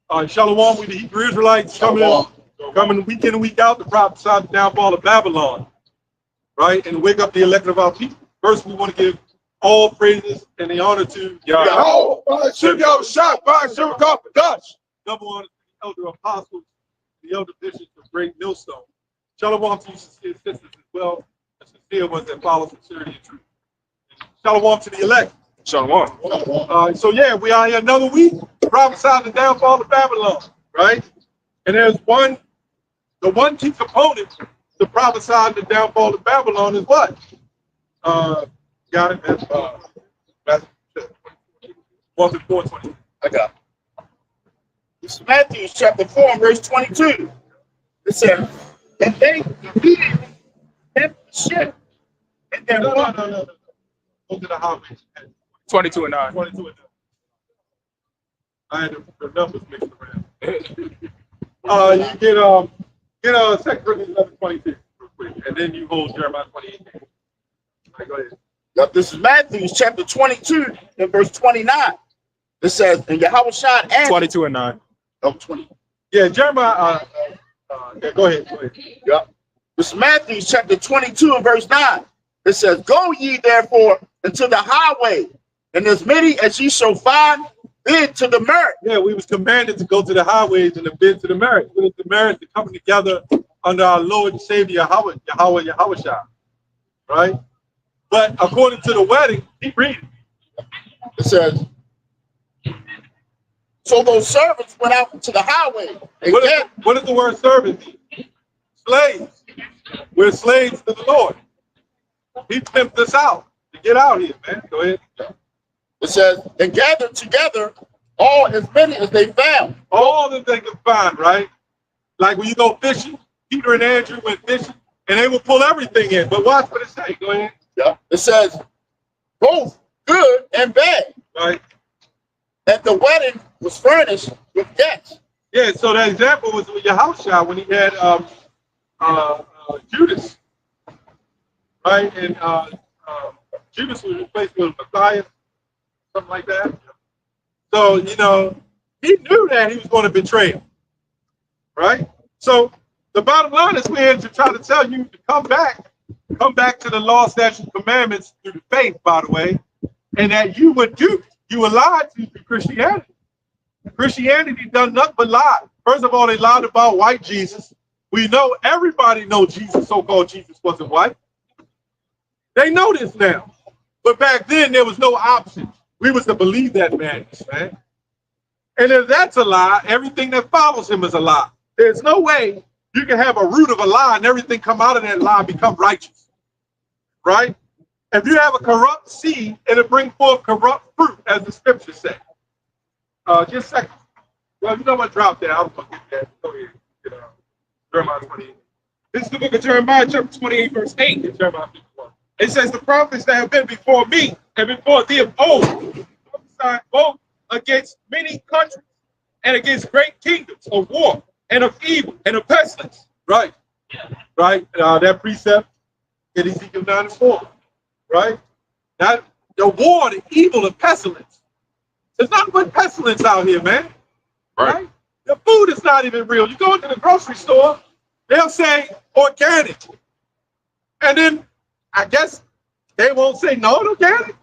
Shalom, we the Hebrew Israelites coming week in and week out to prophesy the downfall of Babylon, right? And wake up the elect of our people. First, we want to give all praises and the honor to Yahweh. Should go shot by should go for Dutch. Double honor to the elder apostles, the elder bishops of Great Millstone. Shalom to you sincere sisters as well, the sincere ones that follow sincerity and truth. Shalom to the elect. Shalom. So yeah, we are here another week prophesying the downfall of Babylon, right? And there's the one key component to prophesying the downfall of Babylon is what? Got it, man. Matthew 1-4:20. I got it. This is Matthew chapter 4 and verse 22. It says, and they defeated the ship. And then No. Go to the highway. 22 and 9. 22 and 9. I had the numbers mixed around. You get 2 Corinthians 11:22 real quick, and then you hold Jeremiah 28. All right, go ahead. Yep, this is Matthew chapter 22 and verse 29. It says, and Yahweh shot answered. 22 and 9. Oh, 20. Yeah, Jeremiah. Yeah, go ahead. Yep. This is Matthew chapter 22 and verse 9. It says, go ye therefore into the highway, and as many as ye shall find, bid to the merit. Yeah, we was commanded to go to the highways and to bid to the merit. With the merit to come together under our Lord and Savior Yahweh Shah. Right? But according to the wedding, keep reading. It says, so those servants went out to the highway. What is the word servant mean? Slaves. We're slaves to the Lord. He pimped us out to get out here, man. Go ahead. It says, and gathered together all as many as they found. All that they could find, right? Like when you go fishing, Peter and Andrew went fishing, and they will pull everything in. But watch what it say. Go ahead. Yeah. It says, both good and bad. Right. And the wedding was furnished with guests. Yeah, so that example was with Yahushua when he had Judas, right? And Judas was replaced with Matthias, something like that. So, he knew that he was going to betray him, right? So the bottom line is we're here to try to tell you to come back to the law, statutes, commandments through the faith, by the way, and that you were duped, you were lied to through Christianity. Christianity done nothing but lie. First of all, they lied about white Jesus. We know, everybody knows Jesus, so-called Jesus, wasn't white. They know this now. But back then, there was no option. We was to believe that madness, man. And if that's a lie, everything that follows him is a lie. There's no way you can have a root of a lie and everything come out of that lie become righteous, right? If you have a corrupt seed, it'll bring forth corrupt fruit, as the scriptures say. Just a second. Well, you know what? Drop that. I'll get that. Go ahead. Jeremiah 28. This is the book of Jeremiah, chapter 28, verse 8. Jeremiah 51. It says, the prophets that have been before me and before thee of old prophesied both against many countries and against great kingdoms of war and of evil and of pestilence. Right. Right. That precept in Ezekiel 9:4. Right. That the war, the evil, the pestilence. There's not much pestilence out here, man. Right? The food is not even real. You go into the grocery store, they'll say organic. And then I guess they won't say non-organic.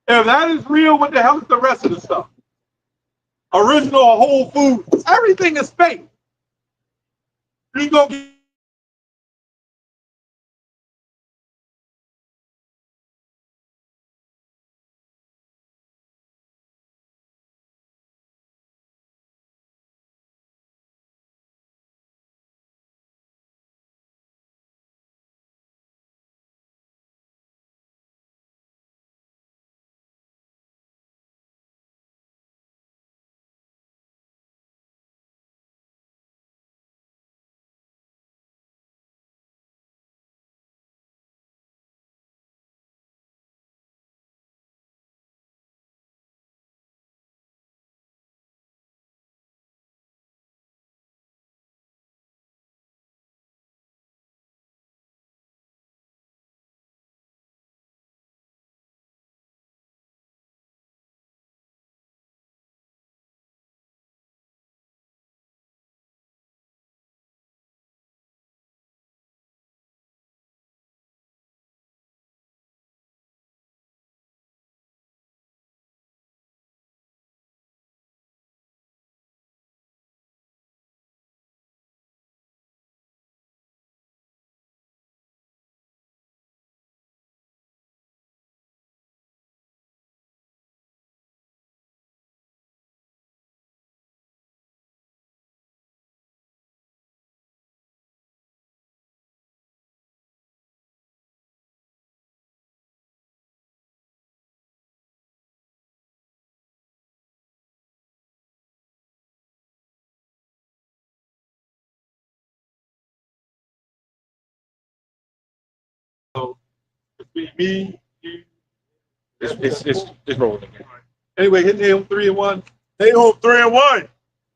If that is real, what the hell is the rest of the stuff? Original whole food. Everything is fake. You go get between me, you. It's rolling again. Anyway, hit Nahum 3:1. Nahum 3:1.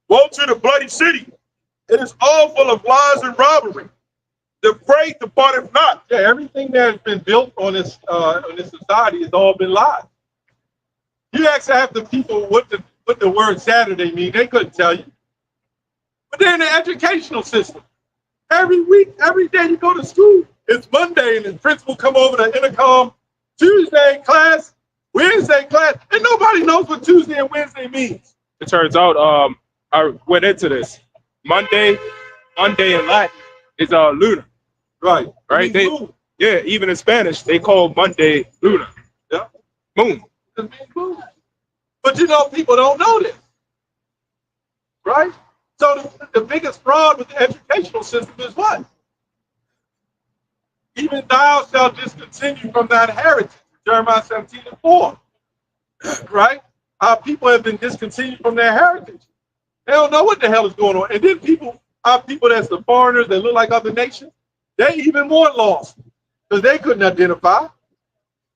Woe to the bloody city. It is all full of lies and robbery. The prey departeth not. Yeah, everything that has been built on this society has all been lies. You ask half the people what the word Saturday mean, they couldn't tell you. But they're in the educational system. Every week, every day you go to school, it's Monday and the principal come over the intercom, Tuesday class, Wednesday class, and nobody knows what Tuesday and Wednesday means. It turns out I went into this. Monday in Latin is lunar. Right. Right? Yeah, even in Spanish, they call Monday Luna. Yeah. Moon. It means moon. But you know, people don't know this. Right? So the biggest fraud with the educational system is what? Even thou shalt discontinue from thine heritage. Jeremiah 17:4. Right? Our people have been discontinued from their heritage. They don't know what the hell is going on. And then our people that's the foreigners that look like other nations, they're even more lost because they couldn't identify.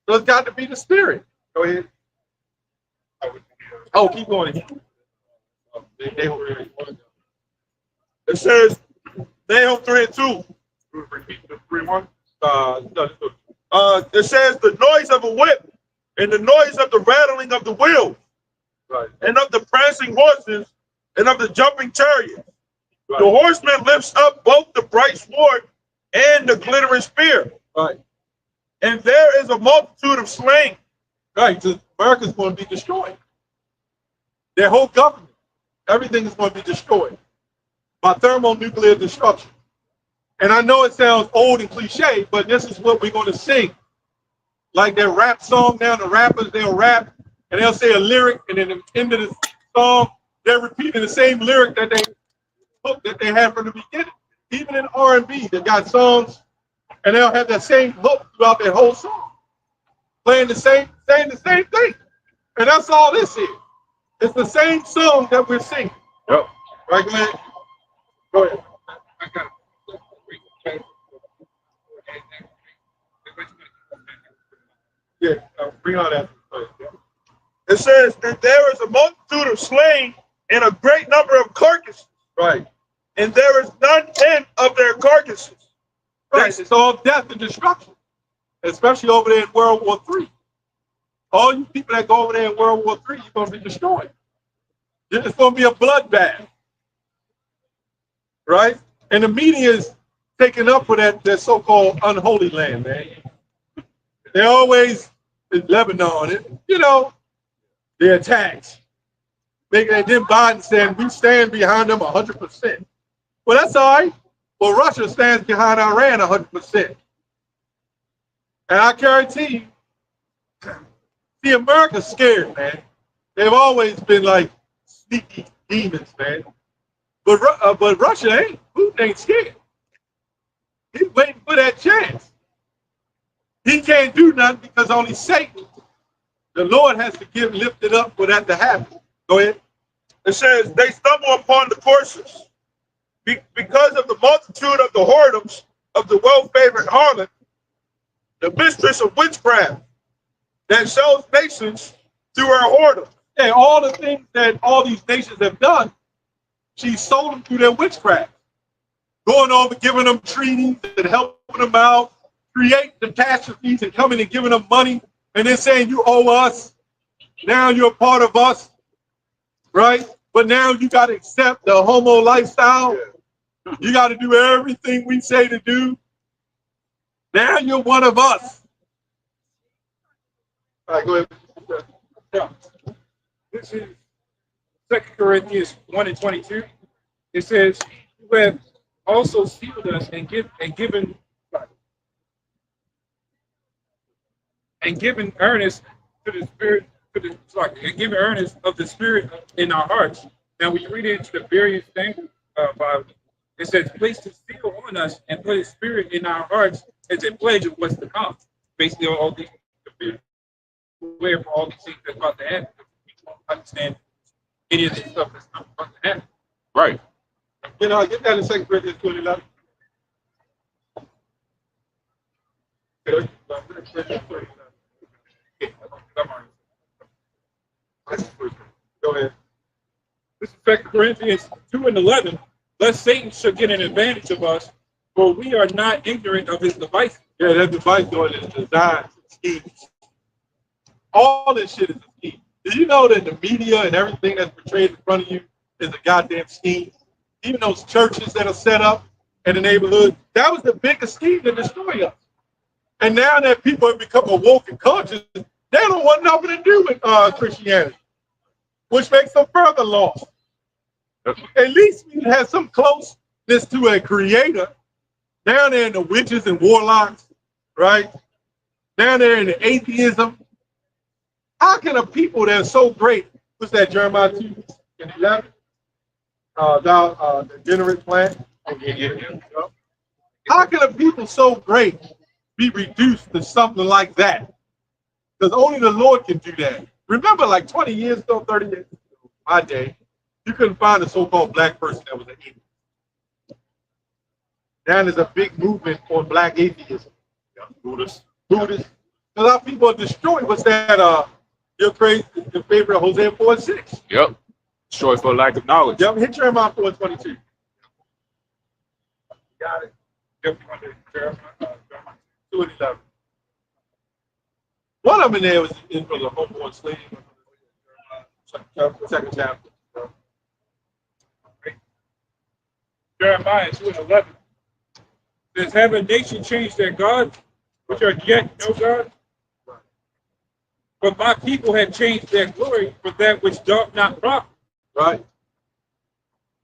So it's got to be the spirit. Go ahead. Oh, keep going. It says, Nahum 3:2. Repeat the 3:1. It says, the noise of a whip and the noise of the rattling of the wheels, Right. and of the prancing horses and of the jumping chariots. Right. The horseman lifts up both the bright sword and the glittering spear. Right. And there is a multitude of slain. Right. So America's going to be destroyed. Their whole government, everything is going to be destroyed by thermonuclear destruction. And I know it sounds old and cliche, but this is what we're going to sing. Like their rap song now, the rappers, they'll rap and they'll say a lyric, and then at the end of the song, they're repeating the same lyric that they had from the beginning. Even in R&B, they got songs, and they'll have that same hook throughout their whole song, saying the same thing. And that's all this is. It's the same song that we're singing. Yep. Right, go ahead. Go ahead. Yeah, bring on that. It says that there is a multitude of slain and a great number of carcasses. Right. And there is none end of their carcasses. Right. It's all death and destruction, especially over there in World War III. All you people that go over there in World War III, you're going to be destroyed. It's going to be a bloodbath. Right? And the media is taking up for that so-called unholy land, man. They always in Lebanon, the attacks. And then Biden said, we stand behind them 100%. Well, that's all right. Well, Russia stands behind Iran 100%. And I guarantee you, see, America's scared, man. They've always been like sneaky demons, man. But Russia ain't. Putin ain't scared. He's waiting for that chance. He can't do nothing because only Satan, the Lord, has to lift it up for that to happen. Go ahead. It says they stumble upon the courses because of the multitude of the whoredoms of the well-favored harlot, the mistress of witchcraft, that shows nations through her whoredom. And all the things that all these nations have done, she sold them through their witchcraft. Going over, giving them treaties and helping them out, create catastrophes and coming and giving them money, and then saying you owe us. Now you're a part of us, right? But now you got to accept the homo lifestyle. You got to do everything we say to do. Now you're one of us. All right, go ahead. Yeah. This is 2 Corinthians 1:22. It says, "You have also sealed us and given earnest to the Spirit, and given earnest of the Spirit in our hearts." Now, when you read it into the various Standard Bible, it says, "Place the seal on us and put His Spirit in our hearts as a pledge of what's to come." Basically, all these aware for all these things that's about to happen. People don't understand any of this stuff that's not about to happen. Right. Get that in 2 Corinthians 2:11. Go ahead. This is 2 Corinthians 2:11. Lest Satan should get an advantage of us, for we are not ignorant of his devices. Yeah, that device doing is designs and schemes. All this shit is a scheme. Did you know that the media and everything that's portrayed in front of you is a goddamn scheme? Even those churches that are set up in the neighborhood, that was the biggest scheme to destroy us. And now that people have become awoke and conscious, they don't want nothing to do with Christianity, which makes them further lost. At least we have some closeness to a creator. Down there in the witches and warlocks, right? Down there in the atheism. How can a people that are so great, what's that, Jeremiah 2:11? The generate plant. How can a people so great be reduced to something like that? Because only the Lord can do that. Remember, like 20 years ago, 30 years ago, my day, you couldn't find a so-called black person that was an atheist. Now there's a big movement on black atheism. Yeah, Buddhists. Because our people are destroyed. What's that? Your favorite Hosea 4:6. Yep. Destroy for lack of knowledge. Yep, hit Jeremiah 4:22. Got it. Yep. Jeremiah 2:11. One of them in there was in for the homeborn slave. Second chapter. Jeremiah 2:11. Says, have a nation changed their gods, which are yet no God? But my people have changed their glory for that which doth not profit. Right.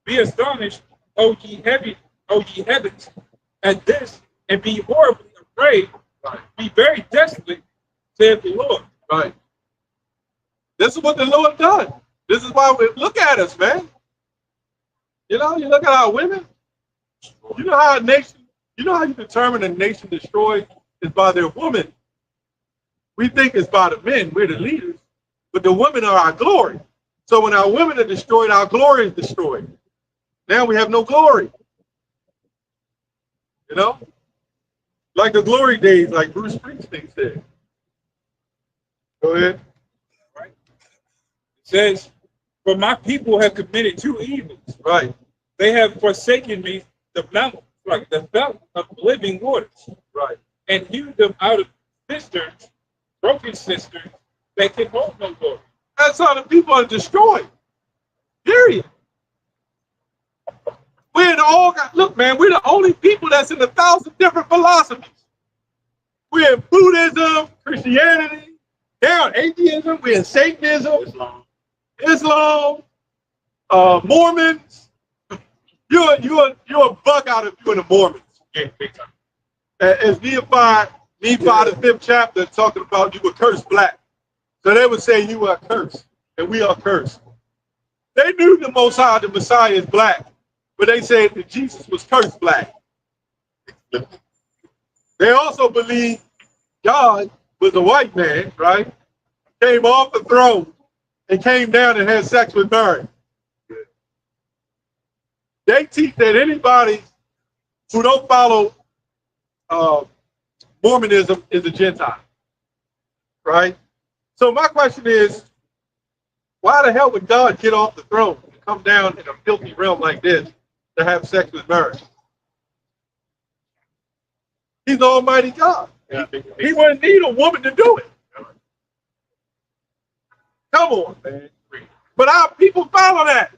Be astonished, O ye heavens, at this, and be horribly afraid. Right. Be very desolate, saith the Lord. Right. This is what the Lord done. This is why we look at us, man. You know, you look at our women. You know how a nation, you know how you determine a nation destroyed is by their women. We think it's by the men, we're the leaders, but the women are our glory. So when our women are destroyed, our glory is destroyed. Now we have no glory. You know? Like the glory days, like Bruce Springsteen said. Go ahead. Right. It says, for my people have committed two evils. Right. They have forsaken me, the mountain, like the fountain of living waters. Right. And hewed them out of cisterns, broken cisterns, that can hold no glory. That's how the people are destroyed. Period. We're the all look, man, we're the only people that's in 1,000 different philosophies. We're in Buddhism, Christianity, now atheism, we're in Satanism, Islam, Mormons. You're a bug out if you're in the Mormons. Yeah, big time. As Nephi, the 5th chapter, talking about you were cursed black. So they would say you are cursed, and we are cursed. They knew the Most High, the Messiah, is black, but they said that Jesus was cursed black. They also believe God was a white man, right? Came off the throne and came down and had sex with Mary. They teach that anybody who don't follow Mormonism is a Gentile, right? So my question is, why the hell would God get off the throne and come down in a filthy realm like this to have sex with Mary? He's the Almighty God. He wouldn't need a woman to do it. Come on, man. But our people follow that.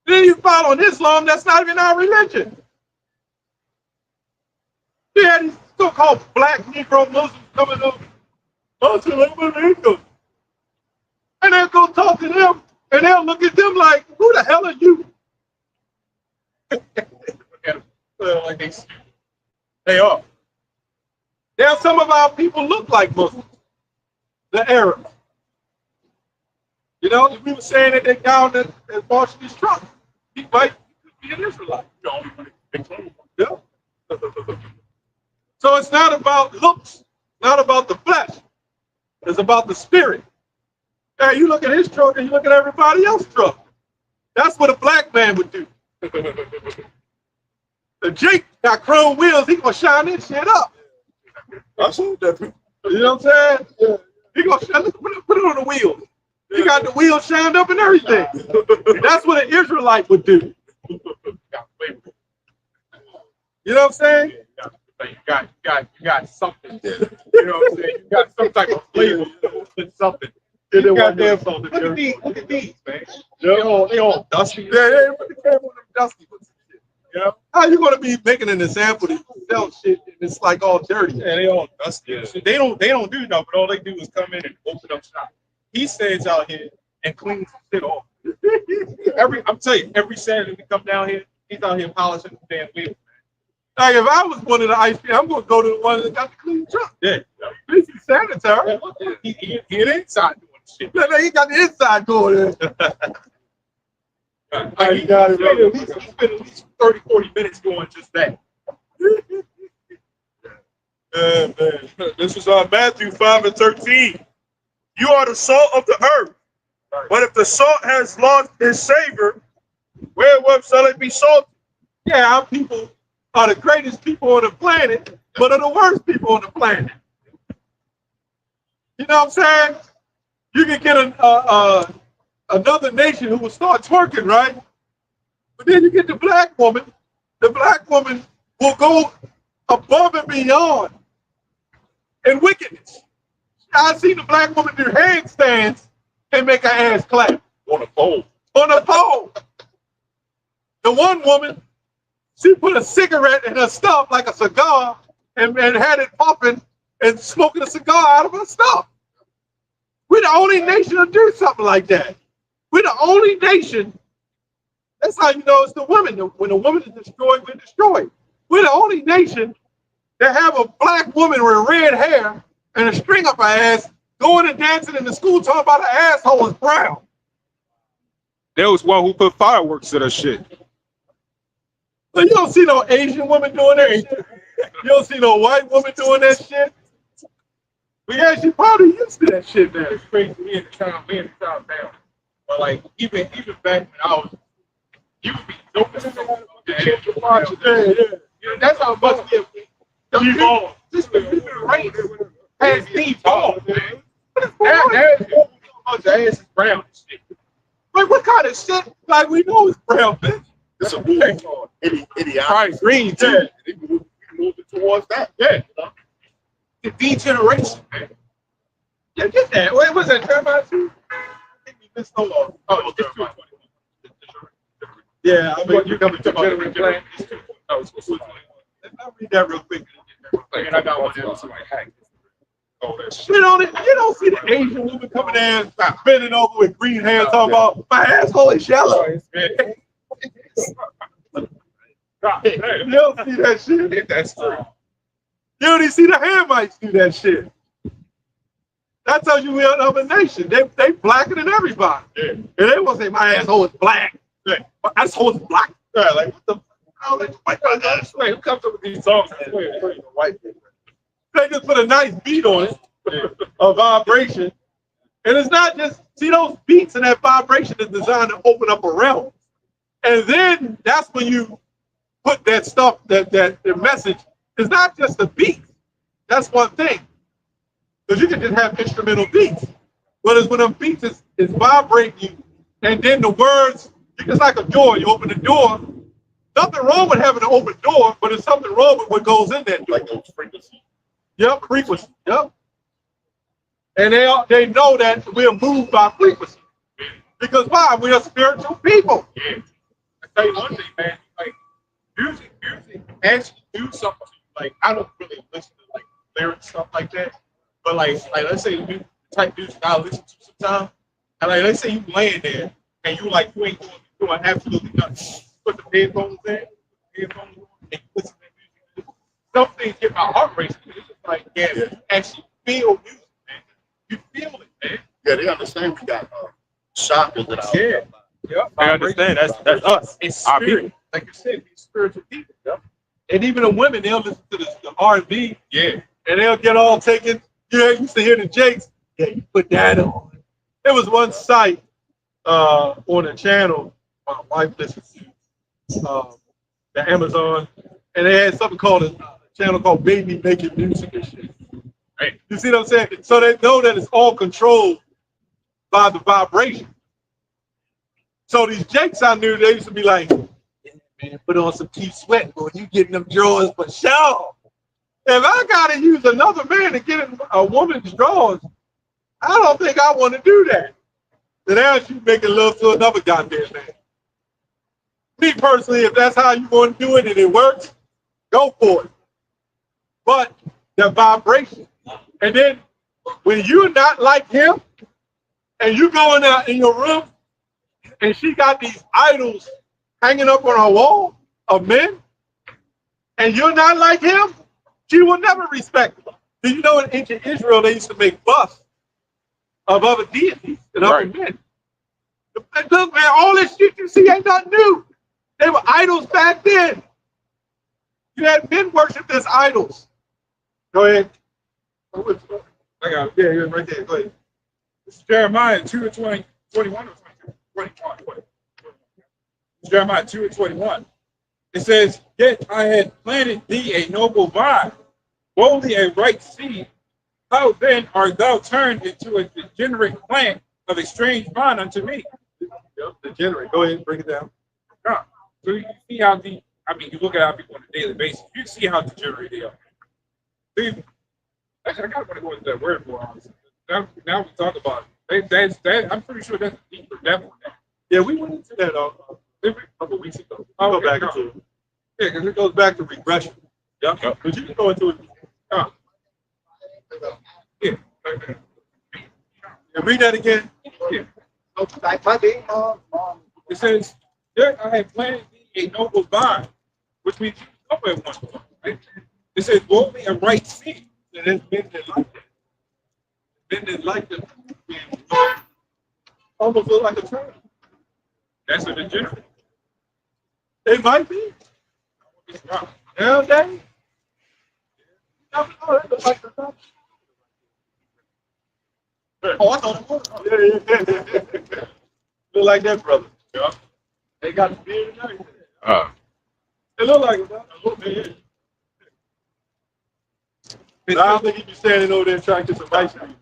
Then you follow Islam, that's not even our religion. You had these so-called black Negro Muslims coming up. And they'll go talk to them, and they'll look at them like, who the hell are you? Like they are. Now some of our people look like Muslims, the Arabs. You know, we were saying that they down at Washington's truck. He might be an Israelite. Yeah. So it's not about looks, not about the flesh. It's about the spirit. Hey, you look at his truck and you look at everybody else's truck. That's what a black man would do. The Jeep got chrome wheels. He gonna shine this shit up. I saw that. You know what I'm saying? Yeah. He gonna put it on the wheels. He got the wheels shined up and everything. That's what an Israelite would do. You know what I'm saying? You got something. You know what I'm saying? You got some type of flavor with something. You got them. Look at these, man. They all dusty. Yeah, yeah, put the camera on them dusty ones. You know? How you gonna be making an example to sell shit and it's like all dirty? Yeah, they all dusty. Yeah. They don't do nothing, but all they do is come in and open up shop. He stays out here and cleans shit off. I'm telling you, every Saturday we come down here, he's out here polishing the damn wheels. Like if I was one of the ice cream, I'm gonna go to the one that got the clean truck. Yeah. This is sanitary. He inside doing shit. Yeah, he got the inside going in. He got it. He spent at least 30, 40 minutes doing just that. Man. This is Matthew 5:13. You are the salt of the earth. But if the salt has lost its savor, wherewith shall it be salted? Yeah, our people are the greatest people on the planet, but are the worst people on the planet. You know what I'm saying? You can get another nation who will start twerking, right? But then you get the black woman. The black woman will go above and beyond in wickedness. I've seen the black woman do handstands and make her ass clap. On a pole. On a pole. The one woman, she put a cigarette in her stuff like a cigar and had it puffing and smoking a cigar out of her stuff. We're the only nation to do something like that. We're the only nation. That's how you know it's the women. When a woman is destroyed, we're destroyed. We're the only nation that have a black woman with red hair and a string up her ass going and dancing in the school talking about her asshole is brown. There was one who put fireworks to that shit. But you don't see no Asian woman doing that shit. You don't see no white woman doing that shit. But yeah, she probably used to that shit now. It's crazy. We in the town now. But like even back when I was, you would be joking. Yeah. That's how much this race has devolved, man. The ass is brown. Like what kind of shit? Like we know it's brown, bitch. It's a move on. Idiot. Right, green too. We moved it towards that. Yeah. The degeneration, man. Yeah, get that. Wait, was that Jeremiah 2? I think we missed so long. Oh, it's 2:21. Yeah, I mean, You come to generate plan. No, it's 2:21. I'll read that real quick. And I got one else like, hey. Oh, that's You don't see the Asian woman coming in, bending over with green hair, talking about my asshole is yellow. You don't see that shit. That's true. You don't even see the Hamites do that shit. That's how you are another nation. They blacker than everybody. Yeah. And they won't say my asshole is black. Yeah. My asshole is black. Yeah, like what the Oh, that's white guys. wait, who comes up with these songs? White people. They just put a nice beat on it, a vibration. And it's not just, see those beats and that vibration is designed to open up a realm. And then that's when you put that stuff, that the message, it's not just the beat. That's one thing. Because you can just have instrumental beats. But it's when the beats is vibrating you, and then the words, it's like a door. You open the door. Nothing wrong with having an open door, but there's something wrong with what goes in that door. Like those frequencies. Yep, frequency. Yep. And they know that we're moved by frequency. Because why? We are spiritual people. Yeah. I tell you one thing, man. Like music actually do something. Like I don't really listen to like lyrics stuff like that. But like let's say you type music I listen to sometimes, and like let's say you laying there and you like you ain't doing absolutely nothing. Put the headphones in, and you listen to music. Some things get my heart racing. It's just like you actually feel music, man. You feel it, man. Yeah, they understand we got chakras that are. Yeah. Yep. I understand. That's us. It's our people. Like you said, these spiritual people. Yep. And even the women, they'll listen to the R&B, Yeah. and they'll get all taken. You used to hear the Jakes. Yeah, you put that on. There was one site on the channel my wife listened to. the Amazon, and they had something called a channel called Baby Making Music and shit. Right. You see what I'm saying? So they know that it's all controlled by the vibration. So these jakes I knew, they used to be like, yeah, man, put on some Keith Sweat, boy, you getting them drawers for sure. If I gotta use another man to get in a woman's drawers, I don't think I want to do that. So now she's making love to another goddamn man. Me personally, if that's how you want to do it and it works, go for it. But the vibration. And then when you're not like him and you going out in your room and she got these idols hanging up on her wall of men and you're not like him, she will never respect them. Do you know in ancient Israel they used to make busts of other deities and other men? Look, man, all this shit you see ain't nothing new. They were idols back then. You had men worship as idols. Go ahead. I got it. Yeah, you're right there. Go ahead. This is Jeremiah 2 and 20, 21 or 22? 20. Jeremiah 2 and 21. It says, yet I had planted thee a noble vine, boldly a right seed. How then art thou turned into a degenerate plant of a strange vine unto me? Yep, degenerate. Go ahead, break it down. So you see how you look at how people on a daily basis, you see how degenerate they are. See, actually, I kind of want to go into that word more honestly. Now we talk about it. I'm pretty sure that's a deeper depth on that. Yeah, we went into that a couple of weeks ago. I'll go back into it. Yeah, because it goes back to regression. Yep. But you can go into it. Yeah. And read that again. Yeah. Like my name, It says, yet I have planted thee a noble vine, which means you come at one point, right? It says, boldly a right seed. And there's men that like that. Men that like that. Almost look like a turtle. That's a degenerate. It might be. Nowadays. Oh, that looks like a turtle. oh, I thought it was. Yeah. Look like that, brother. Yeah. They got the beard and everything. It look like it, bro. I don't think he'd be standing over there trying to get some ice cream.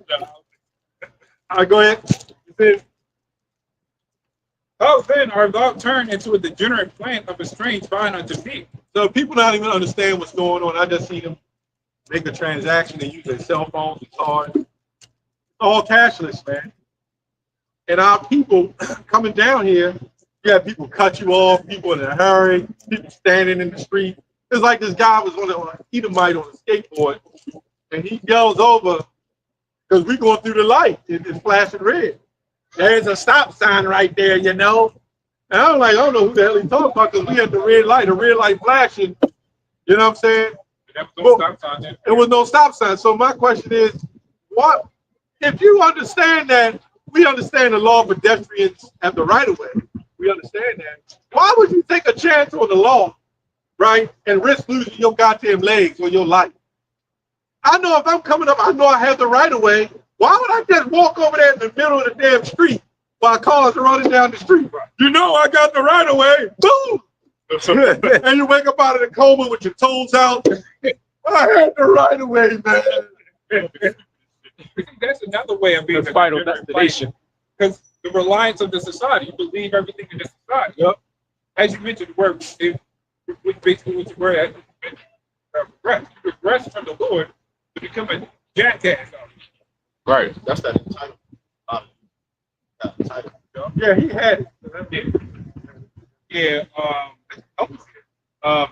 All right, go ahead. It says, how then art thou turned into a degenerate plant of a strange vine unto me? so people don't even understand what's going on. I just see them make a transaction and use their cell phones and cards. It's all cashless, man. And our people coming down here, you have people cut you off, people in a hurry, people standing in the street. It's like this guy was on an Edomite on a skateboard, and he yells over because we're going through the light. It's flashing red. There's a stop sign right there, you know. And I'm like, I don't know who the hell he's talking about because we had the red light flashing. You know what I'm saying? There was no stop sign. There was no stop sign. So my question is, what if you understand that we understand the law of pedestrians have the right of way? We understand that. Why would you take a chance on the law, right, and risk losing your goddamn legs or your life? I know if I'm coming up, I know I have the right of way. Why would I just walk over there in the middle of the damn street while cars are running down the street? You know I got the right of way. Boom! And you wake up out of the coma with your toes out. I had the right of way, man. That's another way of being The final destination. Because the reliance of the society, you believe everything in this society. Yep. As you mentioned, the word, basically what you were regress. You regress from the Lord to become a jackass. Right. That's that title. Title. Yeah, he had it. Yeah. Start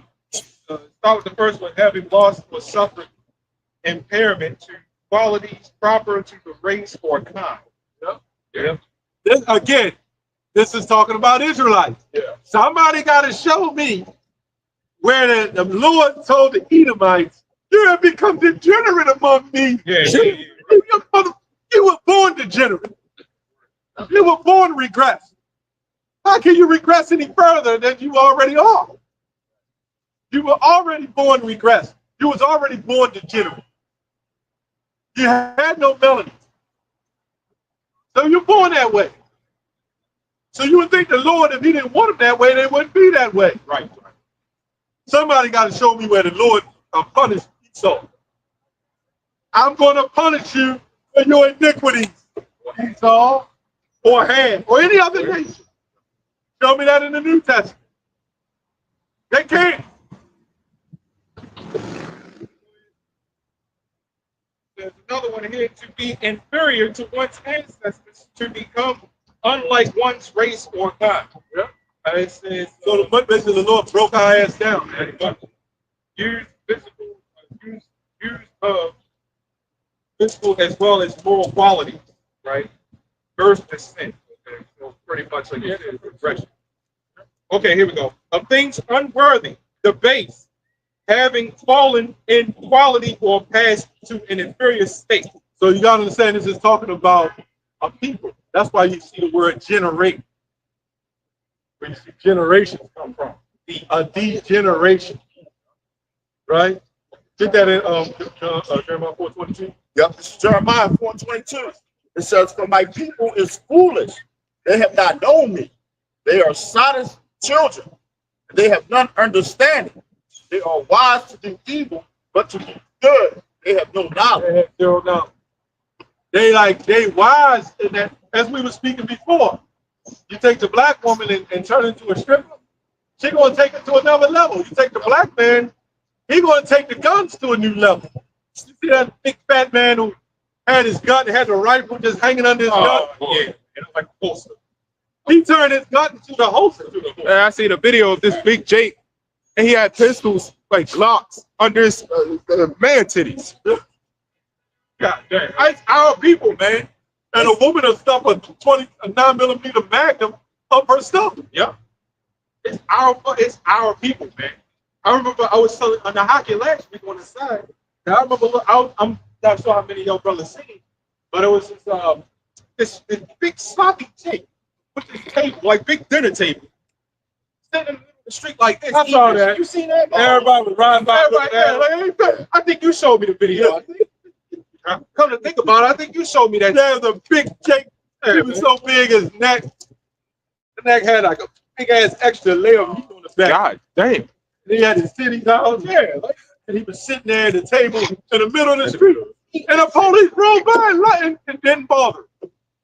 with the first one. Having lost or suffered impairment to qualities proper to the race or kind. Yep. Yeah. This is talking about Israelites. Yeah. Somebody got to show me where the Lord told the Edomites, you have become degenerate among me. Yeah. You were born degenerate. You were born regress. How can you regress any further than you already are? You were already born regress. You was already born degenerate. You had no melody. So you're born that way. So you would think the Lord, if he didn't want them that way, they wouldn't be that way. Right. Somebody got to show me where the Lord punished Esau. I'm going to punish you for your iniquities, Esau, or Ham, or any other nation. Show me that in the New Testament. They can't. There's another one here: to be inferior to one's ancestors, to become unlike one's race or kind. Yeah. It says, So basically the Lord broke our ass down, man. use physical, physical as well as moral qualities, right? Birth and sin. Okay, so pretty much like it is progression. Okay, here we go. Of things unworthy, the base, having fallen in quality or passed to an inferior state. So you gotta understand this is talking about a people. That's why you see the word generate. Where you see generations come from. A degeneration. Right? Get that in Jeremiah 4:22. Yep, this is Jeremiah 4:22. It says, "For my people is foolish. They have not known me. They are sottish children. They have none understanding. They are wise to do evil, but to do good, they have no knowledge." They have zero knowledge. They wise in that, as we were speaking before. You take the black woman and turn her into a stripper, she's gonna take it to another level. You take the black man, he's gonna take the guns to a new level. You see that big fat man who had his gun, had the rifle just hanging under his gun? Yeah, it was like a holster. He turned his gun into the holster. And I seen a video of this big Jake, and he had pistols like Glocks under his man titties. God damn. It's our people, man. And a woman will stuff a 9mm Magnum up her stomach. Yeah, it's our people, man. I remember I was telling on the hockey last week on the side. And I remember I'm not sure how many of your brothers seen, but it was this big sloppy Jake with this table, like big dinner table, sitting in the middle of the street like this. I saw that. You seen that? Everybody was riding by. Everybody, like, I think you showed me the video. I think. Come to think about it, I think you showed me that. There's a big Jake. He was so big his neck. The neck had like a big ass extra layer of meat on the back. God damn. And he had his titties out. Yeah. And he was sitting there at the table in the middle of the street. And the police rolled by and didn't bother.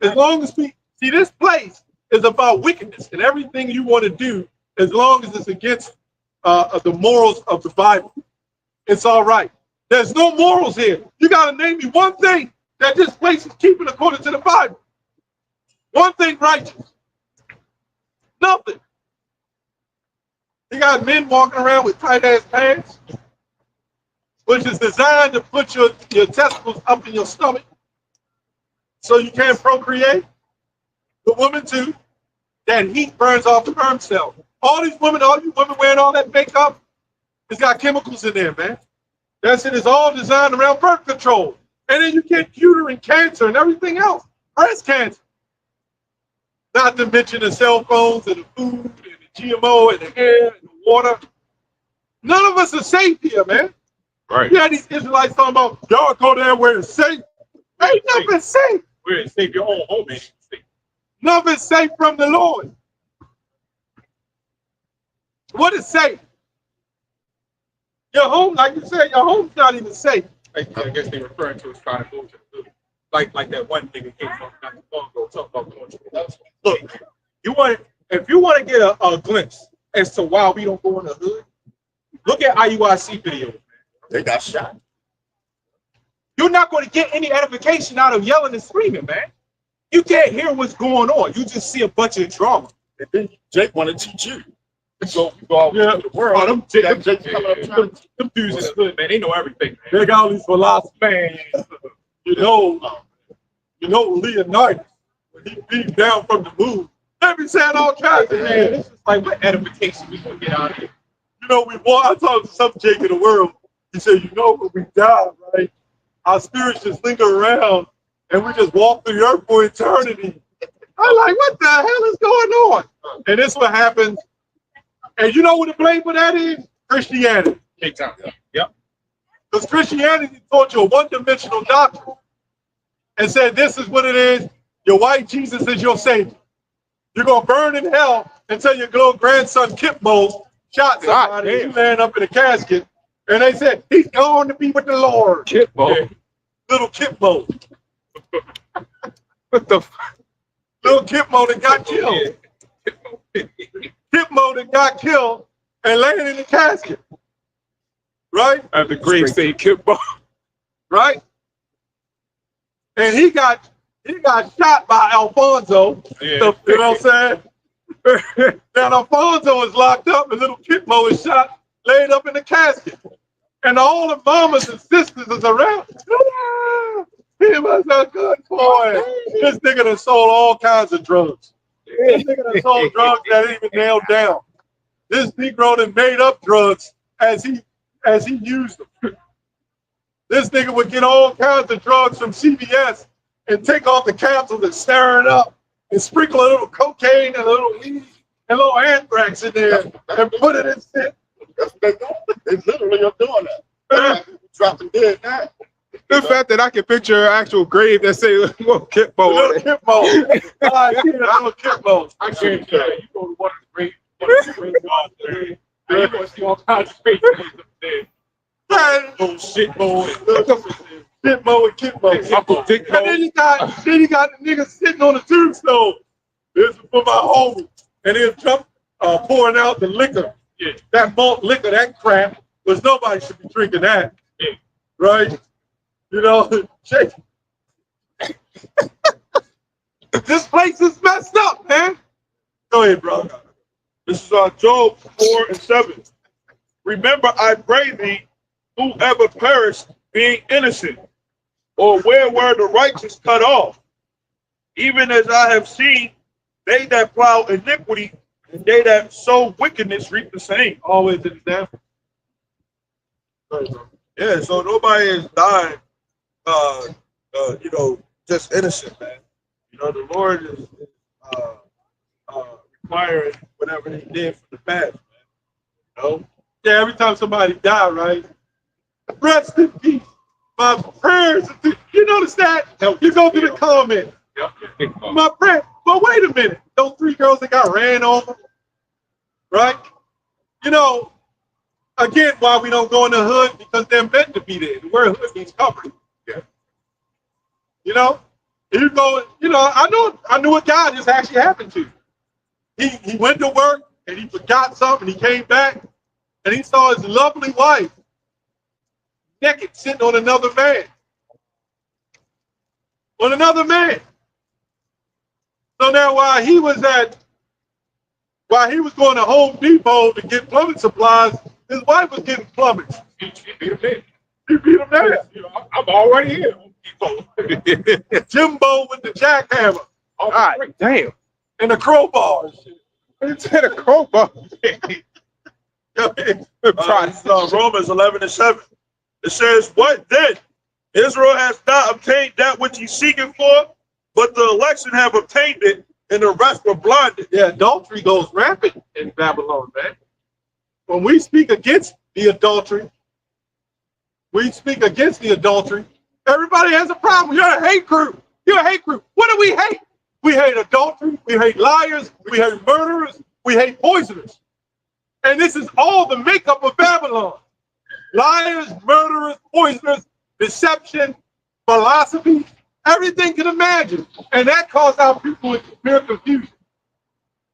As long as we see, this place is about wickedness and everything you want to do, as long as it's against the morals of the Bible, it's all right. There's no morals here. You got to name me one thing that this place is keeping according to the Bible. One thing righteous. Nothing. You got men walking around with tight ass pants, which is designed to put your testicles up in your stomach so you can't procreate. The women too. That heat burns off the sperm cell. All you women wearing all that makeup, it's got chemicals in there, man. That shit is all designed around birth control. And then you get uterine cancer and everything else. Breast cancer. Not to mention the cell phones and the food and the GMO and the air and the water. None of us are safe here, man. Right. Yeah, these Israelites talking about, y'all go there where it's safe. Ain't nothing safe. Where it's safe, your own home ain't safe. Nothing safe from the Lord. What is safe? Your home, like you said, your home's not even safe. I guess they referring to as trying to go to the hood. Like that one nigga came from not too long ago talking about going to the hood. Look, if you want to get a glimpse as to why we don't go in the hood, look at IUIC videos. They got shot. You're not going to get any edification out of yelling and screaming, man. You can't hear what's going on. You just see a bunch of drama. And then Jake want to teach you. So you go out into the world. Them dudes in the hood, man, they know everything, man. They got all these philosophers. You know Leonidas, when he beat down from the moon, they be saying all kinds of Man, things. it's just like what edification we gonna get out of here. You know, I talked to some Jake in the world. He said, you know, when we die, right, our spirits just linger around and we just walk through the earth for eternity. I'm like, what the hell is going on? And this what happens. And you know what the blame for that is? Christianity. Big time. Yep. Because Christianity taught you a one-dimensional doctrine and said, this is what it is. Your white Jesus is your savior. You're going to burn in hell until your little grandson Kipmo shot somebody. He laying up in a casket, and they said he's going to be with the Lord. Kitbo. Little Kitbo. What the? Little Kitbo that got killed. Kitbo that got killed and laying in the casket. Right? At the grave say Kitbo. Right? And he got shot by Alfonso. Yeah. You know what I'm saying? And Alfonso is locked up, and little Kitbo is shot, laid up in the casket. And all the mamas and sisters is around. Ah, he was a good boy. This nigga done sold all kinds of drugs. This nigga done sold drugs that ain't even nailed down. This Negro done made up drugs as he used them. This nigga would get all kinds of drugs from CVS and take off the capsules and stir it up and sprinkle a little cocaine and a little weed and a little anthrax in there and put it in shit. That's what they're doing. They literally are doing that. Dropping dead now. The fact that I can picture an actual grave that say little Kitbo. Little Kitbo. I see that little Kitbo. I can't tell you. You go to one of the great bars there. And you're going to see all kinds of crazy ones up there. Oh, Shitbo Shitbo and Kitbo. Uncle Dick. And then you got the nigga sitting on the tombstone. This is for my homie. And he'll jump pouring out the liquor. Yeah. That malt liquor, that crap, was nobody should be drinking that. Yeah. Right? You know, shake. This place is messed up, man. Go ahead, bro. This is Job 4:7. Remember, I pray thee, whoever perished being innocent, or where were the righteous cut off? Even as I have seen, they that plow iniquity and they that sow wickedness reap the same. Always an example. Yeah, so nobody is dying, just innocent, man. You know, the Lord is requiring whatever He did from the past, man. You know? Yeah, every time somebody die, right? Rest in peace. My prayers. You notice that? You go to the comment. My prayer. But wait a minute. Those 3 girls that got ran over, right? You know, again, why we don't go in the hood, because they're meant to be there. The word hood means covered. Yeah. You know, you go. You know, I knew a guy this actually happened to. He went to work and he forgot something. He came back and he saw his lovely wife naked sitting on another man. On another man. So now while he was going to Home Depot to get plumbing supplies, his wife was getting plumbing. He beat him there. He beat him there. You know, I'm already here. Jimbo with the jackhammer God damn. and the crowbar and shit. It's in a crowbar. This is Romans 11:7. It says, "What then? Israel has not obtained that which he seeking for, but the election have obtained it, and the rest were blinded." Yeah, adultery goes rampant in Babylon, man. When we speak against the adultery, everybody has a problem. You're a hate group. You're a hate group. What do we hate? We hate adultery. We hate liars. We hate murderers. We hate poisoners. And this is all the makeup of Babylon. Liars, murderers, poisoners, deception, philosophy, everything you can imagine. And that caused our people into pure confusion.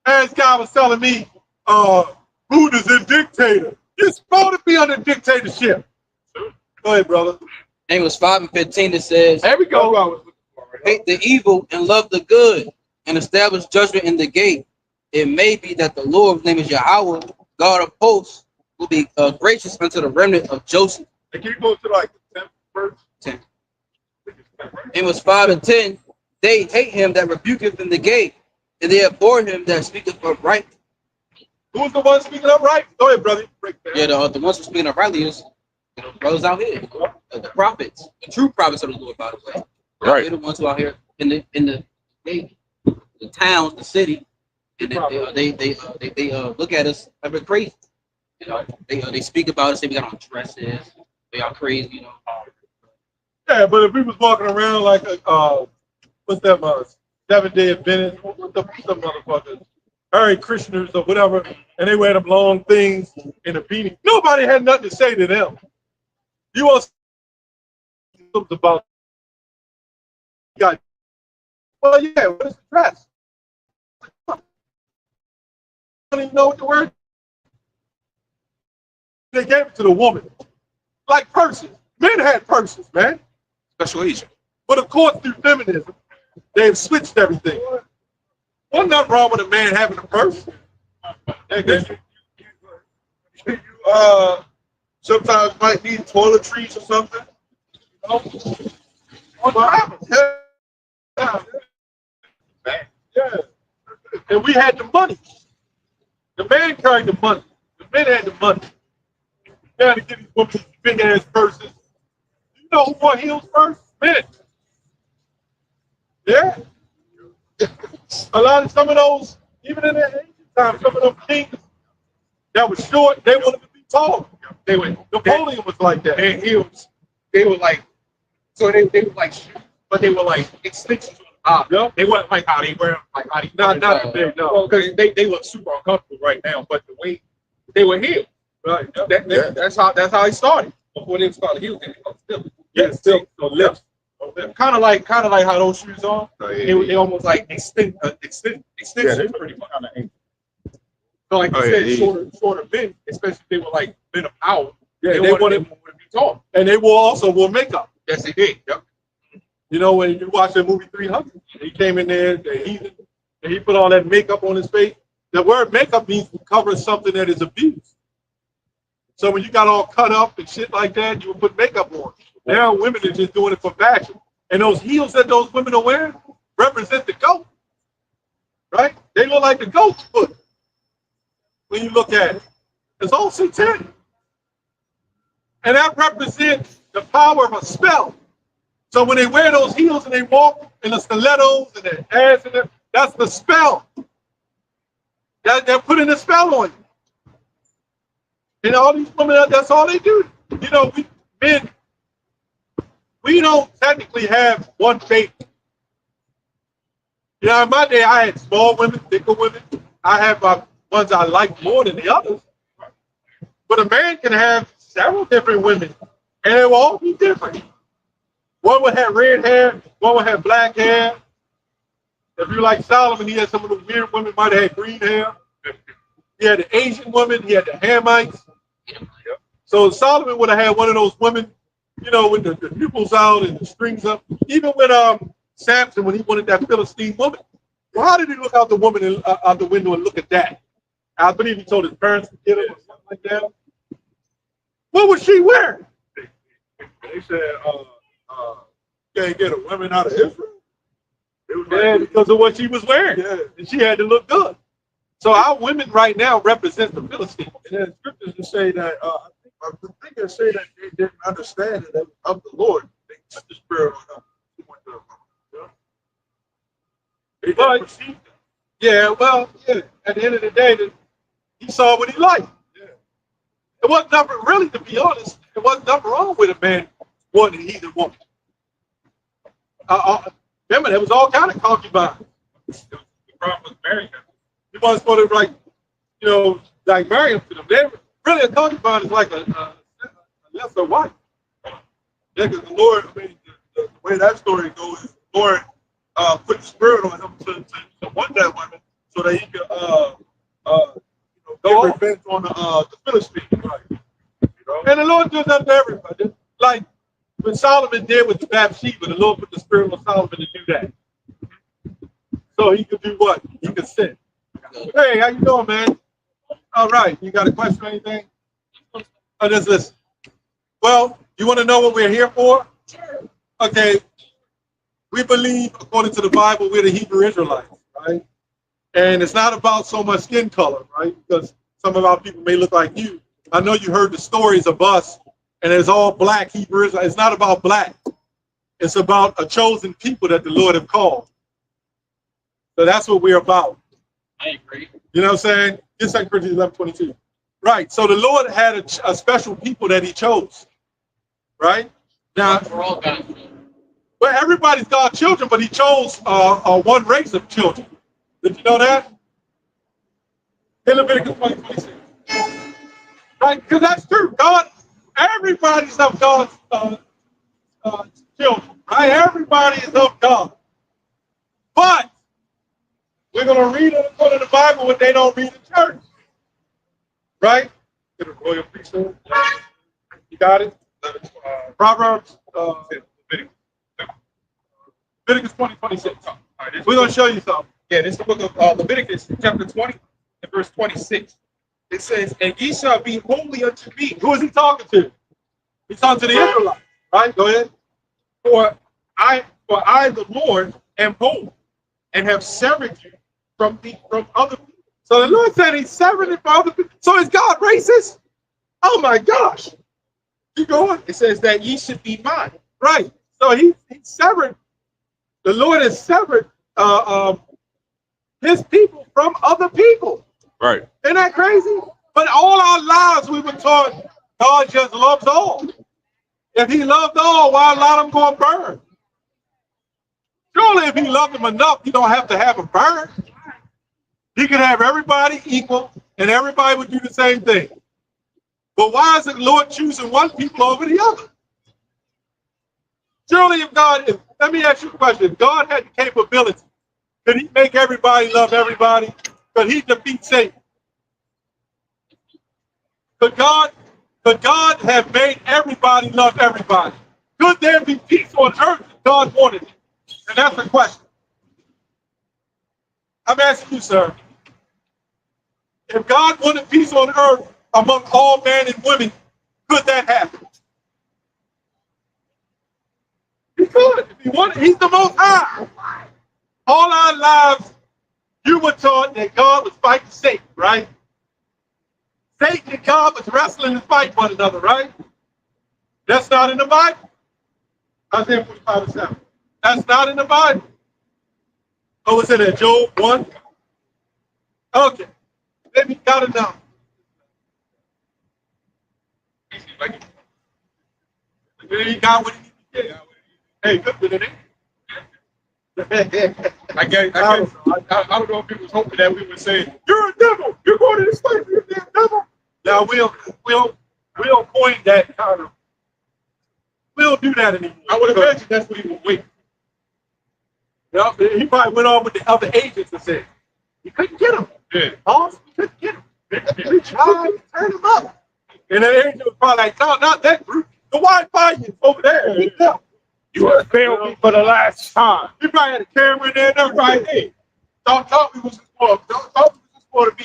As guy was telling me, Buddha's a dictator. You're supposed to be under dictatorship. Go ahead, brother. Amos 5:15, it says, There we go. hate the evil and love the good, and establish judgment in the gate. It may be that the Lord's name is Yahweh, God of hosts, will be gracious unto the remnant of Joseph. And can you go to like the 10th verse? 10. Amos 5:10, they hate him that rebuketh in the gate, and they abhor him that speaketh upright. Who's the one speaking up right? Go ahead, brother. Break that. Yeah, the ones who speaking uprightly is brothers out here, the prophets, the true prophets of the Lord, by the way. Right. They're the ones who are out here in the towns, the city, and they look at us like we're crazy. You know, they speak about us, say we got on dresses, they are crazy, you know. Yeah, but if we was walking around like a, what's that, 7-day Adventist, what the motherfuckers, Hare Krishnas or whatever, and they wear them long things in a beanie. Nobody had nothing to say to them. You want something about God? Well, yeah. What is the dress? I don't even know what the word. They gave it to the woman, like purses. Men had purses, man. Special agent. But of course, through feminism, they've switched everything. Well, nothing wrong with a man having a purse. You sometimes might need toiletries or something. What happens? Yeah. And we had the money. The man carried the money. The men had the money. They had to get these women these big ass purses. You know who wore heels first? Men. Yeah. A lot of some of those, even in that ancient time, some of those kings that were short, they wanted to be tall. They were Napoleon was like that. their heels. They were like they were like shoes, but they were like extensions on the bottom. Yeah. They weren't like how they wear them, like how they Not today, no. because they look super uncomfortable right now. But the way they were healed, Right. that's how it started. Before they started healed, they become still. Yeah, still so lips. Kind of like how those shoes are. They almost like extensions Yeah, pretty much. So like you said, shorter men, especially if they were like men of power. Yeah, they they wanted them to be tall. And they also wore makeup. Yes, they did. Yep. You know, when you watch that movie 300, he came in there, and he put all that makeup on his face. The word makeup means to cover something that is abused. So when you got all cut up and shit like that, you would put makeup on. Now women are just doing it for fashion. And those heels that those women are wearing represent the goat. Right? They look like the goat's foot when you look at it. It's all satanic. And that represents the power of a spell. So when they wear those heels and they walk in the stilettos and their ass in it, that's the spell. They're putting a spell on you. And all these women, that's all they do. You know, we don't technically have one fate. You know, in my day, I had small women, thicker women. I have ones I like more than the others. But a man can have several different women, and they will all be different. One would have red hair, one would have black hair. If you like Solomon, he had some of the weird women, might have had green hair. He had the Asian woman, he had the Hamites. So Solomon would have had one of those women, you know, with the nipples out and the strings up. Even with Samson, when he wanted that Philistine woman. Well, how did he look out the woman out the window and look at that? I believe he told his parents to get him or something like that. What was she wearing? They said, you can't get a woman out of Israel. It was Yeah, because of what she was wearing. Yeah. And she had to look good. So our women right now represent the Philistines. And then scriptures to say that I think they say that they didn't understand it of the Lord. They took the spirit on them. They didn't perceive that. Yeah, well, yeah. At the end of the day, he saw what he liked. Yeah. It wasn't nothing, really, to be honest, it wasn't nothing wrong with a man wanting either woman. Remember, there was all kind of concubines. The problem was marrying them. He wasn't supposed to, like, you know, like marry them to them. They really, a concubine is like a lesser wife. Yeah, because the Lord, I mean, the way that story goes is the Lord put the spirit on him to want that woman so that he could get revenge on the Philistines. Right? You know? And the Lord does that to everybody. Like when Solomon did with the Bathsheba, the Lord put the spirit on Solomon to do that. So he could do what? He could sin. Hey, how you doing, man? All right. You got a question or anything? Oh, just listen. Well, you want to know what we're here for? Sure. Okay. We believe, according to the Bible, we're the Hebrew Israelites, right? And it's not about so much skin color, right? Because some of our people may look like you. I know you heard the stories of us, and it's all black Hebrew Israelites. It's not about black. It's about a chosen people that the Lord have called. So that's what we're about. I agree. You know what I'm saying? It's 2 Corinthians 11:22. Right. So the Lord had a special people that he chose. Right? Now, We're all God's children. well, everybody's God's children, but he chose one race of children. Did you know that? in Leviticus 20:26. Right? Because that's true. God, everybody's of God's children. Right? Everybody is of God. But we're going to read it according to the Bible when they don't read the church. Right? To the royal priesthood. You got it? Proverbs, Leviticus 20:26. We're going to show you something. Yeah, this is the book of Leviticus, chapter 20, and verse 26. It says, and ye shall be holy unto me. Who is he talking to? He's talking to the Israelites. Right? Go ahead. For I, the Lord, am holy, and have severed you from other people. So the Lord said he's severing it from other people. So is God racist? Oh my gosh. Keep going. It says that ye should be mine. Right. So he severed. The Lord has severed his people from other people. Right. Isn't that crazy? But all our lives we were taught God just loves all. If he loved all, why allow them go and burn? Surely if he loved them enough, he don't have to have them burn. He could have everybody equal and everybody would do the same thing. But why is the Lord choosing one people over the other? Surely let me ask you a question. If God had the capability, could he make everybody love everybody? Could he defeat Satan? Could God have made everybody love everybody? Could there be peace on earth if God wanted it? And that's the question. I'm asking you, sir. If God wanted peace on earth among all men and women, could that happen? He could. If he wanted, he's the most high. All our lives, you were taught that God was fighting Satan, right? Satan and God was wrestling and fighting one another, right? That's not in the Bible. Isaiah 45:7. That's not in the Bible. Oh, it's in there, Job 1? Okay. Maybe you got it now. He got what he needed to get. Hey, good with it. I don't know if he was hoping that we would say, you're a devil, you're going to this place, you're a damn devil. Now we'll point that kind of. We don't do that anymore. I would imagine that's what he was waiting. Yeah, he probably went on with the other agents and said, you couldn't get him. Yeah. Boss, you couldn't get him. We tried to turn him up. And the agent was probably like, no, not that group. The Wi-Fi is over there. You have failed me for the last time. He probably had a camera in there and everybody. Hey, thought we was just for to be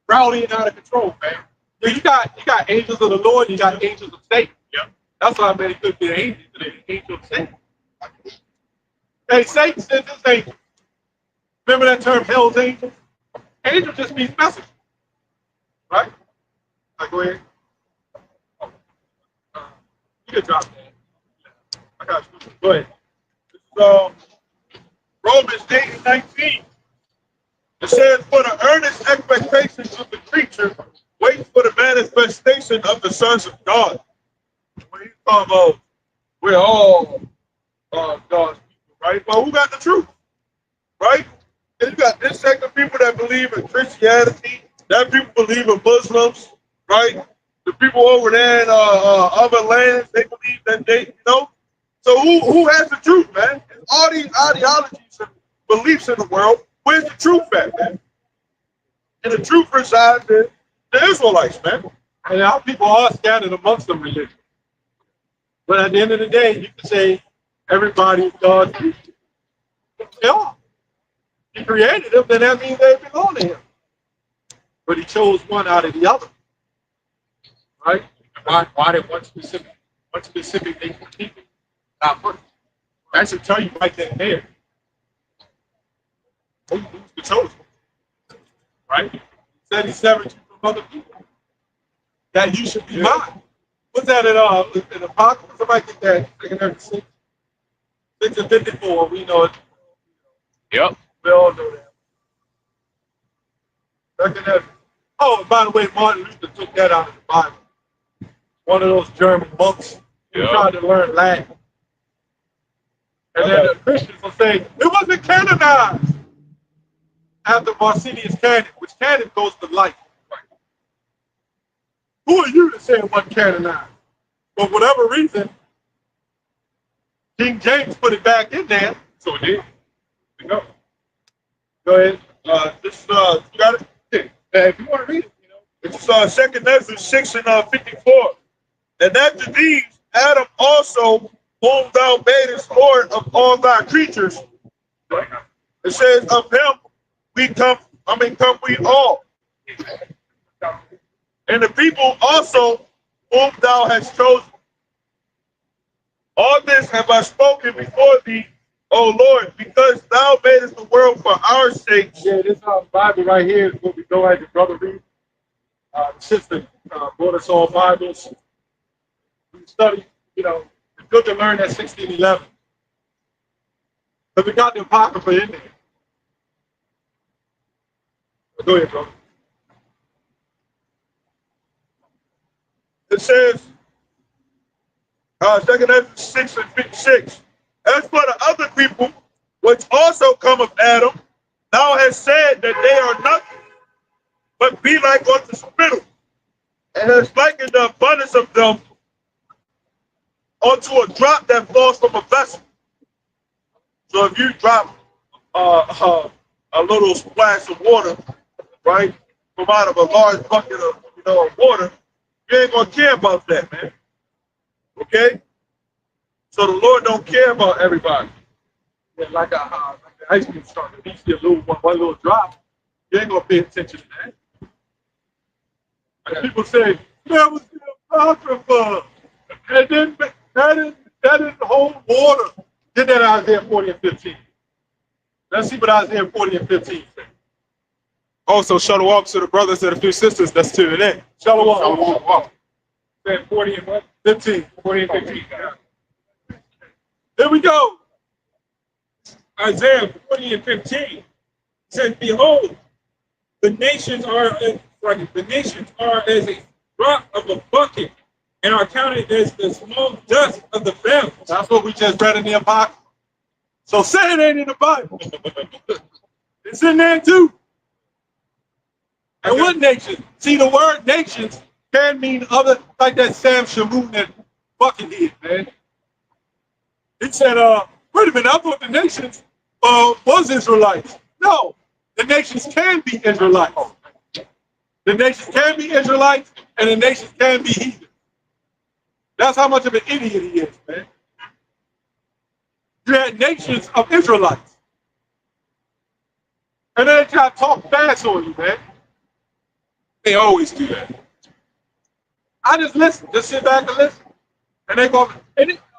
rowdy and out of control, man. Yeah, you got angels of the Lord, you got angels of Satan. Yeah. That's why I made it could be an angel, an angel of Satan. Hey, Satan sends his angel. Remember that term, hell's angel? Angel just means messenger. Right? Go ahead. You can drop that. I got you. Go ahead. Romans 8:19. It says, for the earnest expectations of the creature, wait for the manifestation of the sons of God. When he's talking about, we're all God's people, right? Well, who got the truth? Right? And you got this sect of people that believe in Christianity, that people believe in Muslims, right? The people over there in other lands, they believe that So who has the truth, man? And all these ideologies and beliefs in the world, where's the truth at, man? And the truth resides in the Israelites, man. And our people are scattered amongst them religions. But at the end of the day, you can say everybody is God's people. They are. He created them, then that means they belong to him. But he chose one out of the other. Right? Why did one specific nation of people not first? That should tell you right then and there. Who's the chosen? Right? He said he severed you from other people. That you should be mine. What's that in Apocalypse? Somebody get that. 6 and 54. We know it. Yep. We all know that. Oh, by the way, Martin Luther took that out of the Bible. One of those German monks who tried to learn Latin. And then the Christians will say, it wasn't canonized. after Marcinius Canon, which canon goes to life. Who are you to say it wasn't canonized? For whatever reason, King James put it back in there. So it did. We go. Go ahead. You got it? If you want to read it, you know. It's 2nd Ezra 6 and 54. And after these, Adam also, whom thou madest Lord of all thy creatures. It says, of him we come we all. And the people also whom thou hast chosen. All this have I spoken before thee, O Lord, because thou madest the world for our sakes. Yeah, this Bible right here is what we go at the brother read. The sister brought us all Bibles. We study, you know, it's good to learn that 1611. But we got the Apocrypha in there. Go ahead, bro. It says, 2nd Ezra 6 and 56. As for the other people, which also come of Adam, thou hast said that they are nothing, but be like unto spittle, and hast likened the abundance of them unto a drop that falls from a vessel. So if you drop a little splash of water, right, from out of a large bucket of of water, you ain't gonna care about that, man. Okay? So the Lord don't care about everybody. Yeah, like the ice cream starting to reach a little one little drop. You ain't gonna pay attention to that. And people say, that was the Apocrypha. And then that is the whole water. Get that Isaiah 40 and 15. Let's see what Isaiah 40 and 15 says. Also, shalom to the brothers and a few sisters that's tuning in. Shalom. Said 40 and what? 15. 40 and 15. Here we go. Isaiah 40 and 15 says, behold, the nations are as a drop of a bucket, and are counted as the small dust of the valley. That's what we just read in the Apocrypha. So say it ain't in the Bible. It's in there too. And what nation? See, the word nations can mean other, like that Sam Shamoon that fucking did, man. He said, wait a minute, I thought the nations was Israelites. No, the nations can be Israelites. The nations can be Israelites, and the nations can be heathen. That's how much of an idiot he is, man. You had nations of Israelites. And then they try to talk fast on you, man. They always do that. I just listen. Just sit back and listen. And they go,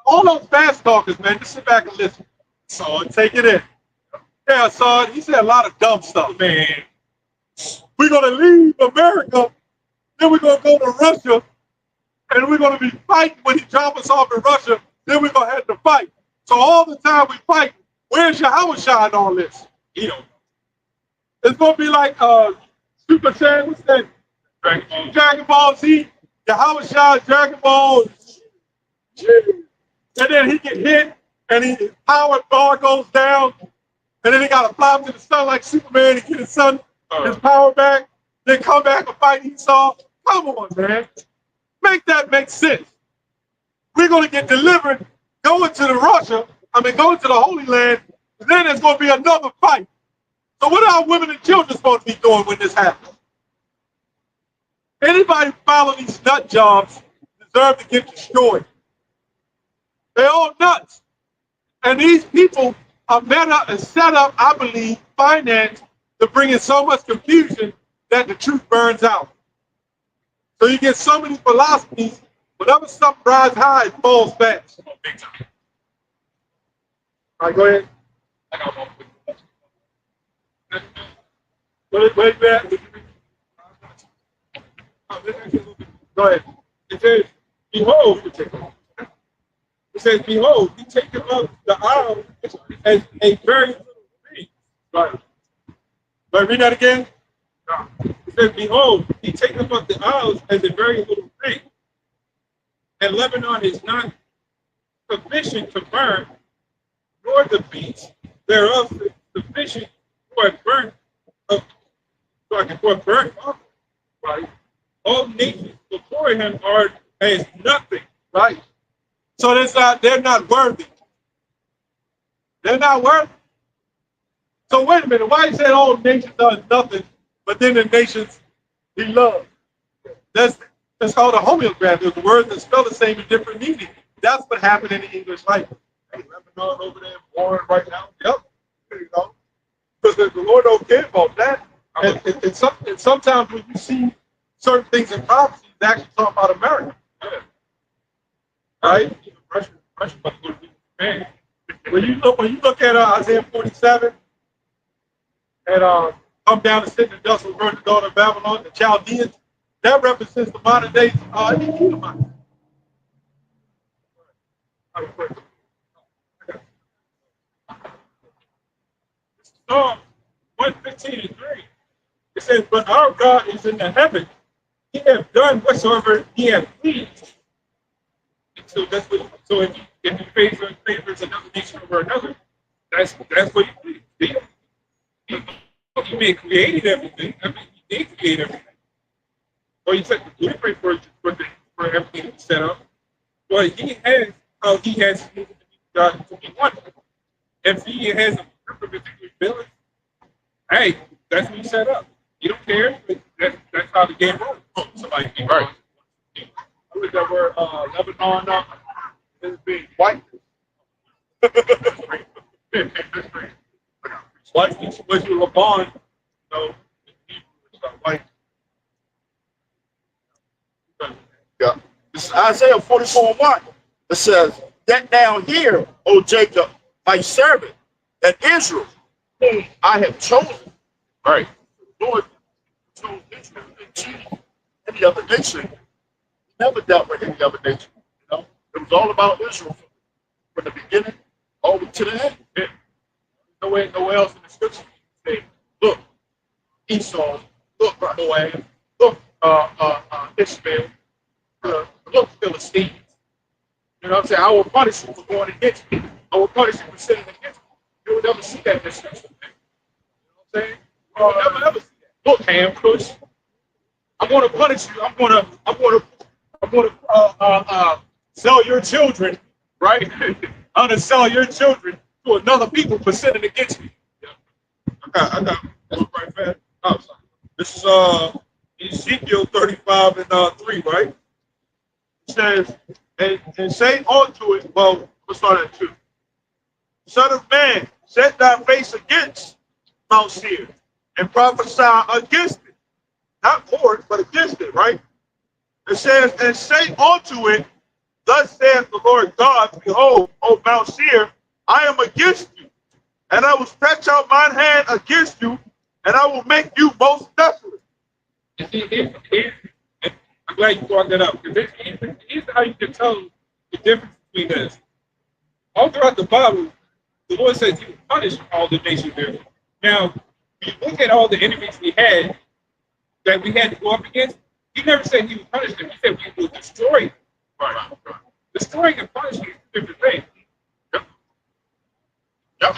all those fast talkers, man, just sit back and listen. So take it in. Yeah, son, he said a lot of dumb stuff. Man, We're going to leave America, then we're going to go to Russia, and we're going to be fighting when he drops us off in Russia, then we're going to have to fight. So all the time we fight, where's your Howard in all this? you know, It's going to be like Super Saiyan, what's that? Dragon Ball Z, the Howard Dragon Ball. And then he get hit, and his power bar goes down, and then he got to fly up to the sun like Superman to get his son, his power back, then come back and fight Esau. Come on, man. Make that make sense. We're going to get delivered, going to going to the Holy Land, and then there's going to be another fight. So what are our women and children supposed to be doing when this happens? Anybody following these nut jobs deserve to get destroyed. They're all nuts. And these people are set up, I believe, financed to bring in so much confusion that the truth burns out. So you get so many philosophies, whenever something rises high, it falls fast. big time. All right, go ahead. I got one. Wait back. Go ahead. It says, behold, he taketh up the isle as a very little thing. Right. Wait, read that again. It says, behold, he taketh up the isles as a very little thing. And Lebanon is not sufficient to burn, nor the beasts thereof sufficient for a burnt and for burnt offering, right? All nations before him are as nothing. Right. So they're not worthy. They're not worthy. So wait a minute. Why he said all nations are nothing, but then the nations he loves? That's called a homeograph. The words that spell the same in different meaning. That's what happened in the English language. Hey, Lebanon over there, born right now. Yep. There you go. Because the Lord don't care about that. And sometimes when you see certain things in prophecy, it's actually talking about America. Yeah. Right? Russia about to go to Japan. When you look at Isaiah 47 and come down and sit in the dust with the daughter of Babylon, the Chaldeans, that represents the modern day Edomites. Psalm 115:3. It says, "But our God is in the heavens. He hath done whatsoever he hath pleased." And so that's what. So if he favors another nation over another, that's what he pleased. He may created everything. I mean, he did create everything. Or he set the blueprint for everything to be set up. But he has God to be one. If he has a particular ability, hey, that's what he set up. You don't care. That's how the game rolls. Somebody can Right. I looked at where Lebanon is being white. White was your Laban, so it's white. Yeah. This is Isaiah 44:1. It says, "Get down here, O Jacob, my servant, and Israel, whom I have chosen." Right. The Lord chose Israel and choose any other nation. He never dealt with any other nation. You know, it was all about Israel from the beginning all the way to the end. Yeah. Nowhere else in the scripture you say, look, Esau, look, Moab, look, Ishmael, look, Philistines. You know what I'm saying? I will punish you for going against me. I will punish you for sinning against me. You will never see that in the scripture. You know what I'm saying? You will never ever see that. Look, Ham, Cush, I'm going to punish you. I'm going to sell your children, right? I'm going to sell your children to another people for sinning against me. I got that's right, man. Oh, sorry. This is Ezekiel 35:3, right? It says, and say unto it, well, let's start at 2. Son of man, set thy face against Mount Seir and prophesy against it. Not for it, but against it, right? It says, and say unto it, thus saith the Lord God, behold, O Mount Seir, I am against you, and I will stretch out mine hand against you, and I will make you most desolate. You see, I'm glad you brought that up, because here's how you can tell the difference between this. All throughout the Bible, the Lord says he would punish all the nations there. Now, when you look at all the enemies we had that we had to go up against, he never said he would punish them. He said we would destroy them. Right. Destroying and punishing is two different things. Yep.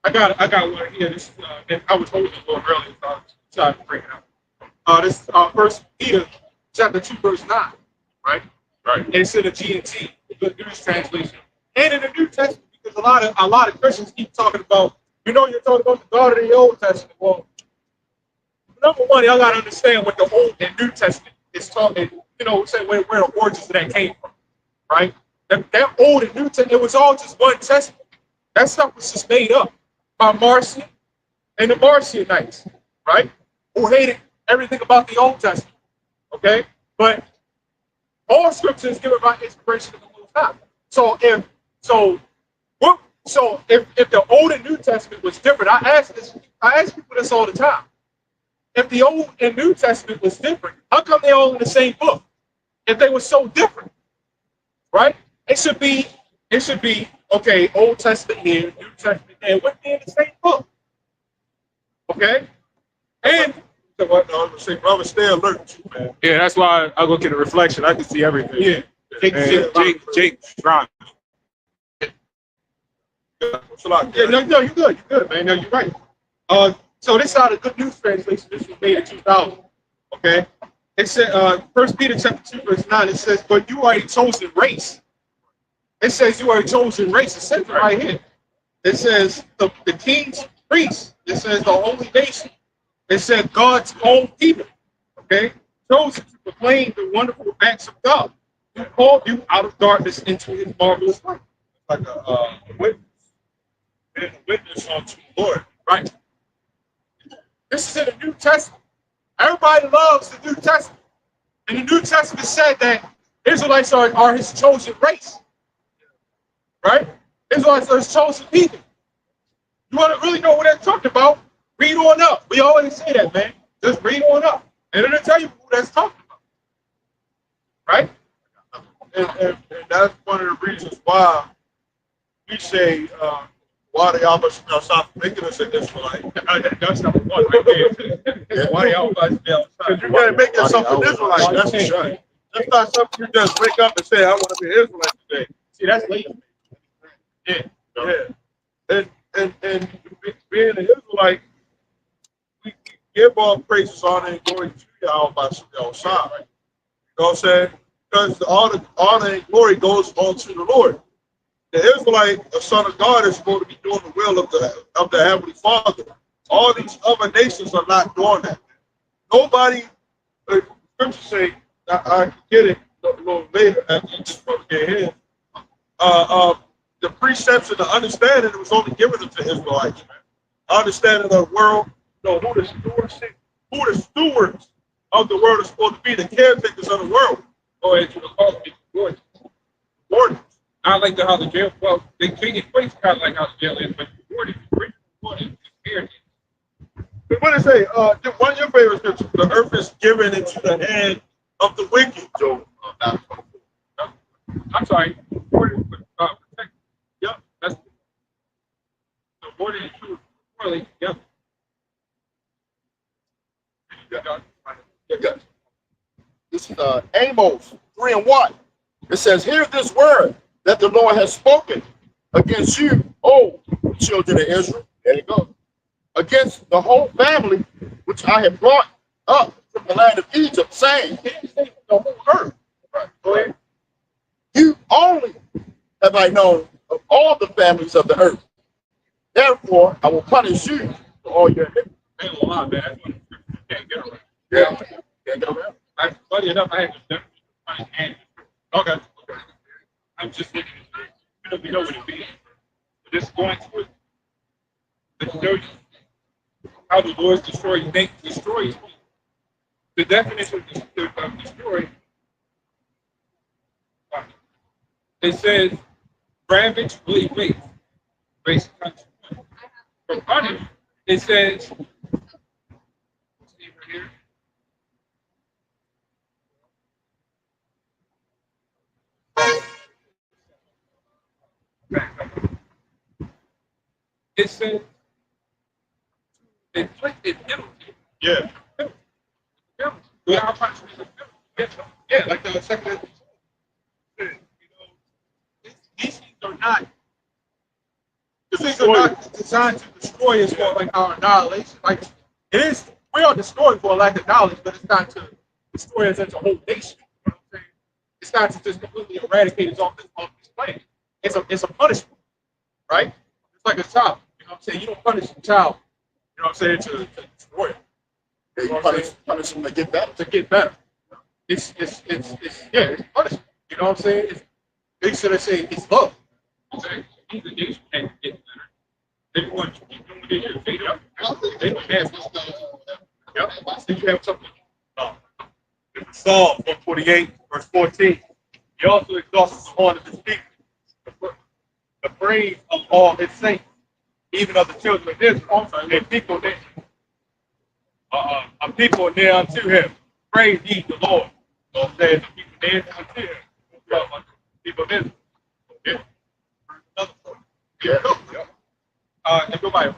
I got one here. This and I was holding it a little earlier, so I decided to bring it up. This is 1 Peter chapter 2, verse 9, right? Right. And it's in the G&T, the Good News Translation, and in the New Testament, because a lot of Christians keep talking about, you're talking about the God of the Old Testament. Well, number one, y'all got to understand what the Old and New Testament is talking. Say where the origins of that came from, right? That Old and New Testament, it was all just one testament. That stuff was just made up by Marcion and the Marcionites, right? Who hated everything about the Old Testament. Okay, but all Scripture is given by inspiration of the Most High. So if the Old and New Testament was different, I ask people this all the time. If the Old and New Testament was different, how come they're all in the same book? If they were so different, right? It should be okay. Old Testament here, New Testament there. What they're in the same book? Okay, and So what? I was gonna say, brother, stay alert, man. yeah, that's why I look at the reflection. I can see everything. Yeah. Jake driving. What's a lot? Yeah, no, you're good. You're good, man. No, you're right. So this is how the Good News translation. This was made in 2000. Okay, it said 1 Peter chapter 2 verse 9. It says, "But you are a chosen race." It says you are a chosen race. It says it right here. It says the king's priests. It says the holy nation. It says God's own people. Okay, chosen to proclaim the wonderful acts of God, who called you out of darkness into His marvelous light. Like a witness. Being a witness unto the Lord. Right. This is in the New Testament. Everybody loves the New Testament. And the New Testament said that Israelites are His chosen race. Right? Israelites are His chosen people. You want to really know what that's talking about? Read on up. We always say that, man. Just read on up. And it'll tell you who that's talking about. Right? And that's one of the reasons why we say, why the y'all must stop making us an Israelite. That's number one right there. Why y'all guys be outside? You can't make yourself an Israelite. That's for sure. That's not something you just wake up and say, I want to be an Israelite today. See, that's late. Yeah. Yeah. And being an Israelite, we give all praises, honor, and glory to y'all by y'all side. You know what I'm saying? Because all the honor and glory goes on to the Lord. The Israelite, the Son of God, is supposed to be doing the will of the Heavenly Father. All these other nations are not doing that. Nobody, scripture say, I can get it a little later after you just get here. The precepts and the understanding was only given to Israelites. Understanding of the world, who the stewards of the world are supposed to be, the caretakers of the world. Go ahead to the call me. Warden. I like how the jail, well, the king in place kind of like how the jail is, but the warden is here. What did it say? One of your favorite scriptures, the earth is given into the hand of the wicked, Joe. I'm sorry, warden, protect. Yep, that's the warden and truth correlate together. Yeah. This is Amos 3:1. It says, "Hear this word that the Lord has spoken against you, O children of Israel." There you go. "Against the whole family which I have brought up from the land of Egypt, saying," the whole earth. Right. Go ahead. "You only have I known of all the families of the earth. Therefore, I will punish you for all your iniquities." Ain't gonna lie, man. That's one you can't get around. Yeah. Can't get around. Funny enough, I had to definitely. Okay. I'm just thinking, we know what it means. But just going to it, to show you how the Lord destroys you. The definition of destroy, it says, ravage, really waste country. For punish, it says, see right here. It says, inflicted penalty. Yeah. Yeah, yeah, like the second. These things are not. These things are not designed to destroy us for like our annihilation. Like it is, we are destroyed for a lack of knowledge, but it's not to destroy us as a whole nation. You know what I'm saying? It's not to just completely eradicate us off this planet. It's a punishment, right? It's like a child. You know what I'm saying? You don't punish a child. You know what I'm saying? To destroy it. Yeah, you punish them to get better. To get better. It's punishment. You know what I'm saying? They should have said it's love. Okay? These are nation and get better. They want to keep doing what they do. They don't have Then you have something. In Psalm 148, verse 14, he also exalts the horn of his people, the praise of all his saints, even of the children of Israel, and people that a people near unto him. Praise ye the Lord. So says the people near unto him. People of Israel. Yeah. Another point. Yeah. Everybody,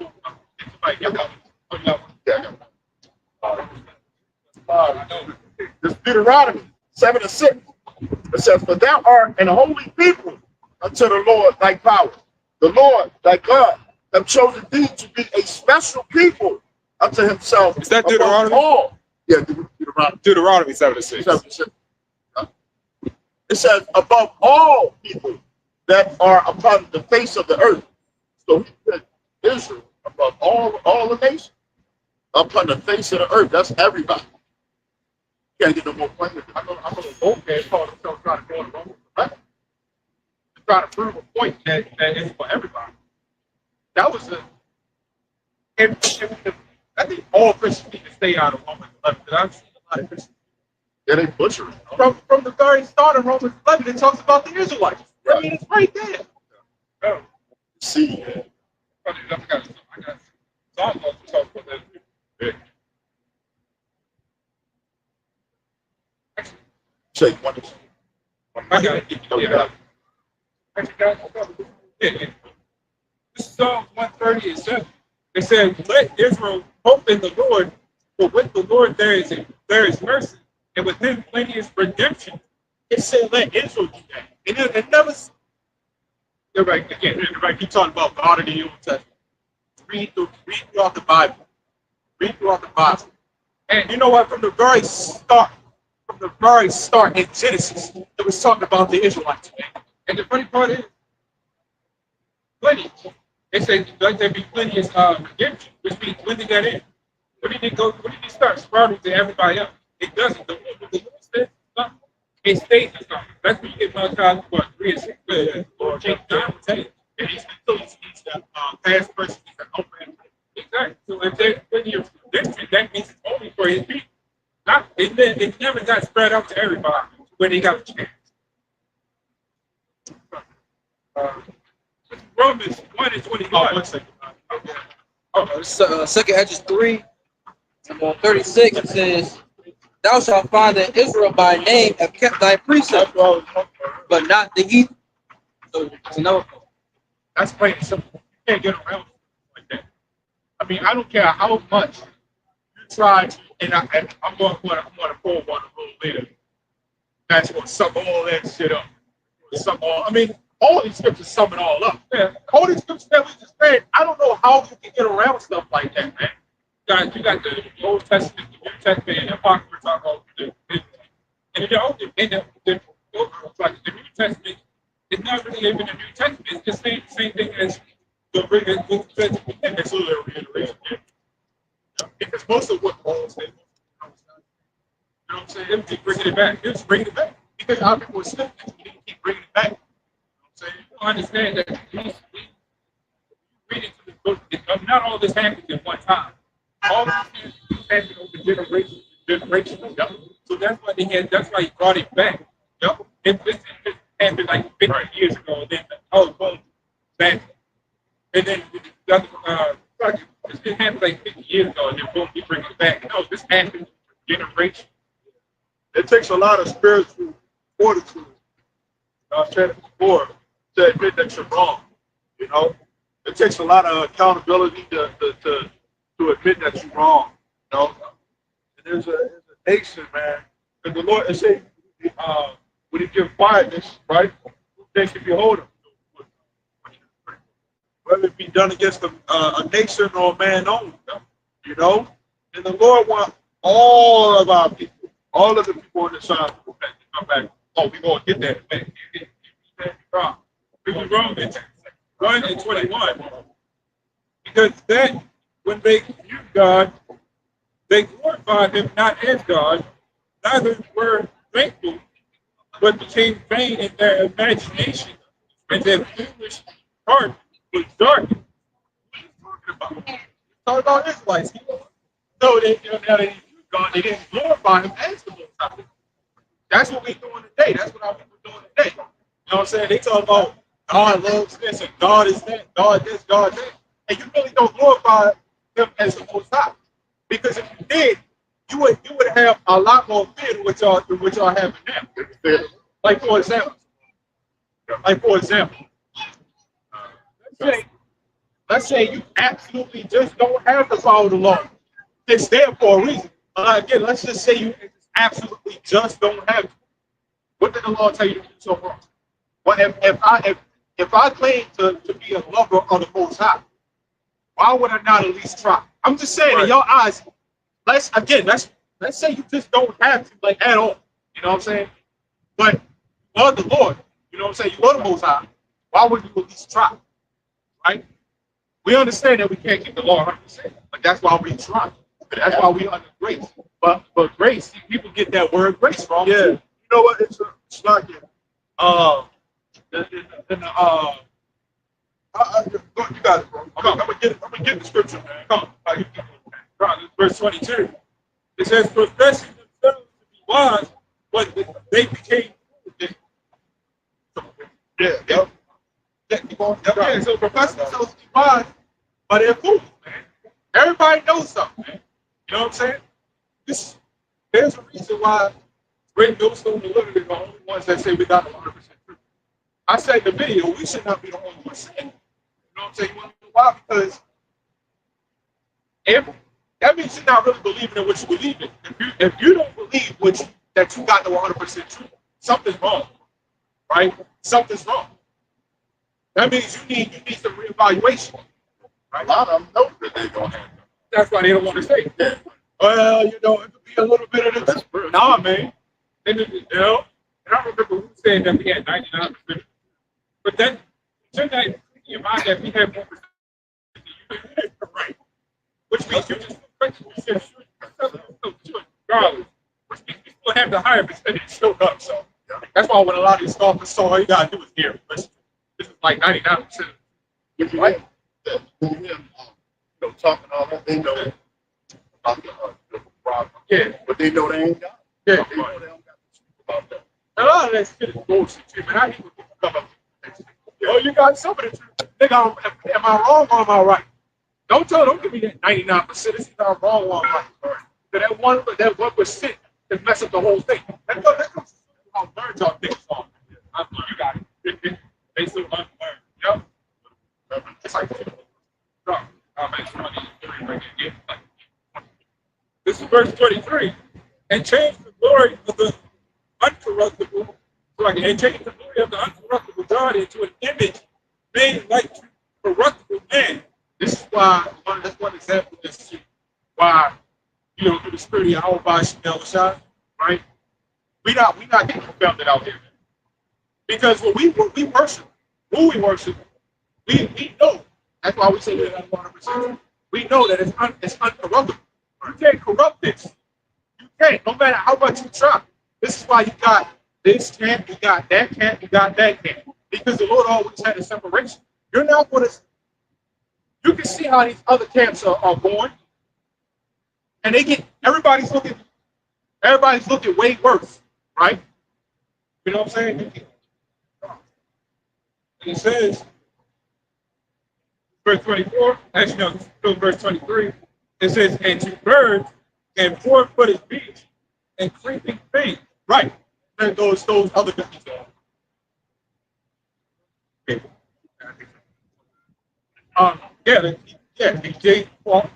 This Deuteronomy 7:6. It says, "For thou art an holy people unto the Lord thy power. The Lord thy God have chosen thee to be a special people unto himself. Is that above Deuteronomy? all. Yeah, Deuteronomy. Deuteronomy 7:6. 7:6. It says, above all people that are upon the face of the earth. So he put Israel above all the nations upon the face of the earth. That's everybody. You can't get no more plain. I'm gonna vote there call themselves trying to go in the wrong direction. To try to prove a point that is for everybody. That was a if I think all Christians need to stay out of Romans 11 because I've seen a lot of Christians. Yeah, they butcher it. From the very start of Romans 11, it talks about the Israelites. I mean, it's right there. Oh, See. I got songs to talk about that. Yeah. Say one. I got it. Yeah. Actually, guys, yeah. This is Psalm 130:7. It says, "Let Israel hope in the Lord, for with the Lord there is mercy, and with Him plenty is redemption." It said, "Let Israel do that," and it never. Everybody keep talking about God in the Old Testament. Read throughout the Bible. Read throughout the Bible, and you know what? From the very start in Genesis, it was talking about the Israelites, man. And the funny part is, plenty. It said, "Let there be plenty of redemption," which means when did that end? When did it go? When did it start sprouting to everybody else? It doesn't. The Lord says something. It stays in something. That's when you get Malachi 3:6. Lord change time will change. And he's the past person. He's the open. Exactly. So if there's plenty of redemption, that means it's only for his people. It never got spread out to everybody when they got a chance. Romans 1:21. Oh, 1 second. Okay. So, 2 Edges 3:36 it says, "Thou shalt find that Israel by name have kept thy precepts, but not the heathen." So it's another point. That's plain and simple. You can't get around like that. I mean, I don't care how much you try to, and I'm going to pull one a little later. That's going to sum all that shit up. I mean, all these scriptures sum it all up. Yeah. All these scriptures that we just read, I don't know how you can get around stuff like that, man. You got the Old Testament, the New Testament, and the Apocrypha talk about the and like the New Testament, it's not really even the New Testament. It's the same thing as the New Testament. It's a little reiteration. Yeah. Because most of what Paul said, you know what I'm saying? Them keep bringing it back. Just bringing it back because our people were still we need to keep bringing it back. You understand that we read into this book, not all this happens in one time. All this happens over generations. So that's why he brought it back. Yep. This happened like 50 years ago, and then boom, back. And then this happened like 50 years ago, and then boom, he brings it back. No, this happened generation. It takes a lot of spiritual fortitude. Chapter 4 to admit that you're wrong. You know, it takes a lot of accountability to admit that you're wrong. You know, and there's a nation, man. And the Lord, say, when He gives quietness, right? They can behold Him. Whether it be done against a nation or a man only, you know. And the Lord wants all of our people, all of the people on the side to come back. Oh, we're going to get that back. We were wrong in 1:21. Because then, when they knew God, they glorified Him not as God, neither were thankful, but became vain in their imagination, and their foolish heart was darkened. What are you talking about? Talking about Israelites. So now they knew God, they didn't glorify Him as the Most High. That's what we're doing today. That's what our people are doing today. You know what I'm saying? They talk about God loves this and God is that, God this, God that. And you really don't glorify Him as the Most High. Because if you did, you would have a lot more fear than what y'all having now. Like for example, let's say you absolutely just don't have the power of the law. It's there for a reason. Again, let's just say you absolutely just don't have it. What did the law tell you to do so wrong? Well, if I claim to be a lover of the Most High, why would I not at least try? I'm just saying, in your eyes, let's say you just don't have to, like, at all. You know what I'm saying? But you love the Lord. You know what I'm saying? You love the Most High. Why would you at least try? Right? We understand that we can't keep the law 100%, but that's why we try. That's why we under grace. But grace, people get that word grace wrong. Yeah. Too. You know what? It's not good. You got it, bro. I'm gonna get the scripture, man. Come on. Right, verse 22. It says, professing themselves to be wise, but they became foolish. Yeah. Yep. Yeah, keep on. Yeah, so professing themselves to be wise, but they're fools, man. Everybody knows something, man. You know what I'm saying? There's a reason why great millstone and literally the only ones that say we got 100% truth. I said in the video, we should not be the only ones saying it. You know what I'm saying? You want to know why? Because if that means you're not really believing in what you believe in. If you don't believe that you got the 100% truth, something's wrong, right? Something's wrong. That means you need some reevaluation, right? A lot of them know that they don't have. That's why they don't want to say it. Well, you know, it could be a little bit of the truth. Nah, man. And I remember who said that we had 99%. But then, shouldn't that in your mind that we have more percent than you? Right. Which means you just regardless. Which means we still have the higher percentage showed up. So that's why when a lot of these scoffers saw all you gotta do is hear it. This is like 99%. Right? Talking all that, they know about the problem. Yeah. But they know they ain't got Yeah. it. They know they don't got the truth about that. A lot of that shit is bullshit too, man. I hate when people come up and say, oh, you got some of the truth. Nigga, am I wrong or am I right? Don't give me that 99%. It's either I'm wrong or I'm right. So that 1% can mess up the whole thing. That comes from how learned y'all things on. You got it. They still unlearned. Yep. It's like, This is verse 23. And change the glory of the uncorruptible, and change the glory of the uncorruptible God into an image made like corruptible man. this is why, that's one example is why, you know, through the spirit of Yahweh by Chanel shot, right? We not getting confounded out here. Because when we worship, who we worship, we know. That's why we say we're not 100%. We know that it's uncorruptible. You can't corrupt this. You can't, no matter how much you try. This is why you got this camp, you got that camp, you got that camp. Because the Lord always had a separation. You're not going to, you can see how these other camps are born. And everybody's looking way worse, right? You know what I'm saying? And it says, verse 24, actually no, still verse 23, it says, and to birds and four-footed beasts and creeping things. Right. And those other guys.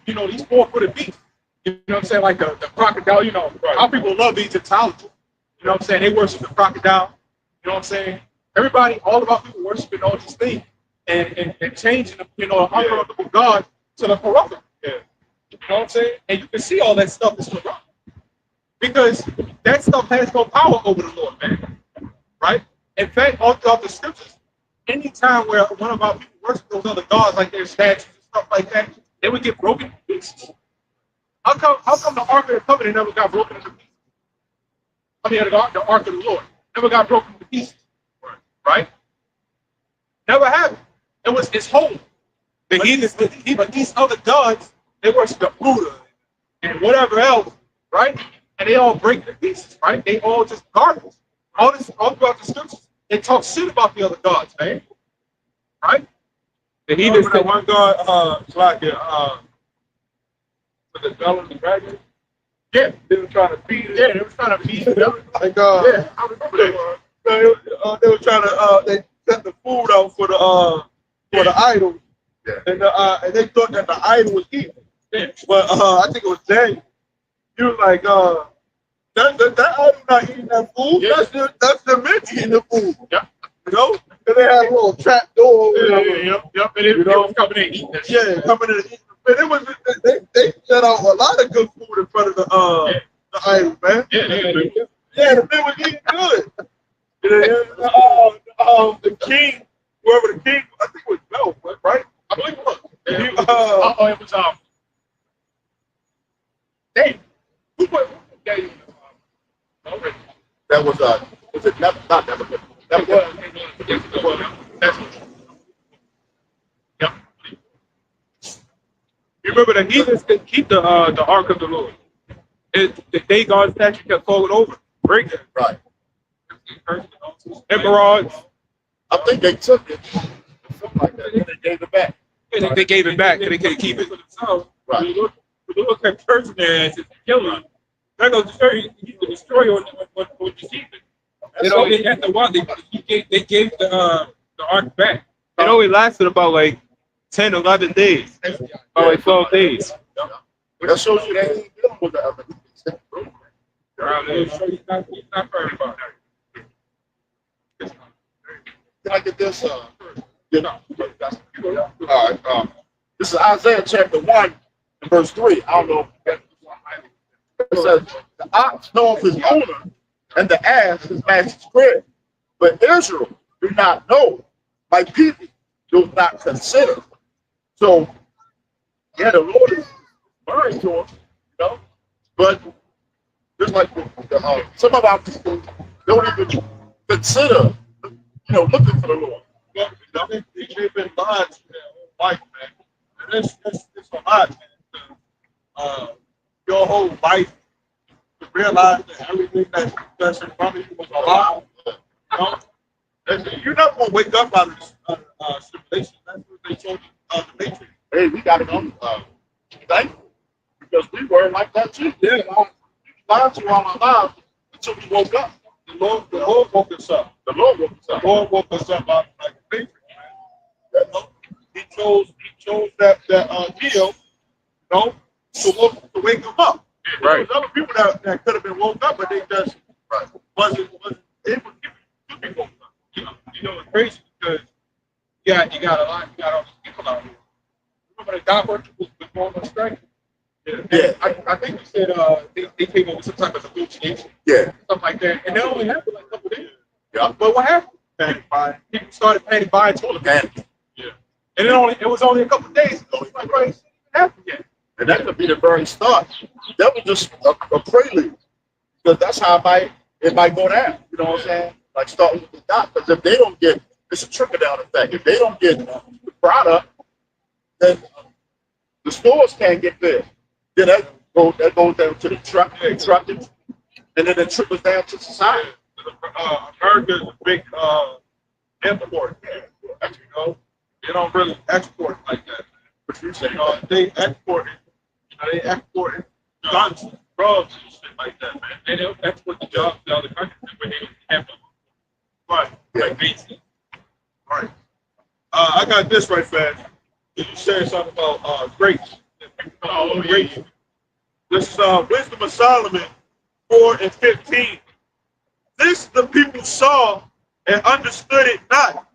You know, these 4-footed beasts. You know what I'm saying? Like the crocodile, you know, how people love Egyptology. You know what I'm saying? They worship the crocodile. You know what I'm saying? Everybody, all of our people worshiping all these things and changing them, you know, uncorruptible God to the corruptible. Yeah. You know what I'm saying? And you can see all that stuff is corrupt. Because that stuff has no power over the Lord, man. Right? In fact, all throughout the scriptures, anytime where one of our people worship those other gods, like their statues and stuff like that, they would get broken to pieces. How come the Ark of the Covenant never got broken into pieces? I mean, the Ark of the Lord never got broken to pieces. Right? Never happened. It's holy. But these other gods, they worship the Buddha and whatever else, right? And they all break to pieces, right? They all just garbage. All throughout the scriptures, they talk shit about the other gods, man. Right? And he just said one God, with the bell and the dragon. Yeah. They were trying to feed it. Yeah, they were trying to feed it. Like Yeah, I remember that. they were trying to they set the food out for the idols. Yeah. And they thought that the idol was eating. Yeah. But I think it was Daniel. He was like, that idol not eating that food. Yeah. That's the men eating the food. Yeah. You know? And they had a little trap door. Yep. And it was coming in eating that shit. Yeah, coming in and eating the Man, it was they set out a lot of good food in front of the idol, man. Yeah, the man was eating good. The king, whoever the king, I think it was Bell, right? I believe it was. It was Dave. Who put Dave? That was it not never good. That was That's yep. You remember the heathens could keep the ark of the Lord. The day God's statue kept falling over, break it. right. Emeralds. I think they took it, something like that, and they gave it back. And they gave it back and they couldn't keep it for themselves. Right. When you look at person as it's killing, they're going to destroy when you keep it. You know, they had to what they gave the ark back. It only lasted about like 10, 11 days. About like 12 days. That shows you that he ain't dealing with the other. He's not for everybody. Can I get this? All right. This is Isaiah chapter 1 and verse 3. I don't know. It says, the ox knoweth his owner, and the ass his master's crib. But Israel do not know. My people do not consider. So, yeah, the Lord is referring to him, you know. But just like some of our people don't even consider, looking for the Lord. Well, they've been lied to their whole life, man. And it's a lot, man. Your whole life to realize that everything that's in front of you was a lie. You know? And you're not going to wake up out of this simulation. That's what they told you, the Matrix. Hey, we got to go thankful because we were like that too. Yeah. We lied to all our lives until we woke up. The Lord woke us up. The Lord woke us up. The Lord woke us up out of like the Matrix, man. He chose that deal, to wake them up. Right. There's other people that could have been woke up, but they just wasn't able to be woke up. You know, it's crazy because you got all these people out here. Remember the dock workers was going on strike? Yeah. I think he said they came up with some type of negotiation, Yeah. something like that, and they only happened like a couple days. Yeah. But what happened? Panic buying. People started panic buying toilet paper. And, And it was only a couple days ago. It's like, right, it didn't happen yet. and that could be the very start. That was just a prelude. Because that's how it might go down. You know what I'm saying? Like starting with the doc. Because if they don't get, it's a trickle down effect. If they don't get the product, then the stores can't get fed. Then that goes down to the trucking, and then it trickles down to society. America is a big import. You know, they don't really export like that. But you say, They export guns, drugs, and shit like that, man. And they'll export the jobs to other countries where they don't have them. Right. Like basic. Right. I got this right fast. You said something about grace. Grace. This is Wisdom of Solomon 4:15. This the people saw and understood it not.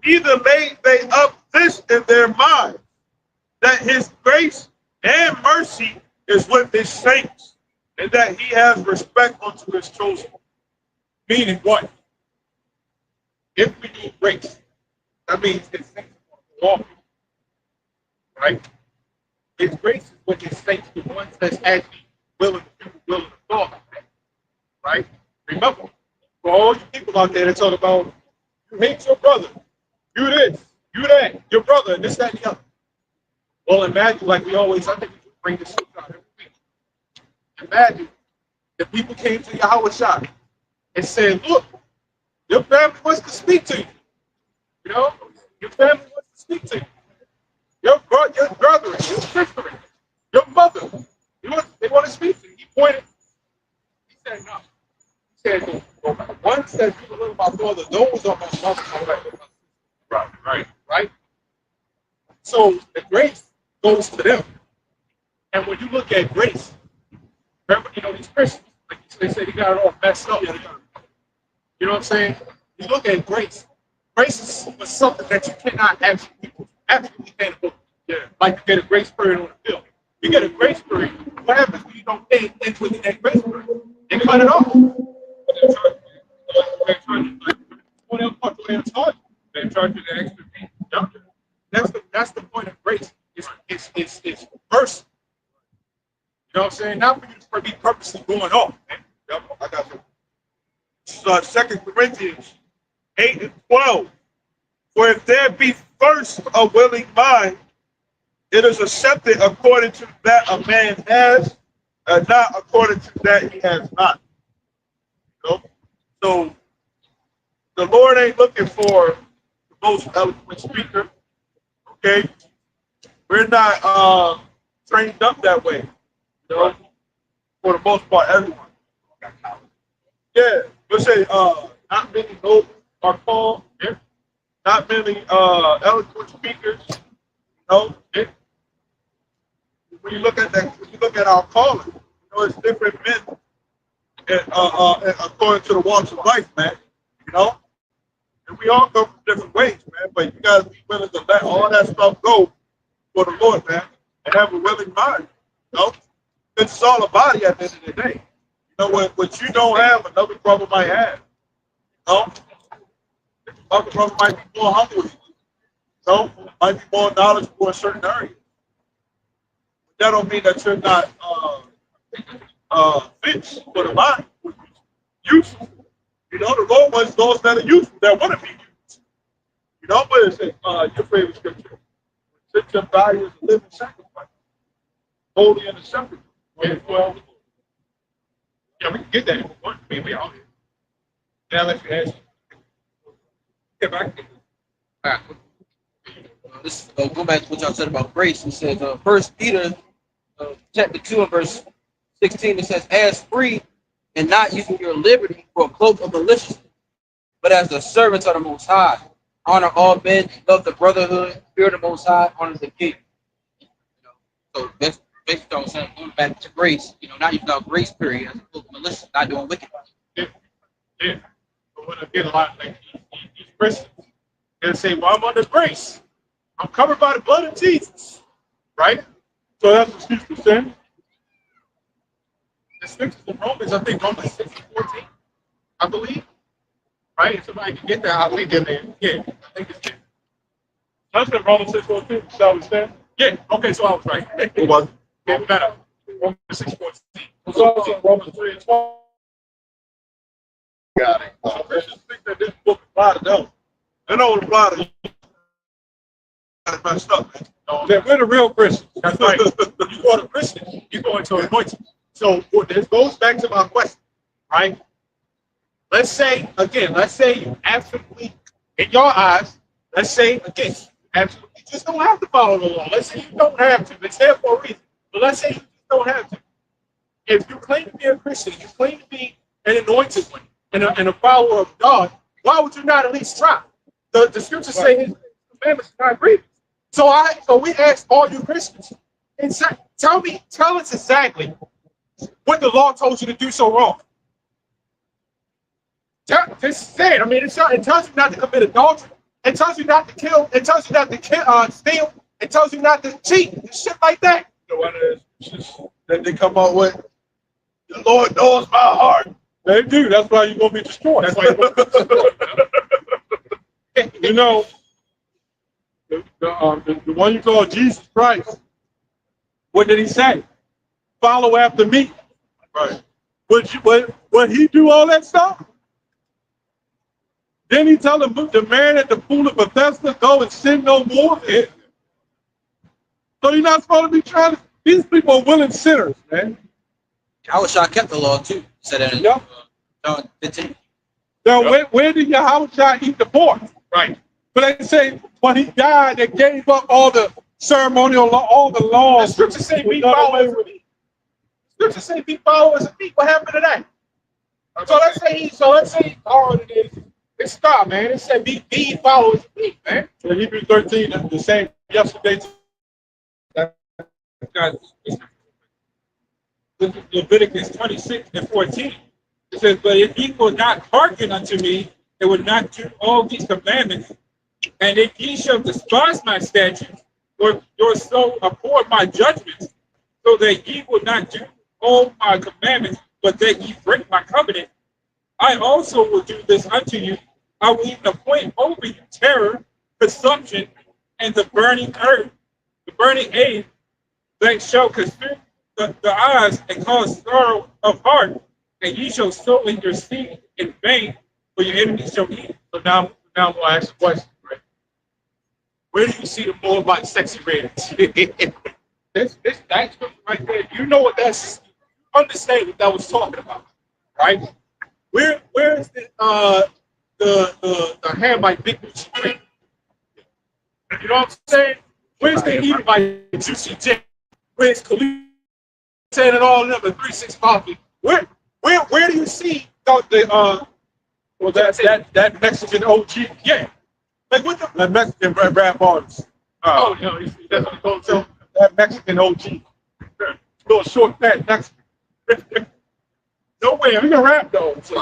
Neither made they up this in their mind, that his grace and mercy is with his saints, and that he has respect unto his chosen. Meaning what? If we need grace, that means his saints will walk. Right? His grace is what his saints, the ones that's actually willing to talk. Right? Remember, for all you people out there that talk about you hate your brother, you this, you that, your brother, this, that, and the other. Well, imagine, like we always, I think we should bring this out every week. Imagine if people came to Yahweh Shah and said, look, your family wants to speak to you. You know, your family wants to speak to you. Your brother, your sister, your mother, they want to speak to you. He pointed. He said, no. He said, well, one says, you little my brother, those are my mother, my right. Right? So the grace goes to them. And when you look at grace, remember, these Christians, like they say, they got it all messed up. You know what I'm saying? You look at grace. Grace is something that you cannot absolutely can't avoid. Yeah, like you get a grace period on the bill. You get a grace period. What happens when you don't pay things within that grace period? They cut it off. What else? What they charge? They charge you the extra fee. Yep. That's the point of grace. It's mercy. You know what I'm saying? Not for you to be purposely going off, man. Yep, I got you. This is 2 Corinthians 8 and 12. For if there be first a willing mind, it is accepted according to that a man has, and not according to that he has not. You know? So the Lord ain't looking for the most eloquent speaker. Okay? We're not trained up that way. You know? For the most part, everyone. Yeah. Let's say not many nobles are called. Yeah. Not many eloquent speakers. You know? Yeah. When you look at that, when you look at our calling, you know, it's different men and, according to the walks of life, man. You know? And we all come from different ways, man. But you gotta be willing to let all that stuff go for the Lord, man, and have a willing mind. You know? It's all a body at the end of the day. You know what you don't have, another brother might have. You know? Other brother might be more humble. You know? Might be more knowledgeable in certain areas. But that don't mean that you're not fit for the body. Useful. You know, the Lord wants those that are useful, that want to be used. You know, what is it? Your favorite scripture. Since your body is a living sacrifice, holy and acceptable. Well, yeah, we can get that if we want. I mean, we all here. Now let's ask. If I can. All right. This go back to what y'all said about grace. It says, First Peter, chapter 2 and verse 16. It says, "As free, and not using your liberty for a cloak of maliciousness, but as the servants of the Most High. Honor all men, love the brotherhood, fear the Most High, honor the king." You know, so that's basically what I was saying. Going back to grace, not using our grace period as a cloak of malicious, not doing wicked. Yeah. But when I get a lot like these Christians, they'll say, "Well, I'm under grace. I'm covered by the blood of Jesus." Right? So that's excuse for sin. The scriptures in Romans, I think Romans 6:14, I believe. Right? If somebody can get that, I'll think they're there. Yeah, I think it's there. That's in Romans 6:14. Shall we stand? Yeah, okay, so I was right. It was. Yeah, we got Romans 6:14. It's also in Romans 3:12. Got it. So Christians think that this book applies to them. They don't apply to you. Got it messed up, man. That we're the real Christians. That's right. You go to Christian, you go into anointing. So this goes back to my question, right? Let's say you absolutely, in your eyes, let's say again, absolutely just don't have to follow the law. Let's say you don't have to. It's there for a reason. But let's say you just don't have to. If you claim to be a Christian, you claim to be an anointed one and a follower of God, why would you not at least try? The scriptures say his commandments are not grievous. So we ask all you Christians, tell us exactly what the law told you to do so wrong. Just say it. I mean, it tells you not to commit adultery. It tells you not to kill. It tells you not to steal. It tells you not to cheat. And shit like that. You know what it is? That they come out with, the Lord knows my heart. They do. That's why you're going to be destroyed. That's why you're going to be destroyed. You know, the one you call Jesus Christ, what did he say? Follow after me. Right. Would he do all that stuff? Then he tell the man at the pool of Bethesda, go and sin no more. So you're not supposed to be trying to, these people are willing sinners, man. I wish I kept the law too. Said that in John 15. Now, where did Yahweh eat the pork? Right. But they say when he died, they gave up all the ceremonial law, all the The laws. scriptures say be followers of me. Scriptures say be followers of me. What happened to that? So let's say all it is. It's stop, man. It said be followers of me, man. In Hebrews 13, the same yesterday. Leviticus 26:14. It says, "But if ye will not hearken unto me, and will not do all these commandments, and if ye shall despise my statutes, or your soul abhor my judgments, so that ye will not do all my commandments, but that ye break my covenant, I also will do this unto you. I will even appoint over you terror, consumption, and the burning earth, the burning aid that shall consume the eyes and cause sorrow of heart, and ye shall sow in your seed in vain, for your enemies shall eat. So now I'm gonna ask a question, right? Where do you see the Moabite sexy ratings? this that scripture right there, you know what that's understand what that was talking about, right? Where is the Hamite big juicy drink? You know what I'm saying? Where's the Edomite juicy J? Where's Khalid saying it all in them, the 365 people? Where do you see well that Mexican OG? Yeah. Like what the that Mexican rap artist? Oh no, that's what he calls himself. That Mexican OG. Little short fat Mexican. Nowhere. We can rap though. So.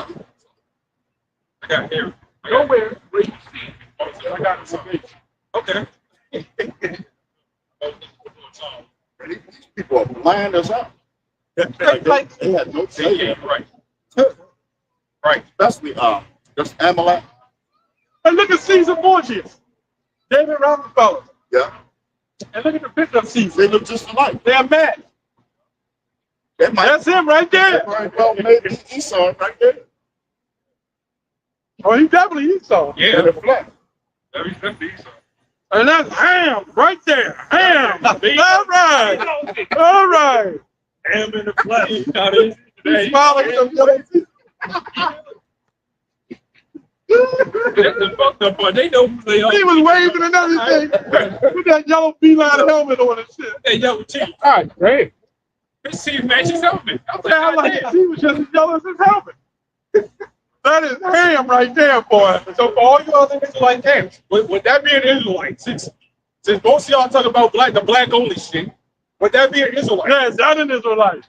I got here. Nowhere where you see. I got it. Okay. These people are blind as hell. Like They had no say. right. Right. Especially just Amalek. And look at Caesar Borgias. David Rockefeller. Yeah. And look at the picture of Caesar. They look just alike. They're mad. That might That's him right there. right. Well, maybe Esau right there. Oh, he definitely Esau. Yeah. In the flesh. That's decent. And that's Ham right there. Ham. All right. All right. Ham in the flesh. He's smiling with them. That's the fucked up part. They know who they are. He was waving and everything with that yellow feline helmet on and shit. They yellow teeth. All right, great. His teeth match his helmet. I was Yeah, I like, like God it. He was just as yellow as his helmet. That is Ham right there, boy. So for all you other Israelite camps, would that be an Israelite? Since most of y'all talk about the black only shit, would that be an Israelite? Yeah, that's an Israelite.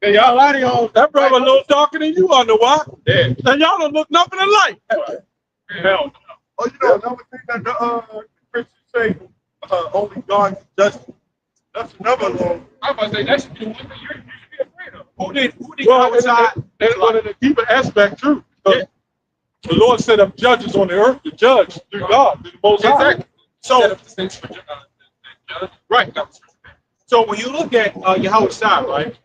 Yeah, y'all out of y'all. That brother a little darker than you on the why? Yeah. And y'all don't look nothing alike. Hell no. Oh, you know another thing that the Christians say, only God can judge. That's another law. I'm about to say that should be the one that you should be afraid of. Who did that's one of the deeper aspect too. Yeah. The Lord set up judges on the earth to judge through God, through the Most High. Exactly. So, right. So when you look at Yahweh Shai, right,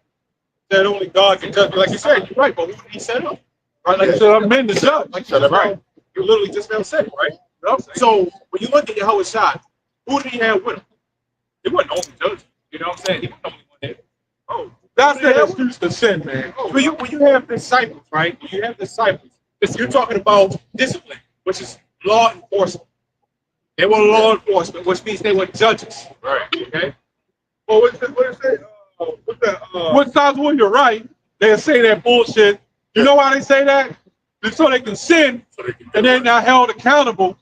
that only God can judge, like you said, you're right, but who did he set up? Right, like set up men to judge. Like Set up right. You literally just now said it, right? You know? So when you look at Yahweh Shai, who did he have with him? It wasn't only judges. You know what I'm saying? He wasn't the only one there. Oh, that's the excuse to sin, man. When you have disciples, right? When you have disciples, you're talking about discipline, which is law enforcement. They were law enforcement, which means they were judges. Right. Okay. Well, what is it? What sides were you right? They say that bullshit. You know why they say that? It's so they can sin, and they're not held accountable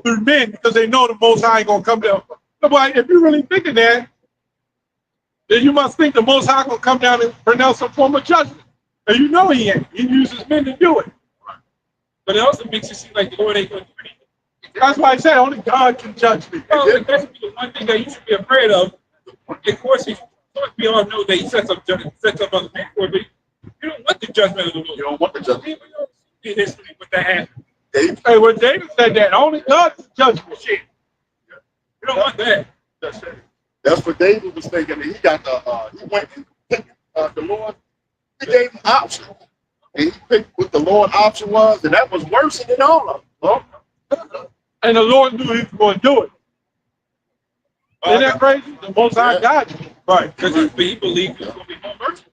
through men because they know the Most High ain't gonna come down. Nobody, if you're really thinking that, then you must think the Most High gonna come down and pronounce some form of judgment. And you know he ain't. He uses men to do it. But it also makes it seem like the Lord ain't going to do anything. That's why I said only God can judge me. Well, like, that should be the one thing that you should be afraid of. Of course, we all know that he sets up other people, but you don't want the judgment of the Lord. You don't want the judgment. We don't see history with that happening. Hey, when David said that, only God can judge me. Shit. You don't want that. That's what David was thinking. He got he went and picked the Lord. He gave him options. And he picked what the Lord option was, and that was worse than all of them. And the Lord knew he was going to do it. Isn't that crazy? The Most High got you. Right. Because he believed he was going to be more merciful.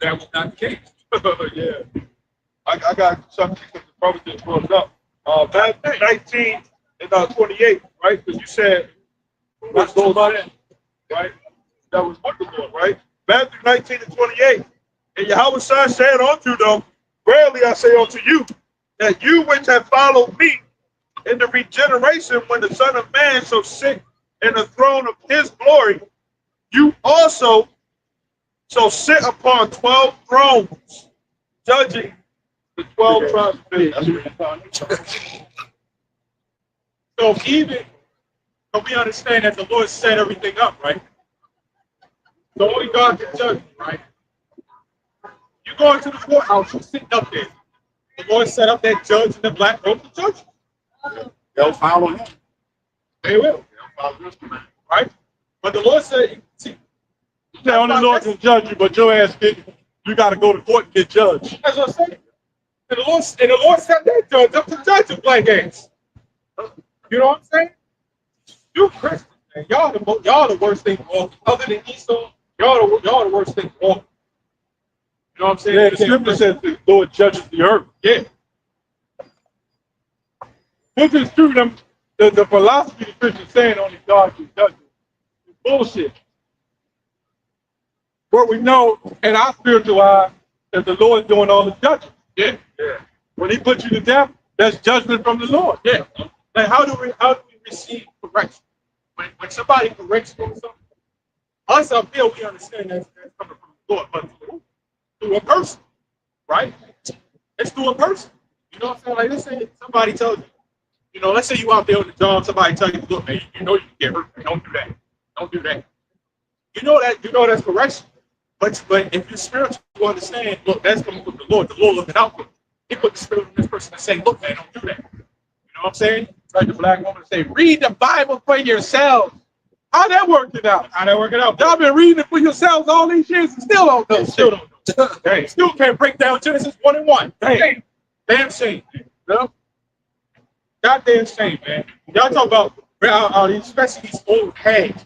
That was not the case. Yeah. I got something that probably just brought up. Matthew 19 and 28, right? Because you said, what's going on, right? That was what the Lord, right? Matthew 19 and 28. And Yahweh said unto them, verily I say unto you, that you which have followed me in the regeneration when the Son of Man shall sit in the throne of his glory, you also shall sit upon 12 thrones, judging the 12 tribes of Israel. So even But we understand that the Lord set everything up, right? So only God can judge you, right? You go into the courthouse, you're sitting up there. The Lord set up that judge in the black robe to judge you. They'll follow him. They will, They'll follow his command. right? But the Lord said, see, The only Lord can judge you, but your ass you got to go to court and get judged. that's what I'm saying. And the Lord set that judge up to judge the black ass. You know what I'm saying? You Christians, man, y'all the worst thing walking. Other than Esau, y'all the worst thing walking. You know what I'm saying? Yeah, the scripture says the Lord judges the earth. Yeah. Which is true. The philosophy the Christians saying only God can judge you. It's bullshit. What we know in our spiritual eye is the Lord doing all the judging. Yeah. Yeah. When he puts you to death, that's judgment from the Lord. Yeah. Like how do we receive correction? When somebody corrects you on something, us up here we understand that's coming from the Lord, but through a person, right? It's through a person. You know what I'm saying? Like let's say somebody tells you, let's say you out there on the job, somebody tells you, look, man, you know you can get hurt, man. Don't do that. Don't do that. You know that's correction. But if you're spiritual, you understand, look, that's coming from the Lord looking out for you. He put the spirit in this person to say, look, man, don't do that. You know what I'm saying? Like the black woman say, read the Bible for yourselves. How that working out? How that working out? Y'all been reading it for yourselves all these years and still don't know. Still don't know. Hey, still can't break down Genesis 1 and 1. Hey, damn shame. No? Goddamn shame, man. Y'all talk about especially these old hags, man.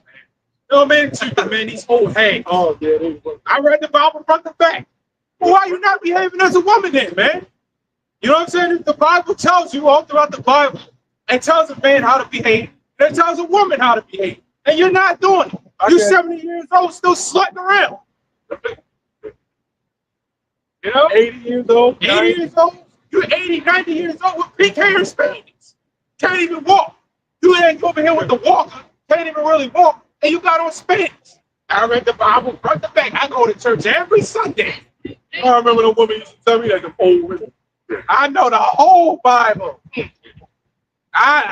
You know what I mean? Man, these old hags. Oh, yeah. I read the Bible front to back. Well, why are you not behaving as a woman then, man? You know what I'm saying? The Bible tells you all throughout the Bible. It tells a man how to behave. And it tells a woman how to behave. And you're not doing it. You're 70 years old, still slutting around. You know? 80 years old. 80 years old? You're 80, 90 years old with pink hair and spandex. Can't even walk. You ain't over here with the walker. Can't even really walk. And you got on spandex. I read the Bible front to back. I go to church every Sunday. I remember the woman used to tell me that the old women. I know the whole Bible.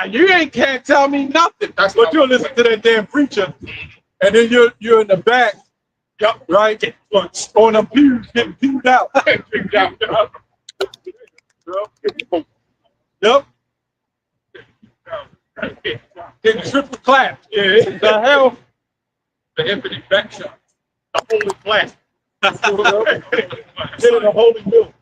You can't tell me nothing. But you'll listen to that damn preacher, and then you're in the back, right? On the pews getting peed out. Yep. Getting triple clapped. Yeah. The hell? The infinite back shot. The holy class. Getting the holy milk.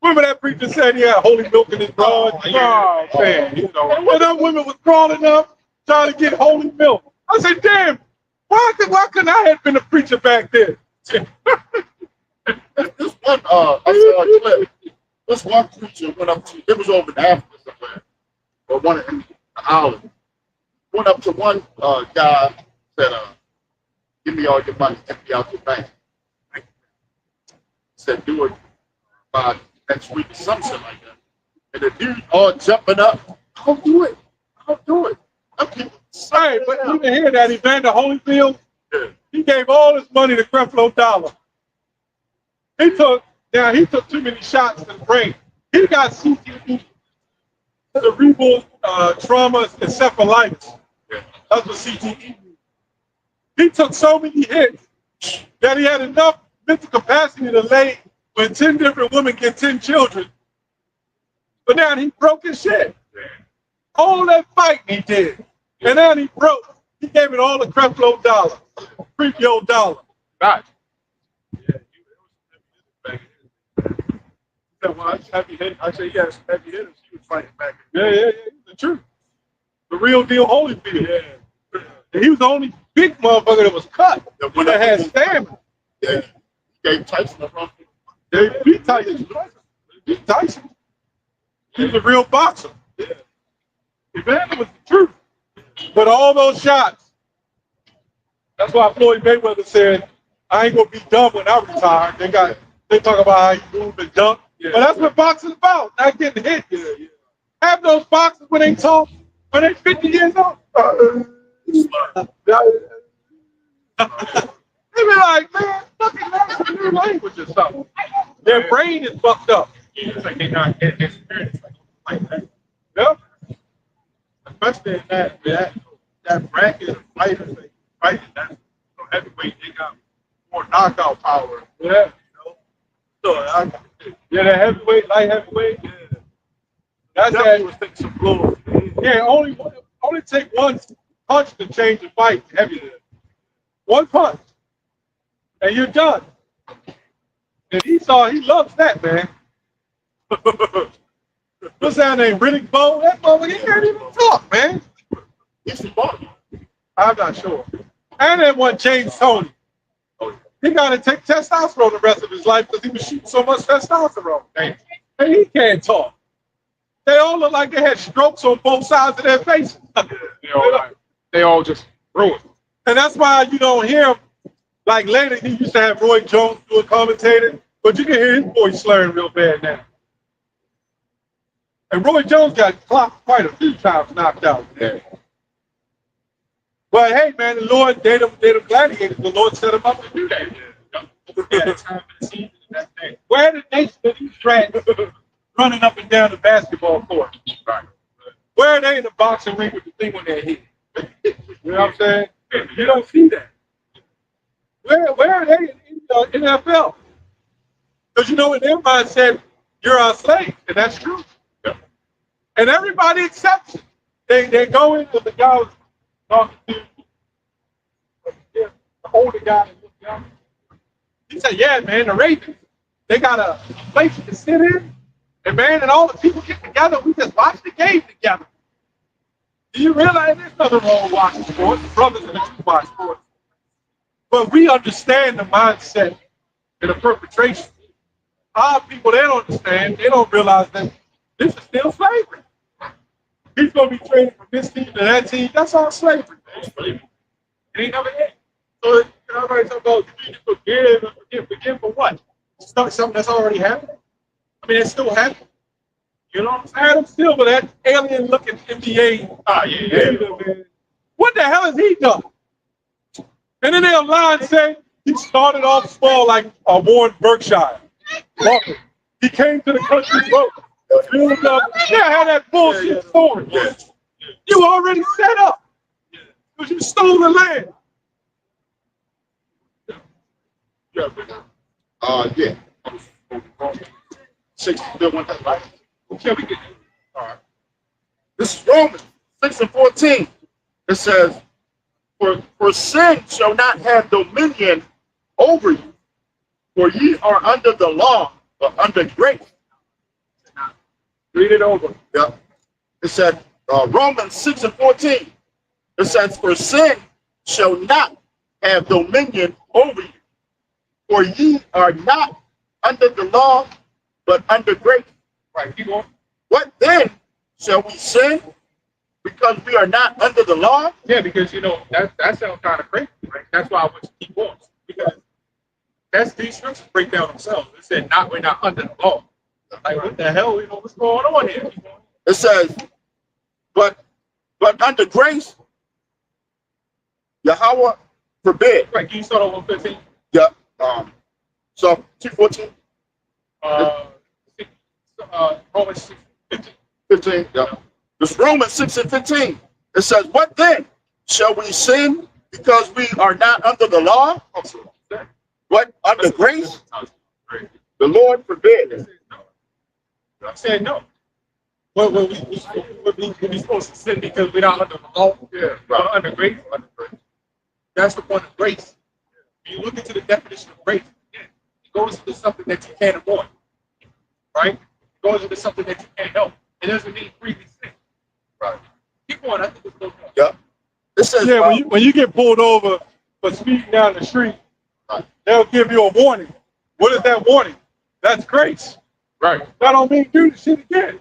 Remember that preacher said he had holy milk in his blood? Oh, man. You know. And when that women was crawling up trying to get holy milk, I said, damn, why couldn't I have been a preacher back then? This one, I saw a clip. This one preacher went up to, it was over in Africa somewhere, or one in the island. Went up to one guy, said, give me all your money, take me out your bank. He said, do it by next week or something like that. And the dude all jumping up, I'll do it. I'll do it. Hey, but you can hear that Evander Holyfield, he gave all his money to Creflo Dollar. He took too many shots to the brain. He got CTE, cerebral trauma encephalitis. That's what CTE means. He took so many hits that he had enough mental capacity to lay when 10 different women get 10 children. But now he broke his shit. All that fighting he did. And then he broke. He gave it all to Creflo Dollar. Freaky old Dollar. Right. I say yes, heavy hitters. He was fighting back. Yeah. The truth. The real deal Holyfield. Yeah. He was the only big motherfucker that was cut. That had stamina. Yeah. He gave Tyson a run. They beat Tyson. He was a real boxer. Yeah. Evander was the truth. But all those shots, that's why Floyd Mayweather said, I ain't gonna be dumb when I retire. They talk about how you move and dunk. Yeah. But that's what boxing's about, not getting hit. Yeah. Have those boxers when they talk, when they 50 years old. They be like, man, fucking learn some new language or something. Their brain is fucked up. It's like they're not experienced like that. Yep. especially in that bracket of fighters that fighting that heavyweight, they got more knockout power. Yeah. You know? So Yeah, the heavyweight, light heavyweight. yeah, That's definitely that. was taking some blows. Yeah, only take one punch to change the fight. Heavyweight. One punch, and you're done. And he loves that, man. What's that name? Riddick Bowe? That motherfucker, he can't even talk, man. He's the boss. I'm not sure. And then one James Tony. He got to take testosterone the rest of his life because he was shooting so much testosterone. And he can't talk. They all look like they had strokes on both sides of their faces. They all just ruined. And that's why you don't hear him. Like later, he used to have Roy Jones do a commentator, but you can hear his voice slurring real bad now. And Roy Jones got clocked quite a few times, knocked out. Yeah. But hey, man, the Lord, they them gladiators. The Lord set them up to do that. Where the nation of these tracks running up and down the basketball court? Right. Where are they in the boxing ring with the thing on their head? You know what I'm saying? You don't see that. Where are they in the NFL? Because you know, in their mindset, you're our slave, and that's true. Yeah. And everybody accepts it. They go into the guy was talking to the older guy that looked young. He said, "Yeah, man, the Ravens, they got a place to sit in, and man, and all the people get together. We just watch the game together. Do you realize there's nothing wrong with watching sports? Brothers and sisters watch sports, but we understand the mindset and the perpetration. Our people, they don't understand. They don't realize that this is still slavery. He's going to be traded from this team to that team. That's all slavery, man. It ain't never end. So everybody's talking about you need to forgive and forgive. Forgive for what? Stuck something that's already happened. I mean, it's still happening. You know what I'm saying? Adam Silver, that alien-looking NBA leader, man. What the hell has he done? And then they'll lie and say he started off small like Warren Berkshire. Walker. He came to the country broke. Built up. Yeah, had that bullshit story. You already set up. Because you stole the land. Yeah. 6 still want that right? Okay, we get it. All right. This is Romans 6:14. It says, For sin shall not have dominion over you, for ye are under the law, but under grace. Read it over. Yeah. It said, Romans 6:14. It says, For sin shall not have dominion over you, for ye are not under the law, but under grace. Right, keep going. What then? Shall we sin because we are not under the law? Yeah, because you know that sounds kind of crazy, right? That's why I want to keep going. Because that's these scriptures break down themselves. It said we're not under the law. Like what the hell, you know, what's going on here? It says, but under grace, Yahweh forbid. Right, can you start on 115? Yeah. So 2:14. Romans 6:15. 15. Yeah. This Romans 6:15. It says, what then? Shall we sin because we are not under the law? What? Under grace? The Lord forbid. I said no. Well, we're supposed to sin because we're not under the law. Yeah. Under grace. That's the point of grace. When you look into the definition of grace, it goes into something that you can't avoid. Right? It goes into something that you can't help. It doesn't mean freely sin. Right. Keep going. I think it's going on. Yeah. It says, Yeah, when you get pulled over for speeding down the street, they'll give you a warning. What is that warning? That's grace. Right. That don't mean do the shit again.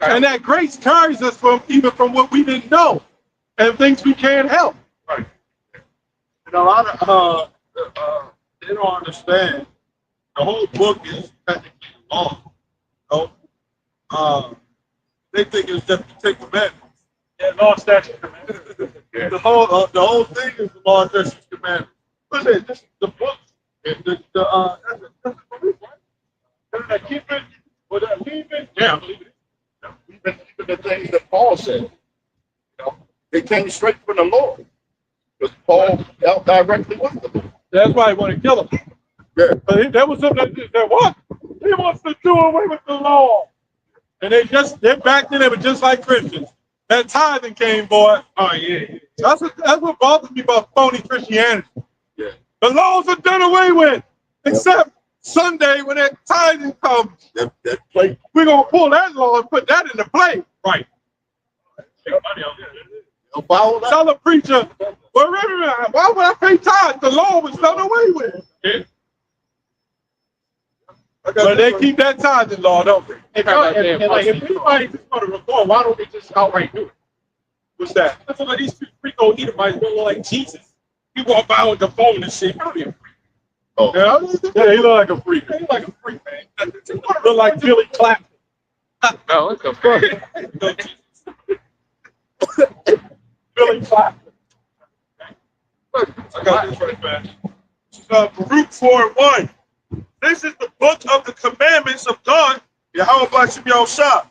And that grace carries us even from what we didn't know and things we can't help. Right. You know, a lot of they don't understand. The whole book is technically law. You know? They think it's just the 10 Commandments. Yeah, law, statute, commandments. The whole thing is the law, statutes, commandments. But this is the book. That's the belief, right? Keep it, or leave it. Yeah, I believe it. We've been it came straight from the Lord. Because Paul dealt directly with the Lord. That's why he wanted to kill him. Yeah. But that was something that said, what? He wants to do away with the law. And they're back then, they were just like Christians. That tithing came, boy. Oh yeah. That's what bothers me about phony Christianity. Yeah. The laws are done away with, except Sunday when that tithing comes. That plate. We're going to pull that law and put that into play. Right. Don't follow that. Tell a preacher, well, why would I pay tithes? The law was done away with. Yeah. But they keep that tithing law, don't they? And like, if anybody just want to reform, why don't they just outright do it? What's that? That's what these freako Edomites look like Jesus. He walk by with the phone and shit. How do you Oh. Yeah, he look like a freak. He like a freak, man. Look like Billy Clapton. No, it's a fuck. Billy Clapton. I got this right, man. Baruch 4:1. This is the book of the commandments of God, Yahweh Bashim Yahushua,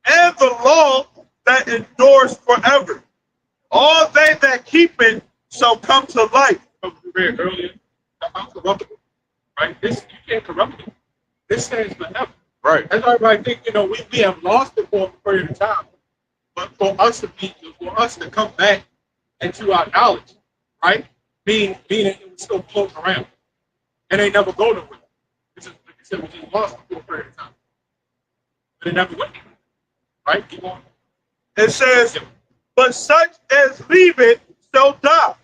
and the law that endures forever. All they that keep it shall come to life. We read earlier, the uncorruptible, right? This you can't corrupt it. This stands forever. Right. That's why everybody think, we have lost it for a period of time. But for us to come back into our knowledge, right? Meaning it was still floating around. And they never go nowhere. It's just, like I said, we just lost it for a period of time. But it never went anywhere. Right? Keep on. It says, but such as leave it shall die.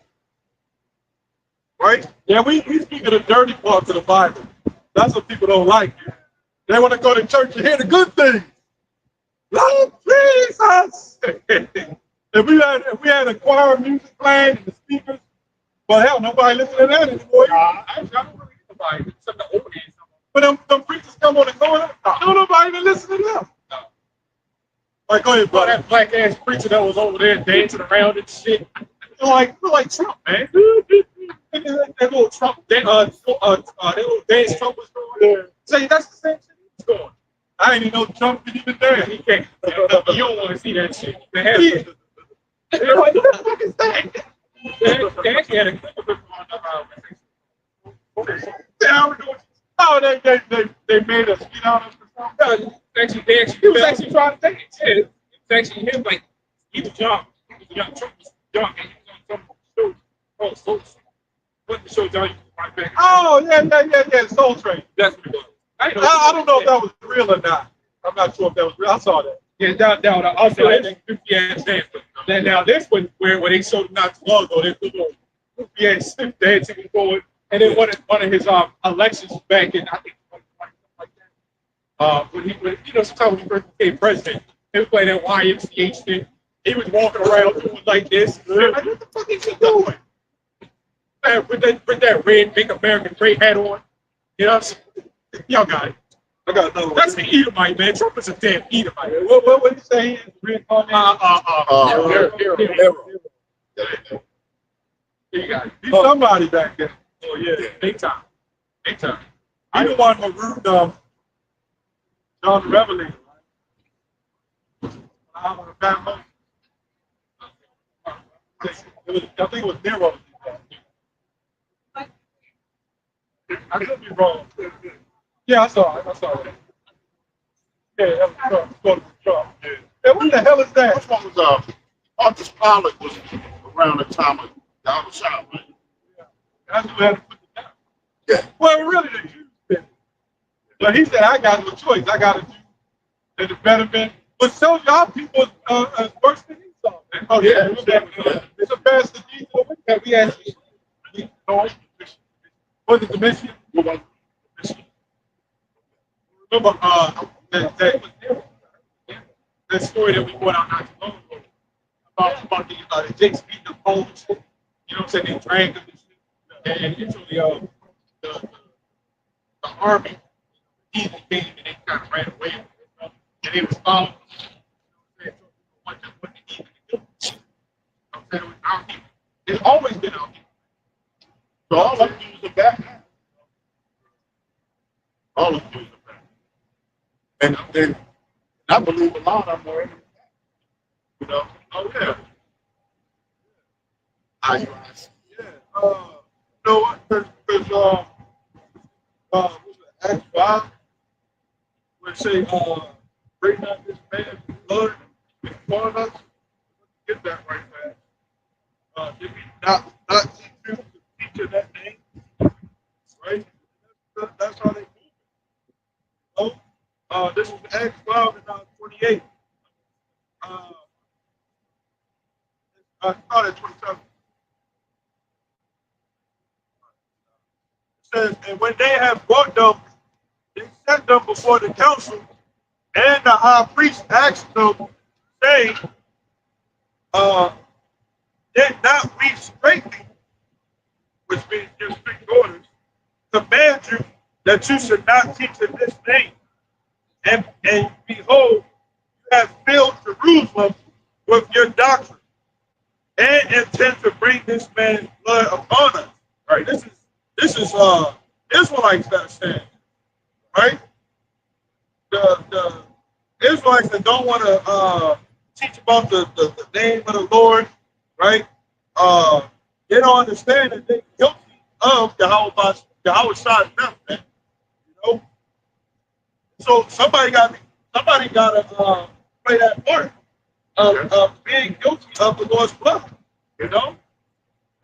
Right? Yeah, we speak of the dirty parts of the Bible. That's what people don't like. They want to go to church and hear the good things. Love Jesus. if we had a choir music playing and the speakers, well, hell, nobody listen to that anymore. I don't really get nobody. Except the old days. But them preachers come on and go in. Don't nobody even listen to them. No. All right, go ahead, But brother. that black ass preacher that was over there dancing around and shit. Look like Trump, man. that little Trump, that little dance Trump was doing. Yeah. Say that's the same shit he's doing. I didn't even know Trump could even dance. He can't. You don't want to see that shit. They had they're like, what the fuck is that? They actually had a clip of it on Oh, they made us get out of the song. he was actually trying to dance. Yeah, it was actually him, like, he was young. Trump was young, and he was on some show. Oh, what the show down, you can right back. Oh, yeah, Soul Train. That's what it was. I don't know if that was real or not. I'm not sure if that was real. I saw that. Yeah, down. Also, that goofy ass dance. Then now this one, where they showed not too long ago, this little goofy ass stiff dancing was going. And then one of his elections back in, I think, like that. When sometimes when he first became president, he was playing that YMCA shit. He was walking around doing like this. Like, what the fuck is he doing? With that red Make America Great hat on. You know, y'all got it. I got another one. That's the Edomite, man. Trump is a damn Edomite. What did you say? You got it. He's somebody back there. Oh yeah, big time. Big time. I the one who rude John the Revelator. I want to back home. I think it was Nero. I could be wrong. Yeah, I saw it. Yeah, that was Trump. Yeah. Hey, what the hell is that? Which one was Arthur Pilot was around the time of Yahushua, right? That's who had to put it down. Yeah. Well, really, the Jews did it. But he said, I got no choice. I got to do the betterment. But so y'all people worse than Esau, man. Oh, yeah. It's a bastard Esau. We actually, what's the mission? Remember that story that we brought out not too long ago about the Jakes beating the Polish. You know what I'm saying? They dragged them and eventually the army easily came and they kind of ran away. And they was following. It's always been out here. So all of them use the back. All of them use the back. And I believe a lot of them were in the back. You know? Oh, yeah. I Yeah. You know what? Because what's it, Acts 5, where it say, bring not this man's blood upon us. Get that right, man. Did we not teach you to teach in that name? Right? That's how they move it. Oh, this is Acts 5 and 28. Start at 27. It says, and when they had brought them, they set them before the council, and the high priest asked them, saying, uh, did not we straightly, which means give strict orders, command you that you should not teach in this name? And behold, you have filled Jerusalem with your doctrine, and intend to bring this man's blood upon us. Right? This is Israelites that are saying, right? The Israelites that don't want to teach about the name of the Lord, right? They don't understand that they're guilty of Yahweh's death, man. You know, so somebody got to play that part of being guilty of the Lord's blood. You know,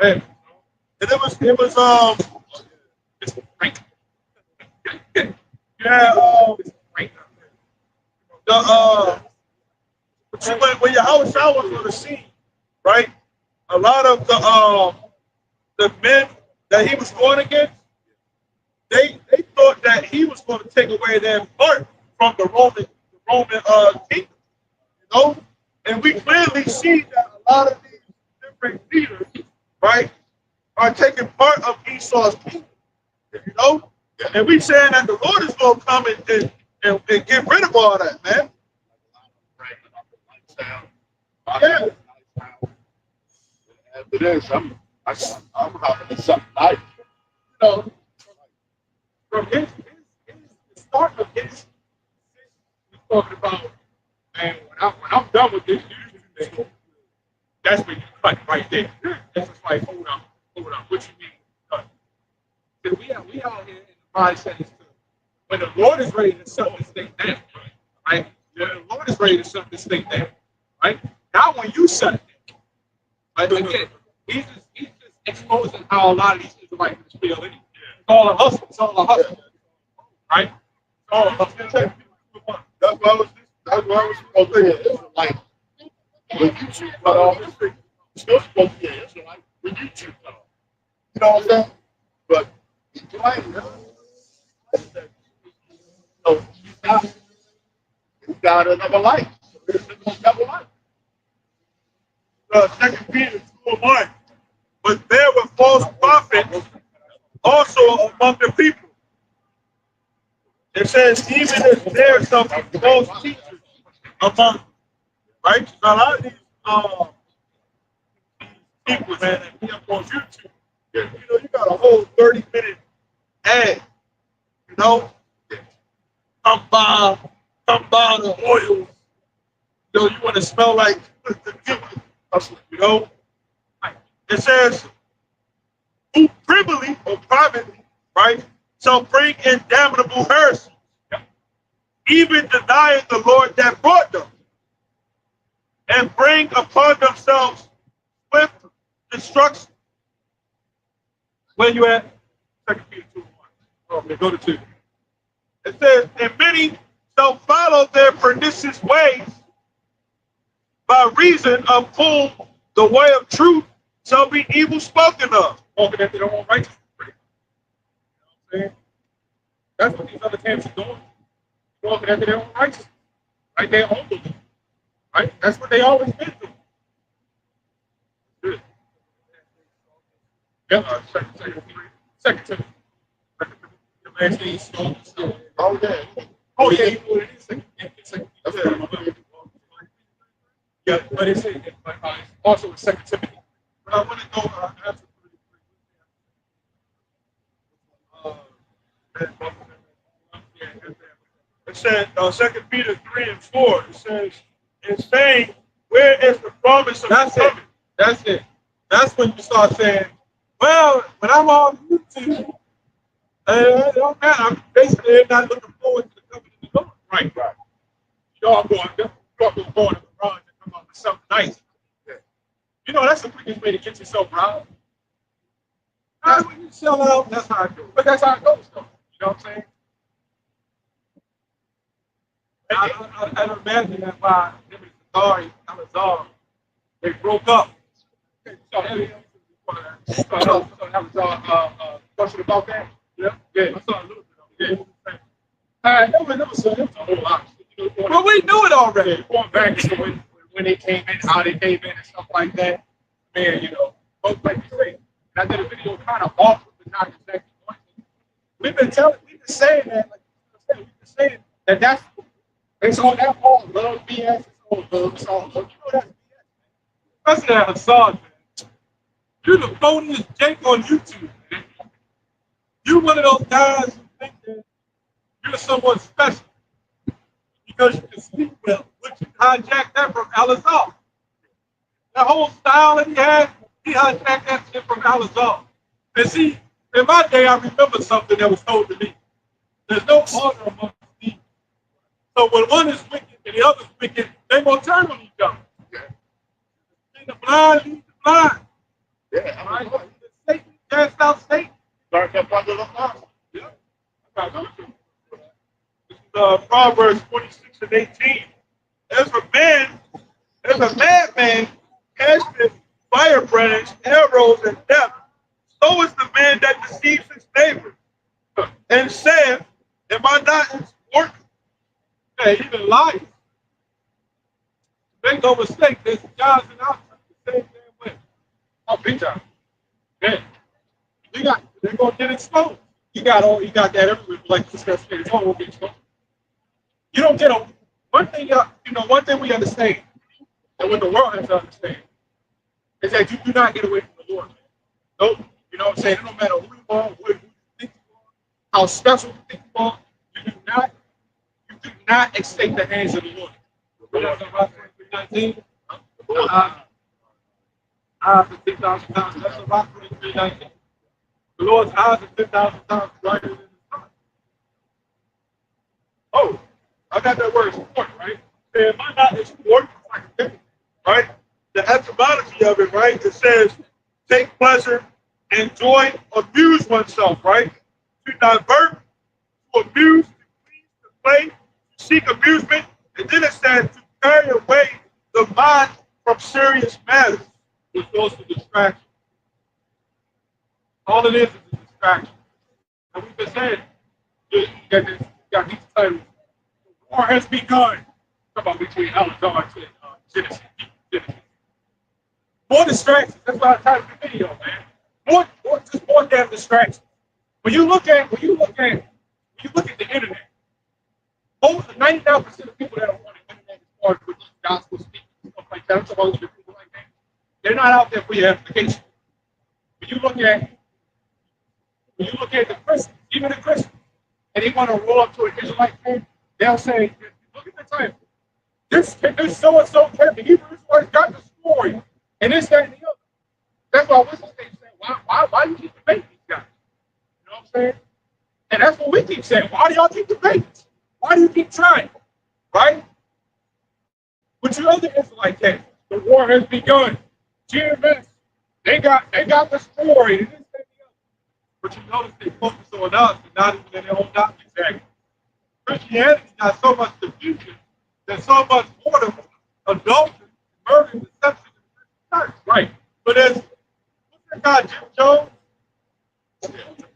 and it was it's great. Yeah, it's great. The when Yahweh was on the scene, right? A lot of the men that he was going against, they thought that he was going to take away their part from the Roman kingdom, you know. And we clearly see that a lot of these different leaders, right, are taking part of Esau's kingdom, you know. And we saying that the Lord is going to come and get rid of all that, man. Yeah. after this, I'm having something nice. You know, from the start of his, he's talking about, man, when I'm done with this, that's when you cut right there. It's just like, hold on, what you mean cut? Because we out here in the mindset is to, when the Lord is ready to shut this thing down, right? When the Lord is ready to shut this thing down, right? Not when you shut it down. Right? Again, he's just exposing how a lot of these Israelites feel anyway. It's all a hustle. It's all a hustle. Right? It's all a hustle. That's what I was supposed to say. It's like when you choose cut off, it's still supposed to be an Israelite when you choose cut off. You know what I'm saying? But you ain't. So you got another life. There's another life. 2 Peter 2:1. But there were false prophets also among the people. It says, even if there are some false teachers among them, right? Now, a lot of these people, man, that be up on YouTube, you know, you got a whole 30-minute ad, you know, come by the oil. You know, you want to smell like the you know. It says, who privily or privately, right, shall bring in damnable heresy, even denying the Lord that brought them, and bring upon themselves swift destruction. Where you at? 2 Peter 2:1. Okay, go to 2. It says, and many shall follow their pernicious ways, by reason of whom the way of truth shall be evil spoken of. Walking after their own righteousness. You know what I'm saying? That's what these other camps are doing. Walking after their own righteousness. Right? Their own belief. Right? That's what they always been doing. Good. Yeah, second Timothy. The last thing is Oh, yeah. oh, yeah, you know what it is. Second. Yeah, but it's also in 2 Timothy. But I want to go after it said 2 Peter 3 and 4. It says, it's saying, where is the promise of That's it. That's it. That's when you start saying, well, when I'm on YouTube, it don't matter. I'm basically not looking forward to the coming of the Lord. Right, right. You know, I'm going to go in the garage and come up with something nice. Yeah. You know, that's the quickest way to get yourself riled. That's when you sell out, that's how I do it. But that's how it goes, though. You know what I'm saying? I imagine that by him and Zari, Alazar, they broke up. So, that was question about that? Yeah, Yeah. I saw a little bit of it. Yeah. That was a whole lot. You know, Well, we knew it already. going back to when they came in, how they came in, and stuff like that. Man, you know, both like you say, and I did a video kind of off, but not exactly. We've been saying that, like we've been saying that it's all that all love BS, it's all love, it's all love. You know that's BS. Especially at Hassan, man. You're the phoniest Jake on YouTube, man. You're one of those guys who think that you're someone special because you can speak well, which you hijacked that from Alazar. That whole style that he hijacked that shit from Alazar. And see, in my day, I remember something that was told to me. There's no honor amongst thieves. So when one is wicked and the other is wicked, they're going to turn on each other. Yeah. See the blind lead the blind. Yeah, All right? Satan cast out Satan. Start that part of the house. Yeah. This is Proverbs 26 and 18. As a madman casteth firebrands, arrows, and death, so is the man that deceives his neighbor, and saith, am I not in sport? Hey, even liars. Make no mistake, there's guys in our country the same damn way. Oh, big time. Yeah. They're gonna get exposed. You got that everywhere, like this stuff. It's all gonna get exposed. You don't get one thing we understand, and what the world has to understand, is that you do not get away from the Lord, man. Nope. You know what I'm saying? It don't matter who you are, what you think you are, how special you think you are, you do not escape the hands of the Lord. You know, about 2319, eyes are 10,000 times. That's about 2319. The Lord's eyes are 10,000 times brighter than the sun. Oh, I got that word sport, right? Am I not in sport? Right? The etymology of it, right? It says take pleasure, enjoy, amuse oneself, right? To divert, to amuse, to please, to play, to seek amusement. And then it says to carry away the mind from serious matters. Which goes to distraction. All it is a distraction. And we've been saying, you got these titles. War has begun. Talk about between Alazar and Genesis. More distractions. That's why I titled the video, man. More damn distractions. When you look at the internet, over 99% of people that are on the internet as far as with gospel speaking and stuff like that, I'm talking about people like that, they're not out there for your application. When you look at the Christians, even the Christians, and they want to roll up to an Israelite thing, they'll say, look at the title. This so-and-so character, Hebrew Israelites got the story, and this, that, and the other. That's why what's the state saying, why you keep debating these guys? You know what I'm saying? And that's what we keep saying. Why do y'all keep debating? Why do you keep trying? Right? But you other Israelite case, the war has begun. GMS, they got the story, and this, that, and the other. But you notice they focus on us and not even in their own doctrine. Exactly. Christianity got so much confusion, there's so much more than adultery, murder, and deception in the church. Right. But there's, what's that guy, Jim Jones?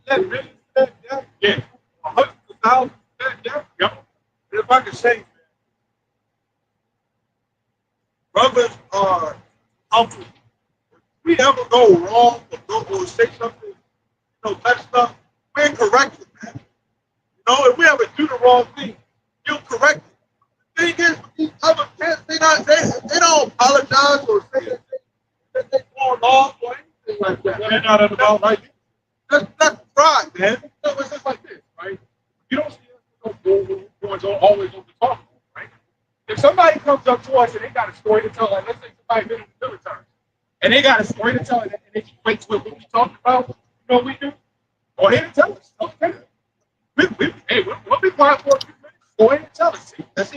That really said death? Yeah. Hundreds of thousands said death? Yep. And if I could say, man, brothers are humble. If we ever go wrong or say something, type stuff, we're corrected, man. If we ever do the wrong thing, you'll correct it. The thing is, these other kids, they don't apologize or say that they fall off or anything like that. They're not about right. That's pride, man. It's just like this, right? You don't see us going always over the top, right? If somebody comes up to us and they got a story to tell, like let's say somebody been in the military, and they got a story to tell, and they equate to what we talking about. You know what we do? Go ahead and tell us. Okay. Hey, we'll be quiet for a few minutes. Go ahead and tell us. See, that's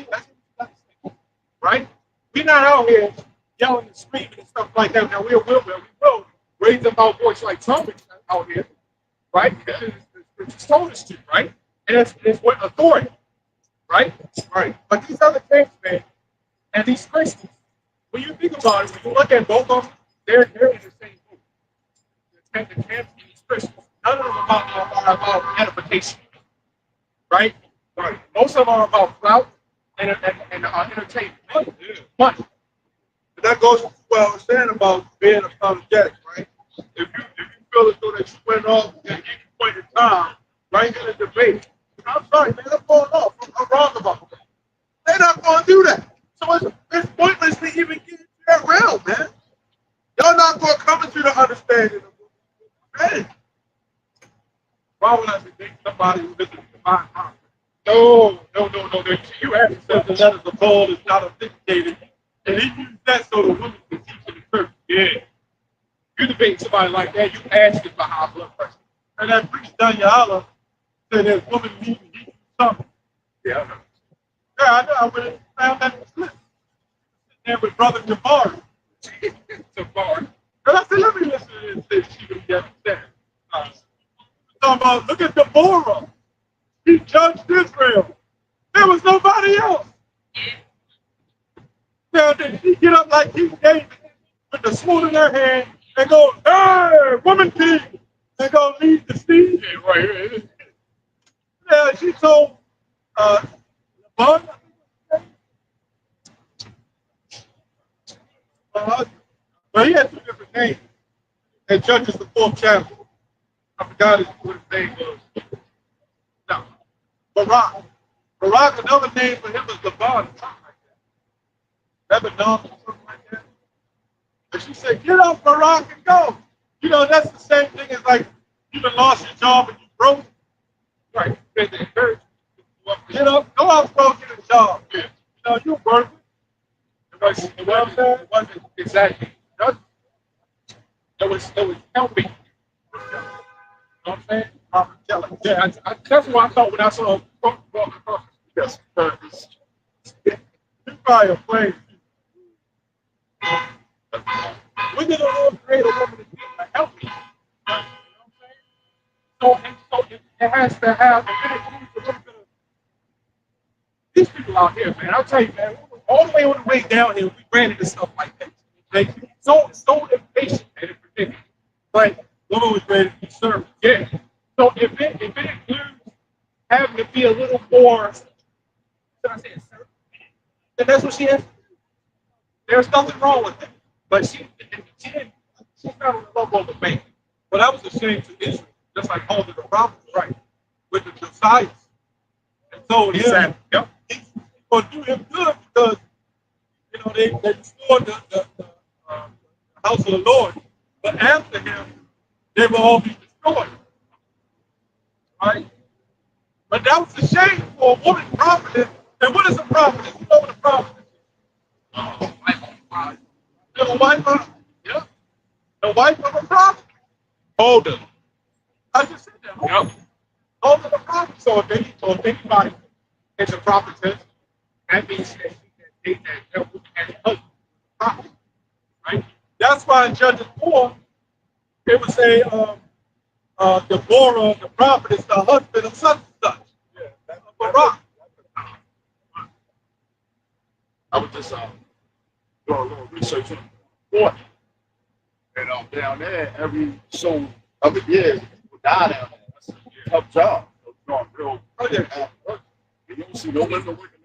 right. We're not out here yelling and screaming and stuff like that. Now we will raise up our voice like trumpets out here, right? It's just told us to, right? And it's what authority, right? Right. But these other things, man, and these Christians, when you think about it, when you look at both of them, they're in the same boat. The camps and these Christians, none of them are about edification, right? Right. Most of them are about clout and entertainment. Money. And that goes to what I was saying about being apologetic, right? If you feel as though that you went off at any point in time, right in a debate, I'm sorry, man, I'm going off. I'm wrong about that. They're not going to do that. So it's pointless to even get into that realm, man. Y'all not going to come into the understanding of what you're saying. Why would I think somebody who doesn't define confidence? No. You have to say the letters of Paul is not authenticated. And he used that so the women can teach in the church. Yeah. You debate somebody like that, you ask him for high blood pressure. And that priest Daniela said that woman needs to eat something. Yeah, I know. Yeah, I know. I went and found that in the slip. Sitting there with Brother Jabbar. Jabbar. And I said, let me listen to this. She would get upset. Talking about, look at Deborah. He judged Israel. There was nobody else. Now, did she get up like King David with the sword in her hand and go, hey, woman king, and go lead the steed? Yeah, right. Yeah, she told Bun, but he had two different names. And Judges the fourth chapter. I forgot what his name was. No, Barak. Barak, another name for him was Laban, something like that. Lebanon or something like that. And she said, get up, Barak, and go. You know, that's the same thing as like you done lost your job and you broke. Right. They encourage Get up, go out, bro, get a job. Yeah. You know, you work. It wasn't exactly. It was helping. You know what I'm saying? Yeah, that's what I thought when I saw him walking across the street. Yes. You probably a plane. When did the Lord create a woman to be to help me? You know what I'm saying? So it has to have, and it includes a little bit of these people out here, man. I'll tell you, man, all the way on the way down here, we ran into stuff like that. Like, so impatient and predictable. But woman was ready to be served. Yeah. So if it includes having to be a little more, should I say, assertive, then that's what she has. There's nothing wrong with it. But she's not in love of the man. But that was a shame to Israel, just like all of the prophets, right? With the Josiah. And so he's going to do him good because, you know, they restored the house of the Lord. But after him, they will all be destroyed. Right? But that was a shame for a woman prophetess. And what is a prophetess? You know what a prophetess is? The wife of, yeah. The wife of a prophet. Older. I just said that. Yep. Older the prophet. So if anybody is a prophetess, that means that she can date that devil and husband. Prophet. Right? That's why in Judges 4, it would say Deborah, the prophet, is the husband of such and such. Yeah, that's Barak. I was just doing a little research on the fort. And down there, every so other years, people die down there. That's a tough job. It's not real. Oh, yeah. You don't see no women working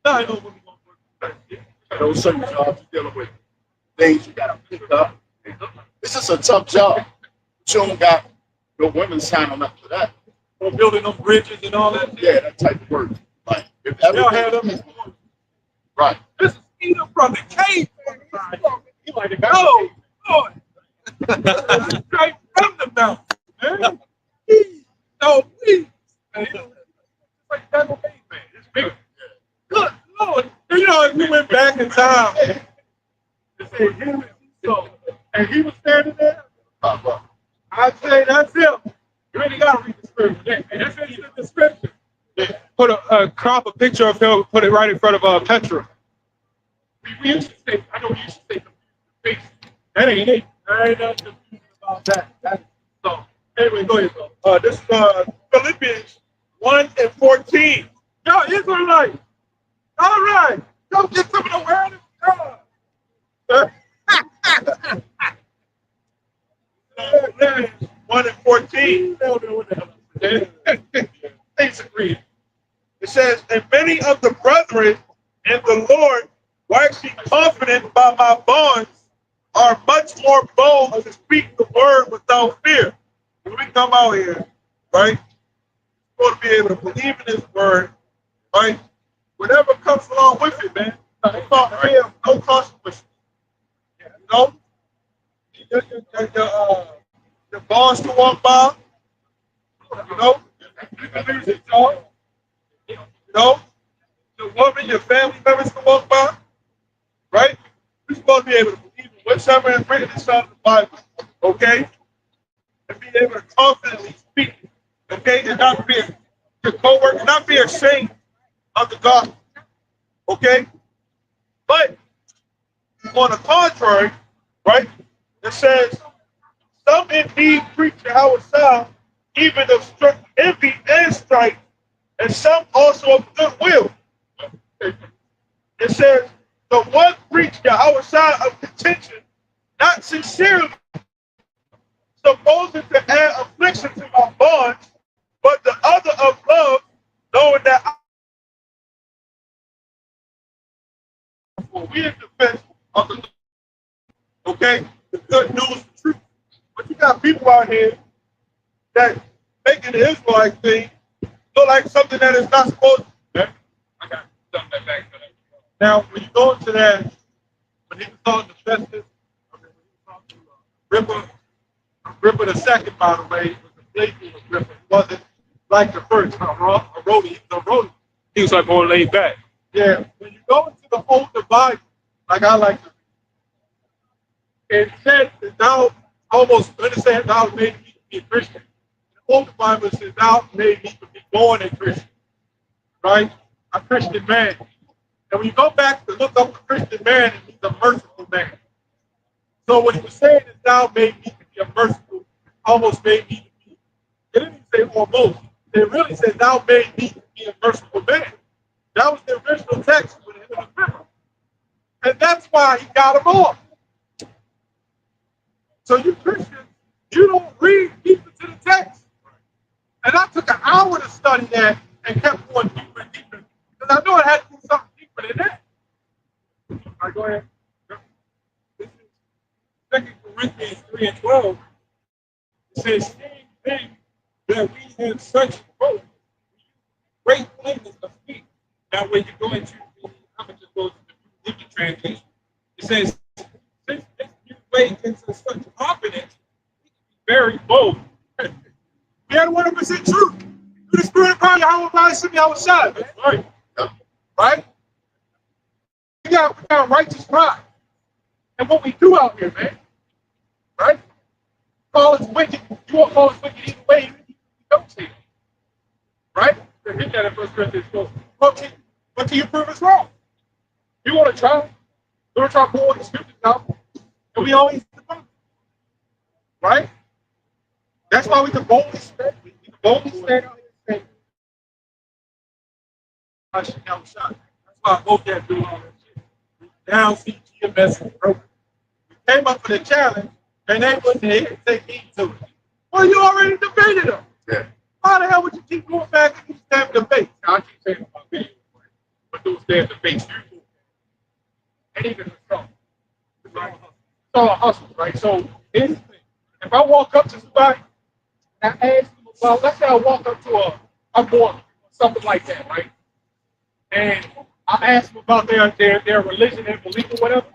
No, I know women going to work. there. Those certain jobs you're dealing with, things you got to pick up. It's just a tough job. But you don't got no women signing up for that. Or building them bridges and all that. Yeah, that type of work. Like, if Y'all had them. right. This is Peter from the cave. He like to go. Lord. Straight from the mountain. Man. So please. Man. It's like that man. It's big. Good Lord. You know, if we went back in time and say, him and so I say that's him. You really gotta read the scripture. And that's in the description. Put a crop a picture of him, put it right in front of Petra. We used to say, I know we used to say face. That ain't it. There ain't nothing confusing about that. So, anyway, go ahead, bro. This is Philippians 1:14. Yo, Israelite. All right. Go get some of the word of God. Philippians 1:14. You don't know what the hell I'm saying. Basically, It says, and many of the brethren in the Lord, waxing confident by my bonds, are much more bold to speak the word without fear. When we come out here, right, we're going to be able to believe in this word, right? Whatever comes along with it, man. It's not fear, no consequences. You know? Your boss to walk by, you know? You can lose your job. You know? Your woman, your family members to walk by, right? We're supposed to be able to believe in whatever is written inside of the Bible, okay? And be able to confidently speak, okay? And not be your co-worker, not be ashamed of the gospel, okay? But on the contrary, right? It says, some indeed preach our sound, even of envy and strife, and some also of goodwill. It says, the one preached our side of contention, not sincerely, supposing to add affliction to my bonds, but the other of love, knowing that we in defense of the, okay, the good news, the truth. But you got people out here that making the Israelite thing look like something that is not supposed to. yeah, I got something back to that. Now, when you go into that, when he was talking to Festus, I mean, when he was talking to Agrippa the second, by the way, was a playful Agrippa. He wasn't like the first, a Rody. He was a Rody. He was like more laid back. Yeah, when you go into the older Bible, like I like to read, it said that thou almost understand thou made me to be a Christian. The older Bible says thou made me to be born a Christian, right? A Christian man. And when you go back to look up a Christian man, it means a merciful man. So what he was saying is thou made me to be a merciful, almost made me to be, it didn't even say almost. It really said thou made me to be a merciful man. That was the original text with him in the river. And that's why he got him off. So you Christians, you don't read deeper to the text. And I took an hour to study that and kept going deeper and deeper. Because I know it had to be something deeper than that. All right, go ahead. This is 2 Corinthians 3:12. It says, same thing that we have such both great plainness of speech. Now, when you go into the, I'm going to just go to the New Living Translation. It says, since this new way gives us such confidence, we can be very bold. We had 100% truth. Through the spirit of God, Yahweh probably sent me outside, man. Right. Right? We got righteous pride. And what we do out here, man. Right? Call us wicked. You won't call us wicked either way, you don't see it. Right? They hit that in 1 Corinthians 12. What can you prove us wrong? You want to try? You want to try pulling the scriptures out? And we always do. Right? That's why we can boldly stand. We can boldly stand out here and say, I should have shot. That's why I both can't do all that shit. We now see GMS is broken. We came up with a challenge, and they wouldn't take heed to it. Well, you already debated them. Yeah. Why the hell would you keep going back and keep stabbing the face? I keep saying about video, but those stand the face. And even the strong. It's all a hustle, right? So here's the thing. If I walk up to somebody and I ask them about, let's say I walk up to a Mormon or something like that, right? And I ask them about their religion and belief or whatever.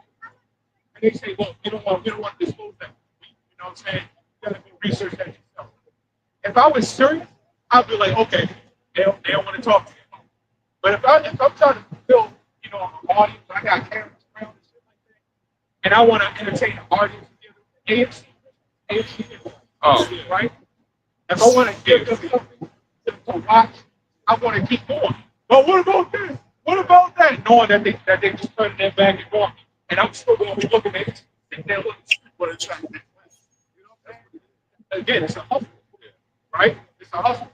And they say, well, we don't want to disclose that. You know what I'm saying? You gotta do research that yourself. If I was serious, I'd be like, okay, they don't want to talk to me. But if I'm trying to build, an audience, I got cameras around and shit like that, and I want to entertain the audience, AFC, Oh, right? If I want to give them something to watch, I want to keep going. But what about this? What about that? Knowing that they just turning their back and going, and I'm still going to be looking at it, sitting there looking for the track. You know what I'm saying? Again, it's a hustle, right? It's a hustle.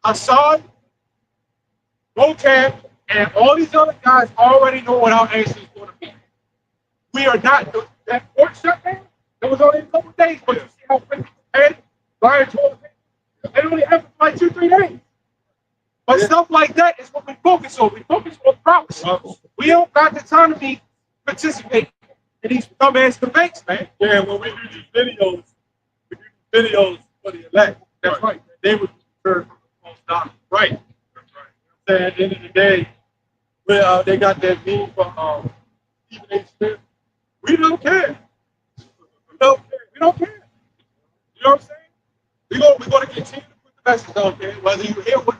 Hassan, Vocab, and all these other guys already know what our answer is going to be. We are not that court shutdown. It was only a couple of days, but you see how quick it had. Brian told me it only happened for like 2-3 days. But stuff like that is what we focus on. We focus on promise. We don't got the time to be participating in these dumbass debates, man. Yeah, when we do these videos, we do these videos for the elect. That's right. They would turn from the false doctrine. Right. That's right. At the end of the day, they got that meme for Stephen A. Smith. We don't care. We don't care. We don't care. You know what I'm saying? We're going to continue to put the message out there, whether you hear what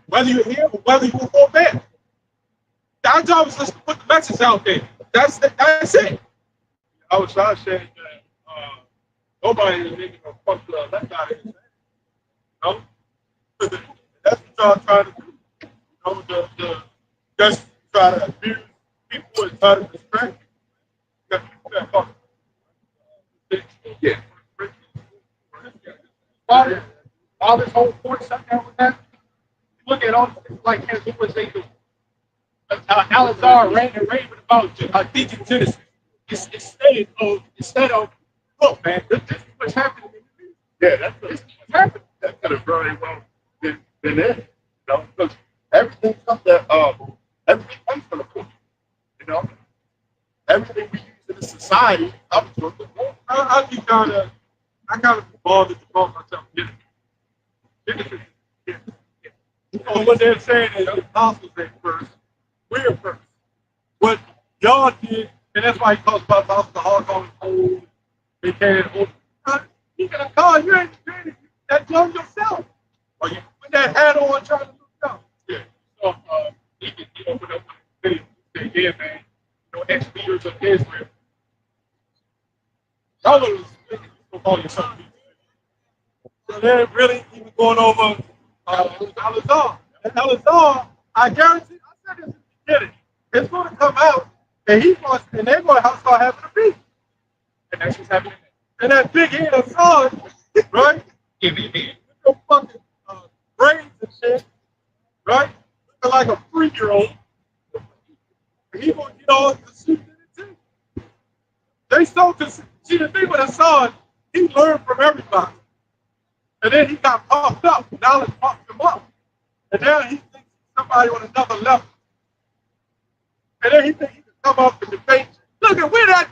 whether you're here or whether you will go there. Our job is just to put the message out there. That's it. I was trying to say that nobody is making no fuck love. That's not it. No? That's what y'all trying to do. You know, just try to abuse people and try to distract people. You got people that fuck. Yeah. All this whole court shutdown with that. Look at all like what was they do? Alazar raving about teaching Genesis. Instead of look, man, this is what's happening. Yeah, that's This is what's happening. that could have very well been it. You know, because everything comes that everything comes from the court. You know, everything we use in the society comes from the court. I kind of bothered to call myself Genesis. So what they're saying is the apostles ain't first, we're first. What y'all did, and that's why he talks about the alcoholic on the old, they can't hold. You can call you ain't that young yourself. Or you put that hat on trying to look up. Yeah. So he opened up with a video. Yeah, man. You know, ex-leaders of Israel. Y'all was call yourself. So they're really even going over Alazar. And Alazar, I guarantee, I said this in the beginning, it's going to come out, and and they're going to start having a beef. And that's what's happening. And that big head of son, right? Give me a minute. With your fucking brains and shit, right? Looking like a 3-year-old. And he going to get all the shit in it too. They so see the thing with Hassan, he learned from everybody. And then he got pumped up. Knowledge pumped him up. And now he thinks he's somebody on another level. And then he thinks he can come up and debate. Look at where that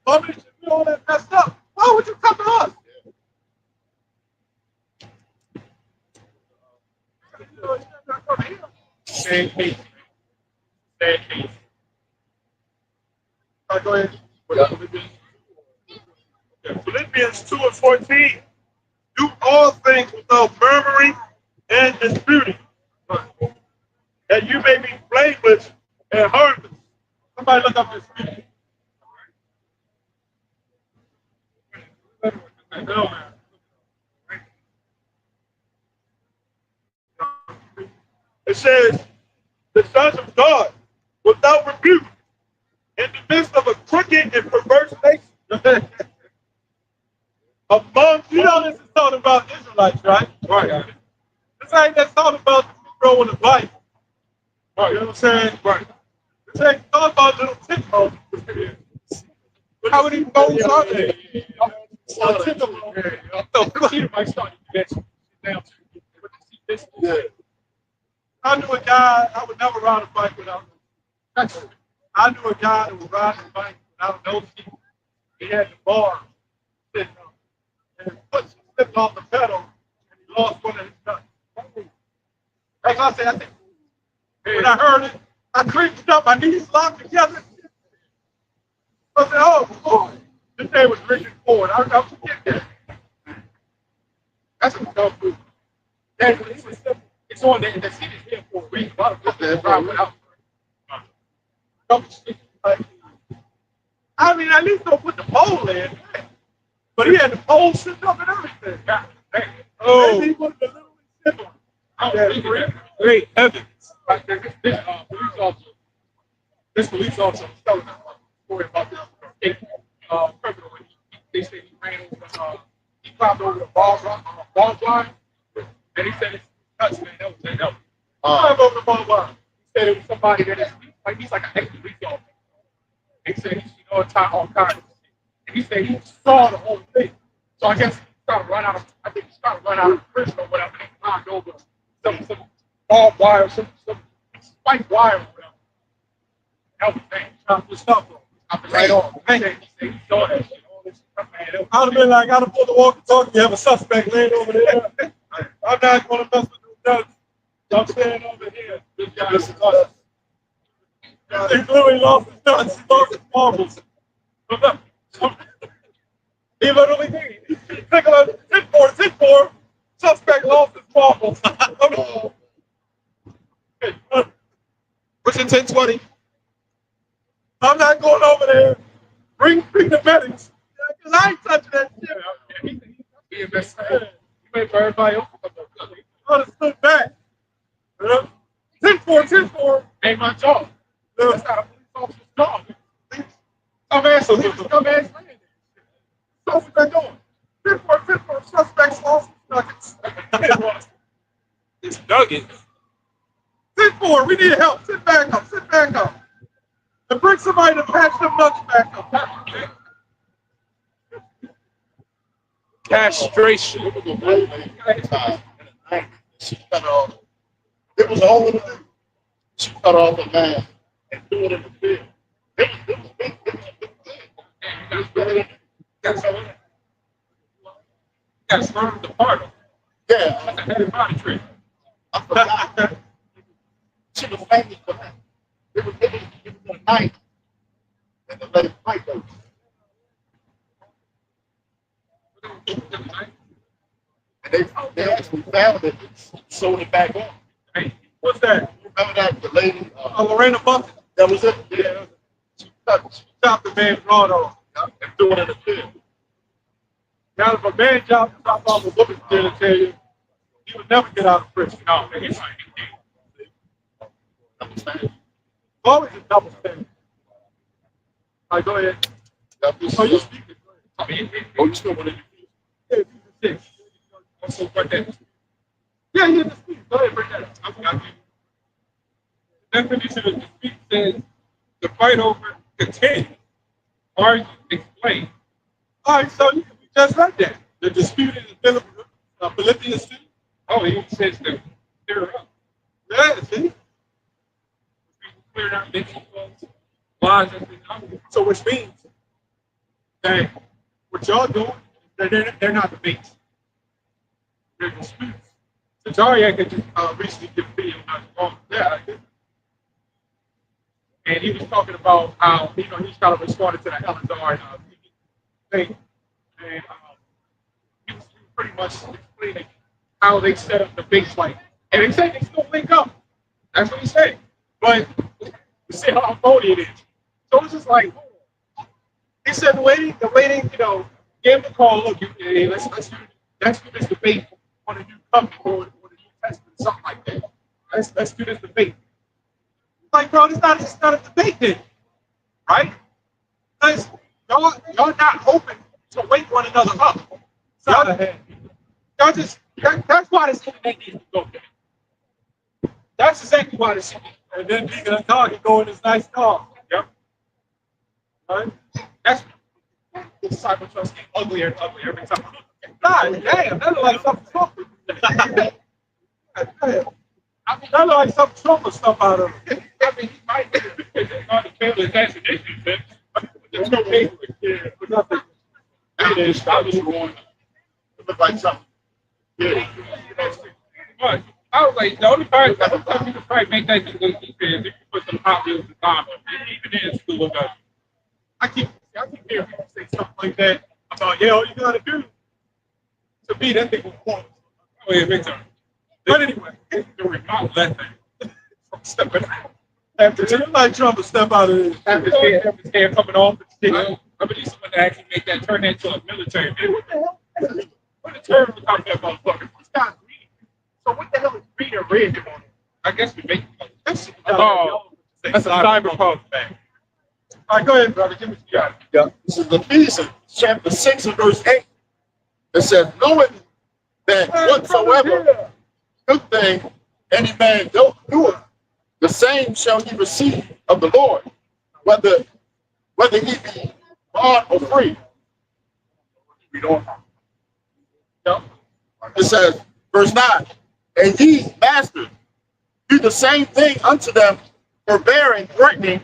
rubbish and all that messed up. Why would you come to us? Sad case. Sad case. All right, go ahead. Philippians 2:14. Do all things without murmuring and disputing, that you may be blameless and harmless. Somebody look up this video. It says, the sons of God, without rebuke, in the midst of a crooked and perverse nation, Among, you know this is talking about Israelites, right? right? This ain't just talking about the Negro in the Bible. Right, you know what I'm saying? Right. This ain't talking about little Tito. How would he go something? Peter might start to do that down to this. Yeah. I knew a guy, I would never ride a bike without no seat. I knew a guy that would ride a bike without no seat. He had the bar sitting up. And his foot slipped off the pedal and he lost one of his nuts. That's what I said. When I heard it, I creeped up, my knees locked together. I said, oh, boy. His name was Richard Ford. I'll forget that. That's a dumb move. That's what he was simple. It's on there. The seat is here for a reason. A lot of people drive without. I mean, at least don't put the pole in. But he had the pole sitting up and everything. Oh, Maybe he would have been literally sitting on it. great heavens. This police officer was telling us a story about this criminal. They said he ran over, he climbed over the ball line, and he said it's touch, man. That was Climb over the ball line. He said it was somebody that is like he's like an ex-police officer. He said he's all kinds of shit. And he said he saw the whole thing. So I guess he tried to run out of prison or whatever. And he climbed over some barbed wire, some spiked wire or whatever. That was bad. Chopped the stuff off. Right on. He said he saw that shit. All this stuff, man. It was- I'd have been like, I'd have pulled the walkie-talkie. You have a suspect laying over there. I'm not going to mess with no nuts. I'm standing over here. This guy is nuts. He literally lost his nuts. He lost his marbles. He literally did. He took a 10-4. Suspect lost his marbles. What's your 1020? I'm not going over there. Bring the medics. Because I ain't touching that shit. He investigated. He wait for everybody else to come up. I would have stood back. 10-4. Ain't my job. That's not a police officer's job. Dumbass man. That's what they're doing. 10-4. Suspects lost his nuggets. It's nuggets. 10-4. We need help. Sit back up. And bring somebody to patch them nuts back up. Castration. She cut off. It was all in the news. She cut off a man and threw it in the field. It was big. It was a big thing. It was big. Got started the party. Yeah, That's a heavy body trick. I forgot. She was famous for that. It was a night. And the lady fight those. And they actually found it and sold it back on. Hey, What's that? Remember that the lady? Lorena Bucket. That was it. Yeah. She Chopped the man's rod off. and threw it in the field. Now, if a man chopped off a bullet, to tell you, he would never get out of prison. no, it's like Understand? Always a double standard. All right, go ahead. Oh, you speaking. I mean, Oh, you still want to Yeah, you can say. also what that Yeah, you can speak. Go ahead, bring that up. I forgot the definition of dispute says the fight over contend, argue, explain. All right, so you just read that. The dispute in Philippians 2. Oh, he says that clear up. Yeah, see? Clear out mention folks, lies and things. So which means that what y'all doing, they're not debates. They're disputes. So Zaryak had just recently did a video not long. Yeah, And he was talking about how, he's kind of responded to the Eleazar thing. And he was pretty much explaining how they set up the big fight. And they said they still link up. That's what he said. But you see how phony it is. So it's just like, he said the lady, gave him the call, look, hey, let's do this debate on a new company or a new testament, something like that. Let's do this debate. Like, bro, it's not a debate then, right? Because y'all not hoping to wake one another up. Y'all just that's why this internet needs to go down. That's exactly why this. and then Deacon and Dog can go in his nice car. Yep. Right? That's the cyber trust getting uglier and uglier every time. God damn, that look like something Trump. That look like some Trump or stuff out of it. I mean, he might be because it's not a failed assassination attempt. There's no paper. Yeah, but nothing. It is. I was wrong. It looked like something. Yeah. But I was like, the only time you could probably make that decision is if you put some hot wheels in time. Even in school, I keep hearing people say something like that about, yeah, all you gotta do to be that thing will point. oh yeah, big time. But anyway, The remote that thing from stepping out. after like Trump will step out of this. Have his hair coming off and shit. I believe someone that actually make that turn into a military. Man, what the hell? What the term was talking about, motherfucker? This guy's green. So what the hell is green and red doing? I guess we make this. Oh, that's a cyberpunk. Man. All right, go ahead, brother. Give me what you got. Yeah. This is Ephesians chapter 6 and verse 8. It says, knowing that whatsoever good thing any man don't do it, the same shall he receive of the Lord, whether he be bond or free. We don't know. It says, verse 9, and ye, masters, do the same thing unto them, forbearing, threatening,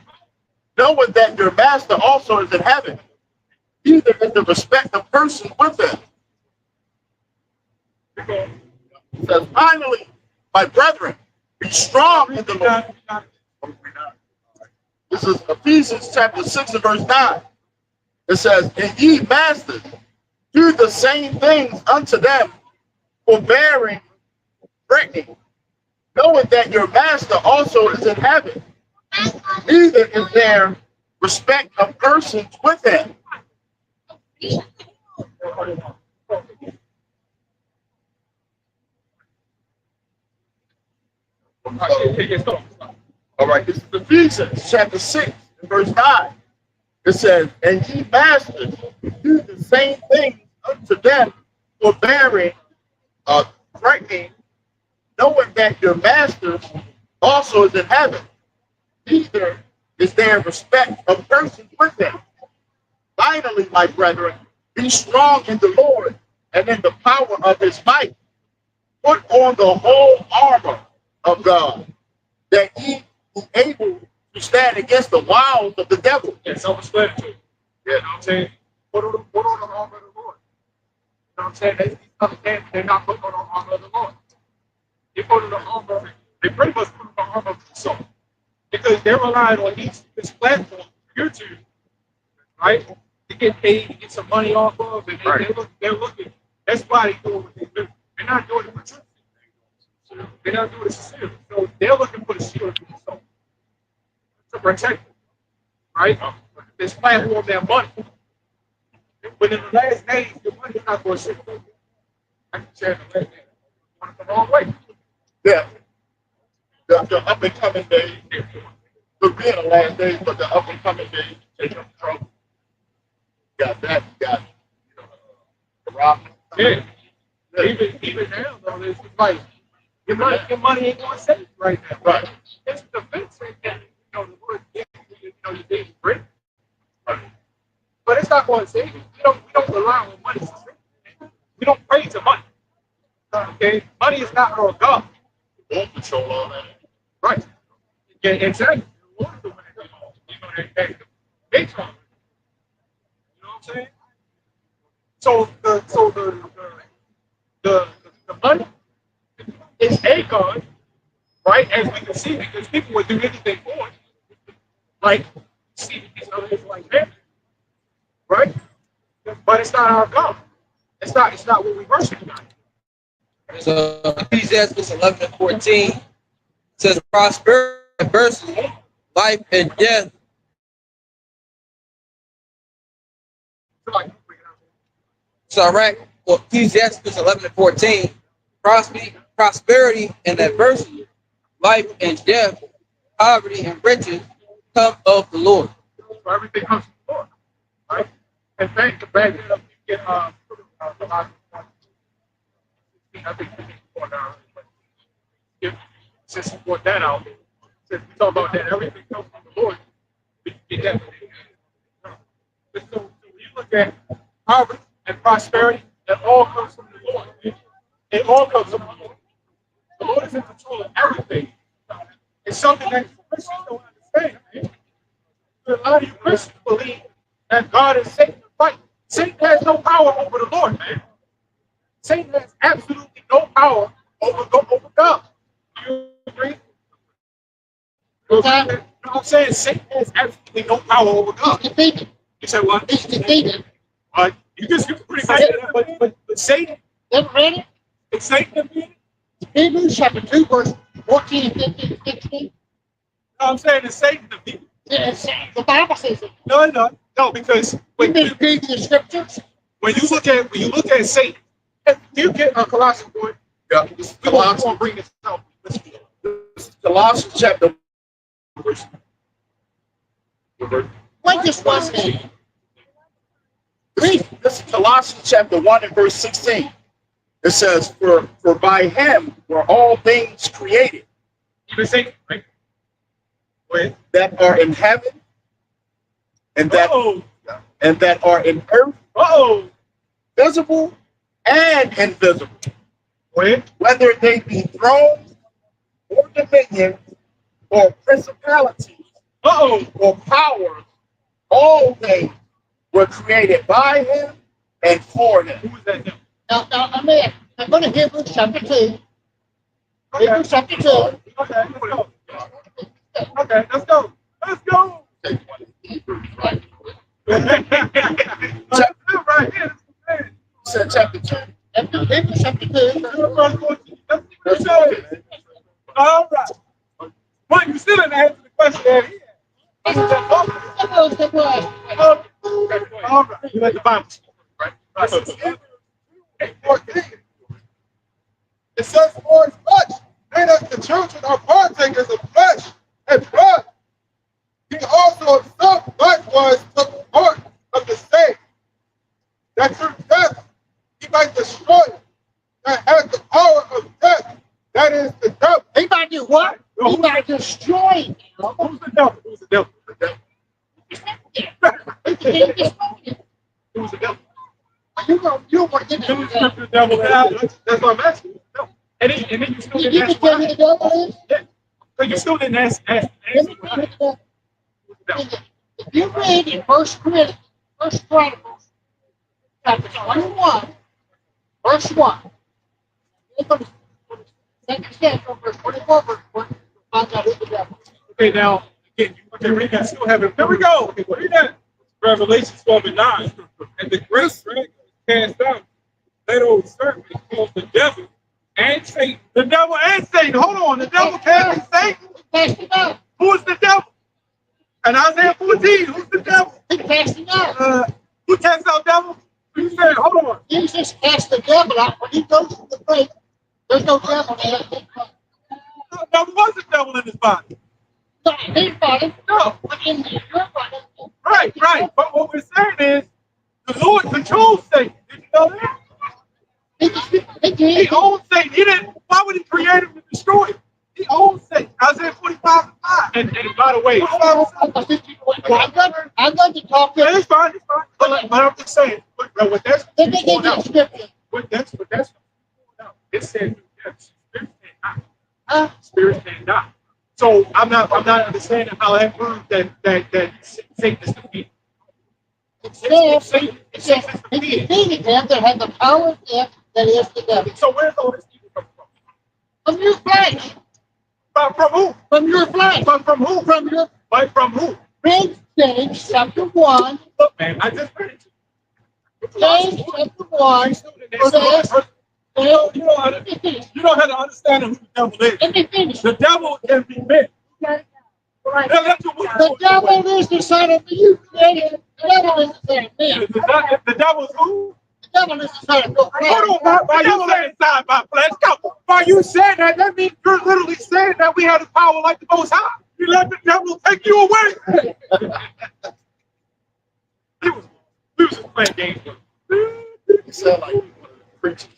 knowing that your master also is in heaven, either in the respect of person with them. It says, finally, my brethren, be strong in the Lord. This is Ephesians chapter 6 and verse 9. It says, and ye masters, do the same things unto them, forbearing, threatening, knowing that your master also is in heaven, neither is there respect of persons with him. All right, this is Ephesians chapter 6 and verse 9. It says, and ye masters, do the same things unto them, forbearing, threatening, knowing that your master also is in heaven, neither is there respect of persons with them. Finally, my brethren, be strong in the Lord and in the power of his might. Put on the whole armor of God, that ye be able to stand against the wiles of the devil. Yeah, self-explanatory. Yeah. You know what I'm saying? Put on the armor of the Lord. You know what I'm saying? These other things, they're not putting on the armor of the Lord. They put on the armor, they pretty much put on the armor of the soul. Because they're relying on this platform, YouTube, right? To get paid, to get some money off of, and they're looking. That's why they doing what they do. They're not doing it for truth. They're not doing it sincerely. So they're looking for the shield for the soul to protect them, right? This platform, their money. But in the last days, your money is not going to shift. I can share the last days. Want to come the wrong way. Yeah. The up and coming days, could be in the last days, but the up and coming days, take up trouble. Got that, got the rock. Yeah. Even now, though, it's like your money ain't going to save you right now. Right. It's the defense right there. You know, the Lord gives you, your daily bread. Right. But it's not going to save you. We don't rely on money to save you. We don't pray to money. Okay? Money is not our God. It won't control all that. Right. Yeah, exactly. The Lord is the one that does all. You know, that makes on it. You know what I'm saying? So the money is a God, right? As we can see, because people would do anything for it. Like see these others like that. Right? But it's not our God. It's not what we worship God. So Ecclesiastes 11 and 14 says prosperity, adversity, life and death. So right, well, Ecclesiastes 11 and 14, prosperity and adversity, life and death, poverty and riches come of the Lord. So everything comes from the Lord. Right? And back it up, you get I think you need to go down. Since you brought that out, since we talk about that, everything comes from the Lord. We get that. So when you look at poverty and prosperity, it all comes from the Lord. It all comes from the Lord. The Lord is in control of everything. It's something that Christians don't understand. Man. A lot of you Christians believe that God is Satan to fight. Satan has no power over the Lord, man. Satan has absolutely no power over God. Do you agree? You know what I'm saying? Satan has absolutely no power over God. You said what? It's defeated. You can pretty much say that, but Satan, Never read it? is Satan defeated? Hebrews chapter 2, verse 14 and 15 and 16. No, I'm saying it's Satan defeated. Yes, the Bible says it. No, it's not. No, because You when mean read the scriptures? you look at Satan, if you get a Colossians one, Yeah, this is we won't Colossians, bring this out. Colossians chapter. Wait just one minute. Read. This is Colossians chapter 1 and verse 16. It says, for by him were all things created Even Satan, right? Wait. that are in heaven and that Oh, are in earth, oh, visible and invisible, wait. whether they be thrones or dominions or principalities Oh, or powers, all things were created by him and for him. who is that now? I'm going to Hebrews chapter 2. Okay. Hebrews chapter 2. Okay, let's go. Okay, let's go. Let's go. That's it right here. It said chapter 2. Hebrews chapter 2. Verse 14. That's what you said. All right. But you still didn't answer the question that he had. All right. You let the Bible speak, right? Right. 14. It says, for as much then as the children are partakers of flesh and blood, he also himself likewise took part of the same, that through death he might destroy it, that has the power of death, that is the devil. He might do what? He might destroy him. Who's the devil? Who's the devil? He can't destroy him. Who's the devil? You were in Who's the the devil? That's what I'm asking. No. And then you still You didn't can ask tell me the devil is? Yeah. But you still didn't ask Let me tell you the devil. If you read in First Chronicles, chapter 21, verse 1, second chapter, verse 24, verse 1, you'll find out who the devil is. Okay, now, again, you still haven't. Here we go. Okay, read that. Revelation 12 and 9. And the great dragon was cast out, that old serpent called the devil and Satan. The devil and Satan. Hold on. The devil can't be Satan. Cast him out. Who is the devil? And Isaiah 14, who's the devil? He cast him out. Who casts out devil? You said, hold on. Jesus cast the devil out. When he goes to the grave, there's no devil there. There was a devil in his body. Not in his body. No. But in your body. Right. But what we're saying is, the Lord controls Satan. Did you know that? He owns Satan. He didn't. Why would he create him to destroy him? He owns Satan. Isaiah 45 and 5. And by the way, I'm going to talk to it's fine. But I'm just saying, what that's Let me give you a scripture. what that's it says spirits cannot. Huh? Spirits cannot. So I'm not understanding how that proves that Satan is defeated. It says he defeated them that had the power of death that is the devil. So where's all this evil coming from? From your flesh. From who? From your flesh. From who? From your Like from who? read James chapter 1. Look, man, I just read it. James chapter 1. You don't have to understand who the devil is. Let me finish. The devil can be men. The devil is the son of you created. The devil is the son of man. The devil is who? The devil is the son of God. Hold on, why you saying inside my flesh? Come. Why you saying that means you're literally saying that we have the power like the Most High. You let the devil take you away. We was just playing games with him. You sound like preachers.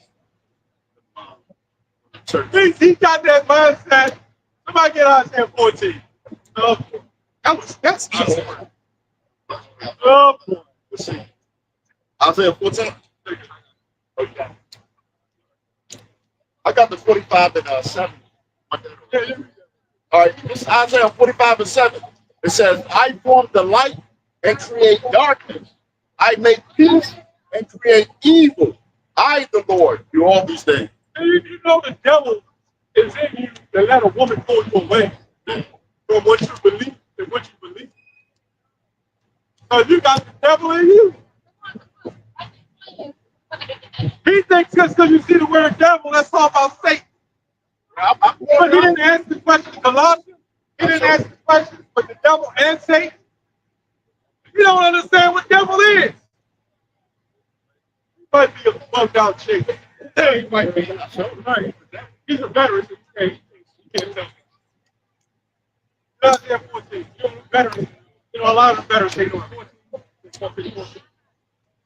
He got that mindset. Somebody get Isaiah 14. That's easy. Oh, boy. Let's see. Isaiah 14. Okay. I got the 45 and 7. All right, this is Isaiah 45 and 7. It says, I form the light and create darkness. I make peace and create evil. I, the Lord, do all these things. You know the devil is in you to let a woman pull you away from what you believe and what you believe. So you got the devil in you. He thinks just because you see the word devil, that's all about Satan. But he didn't ask the question in Colossians. He didn't ask the question, but the devil and Satan. You don't understand what devil is. He might be a bugged out chick. Yeah, he might be. He's a veteran. So he can't tell me. You're out there 14. You're a veteran. You know, a lot of the veterans, they know 14.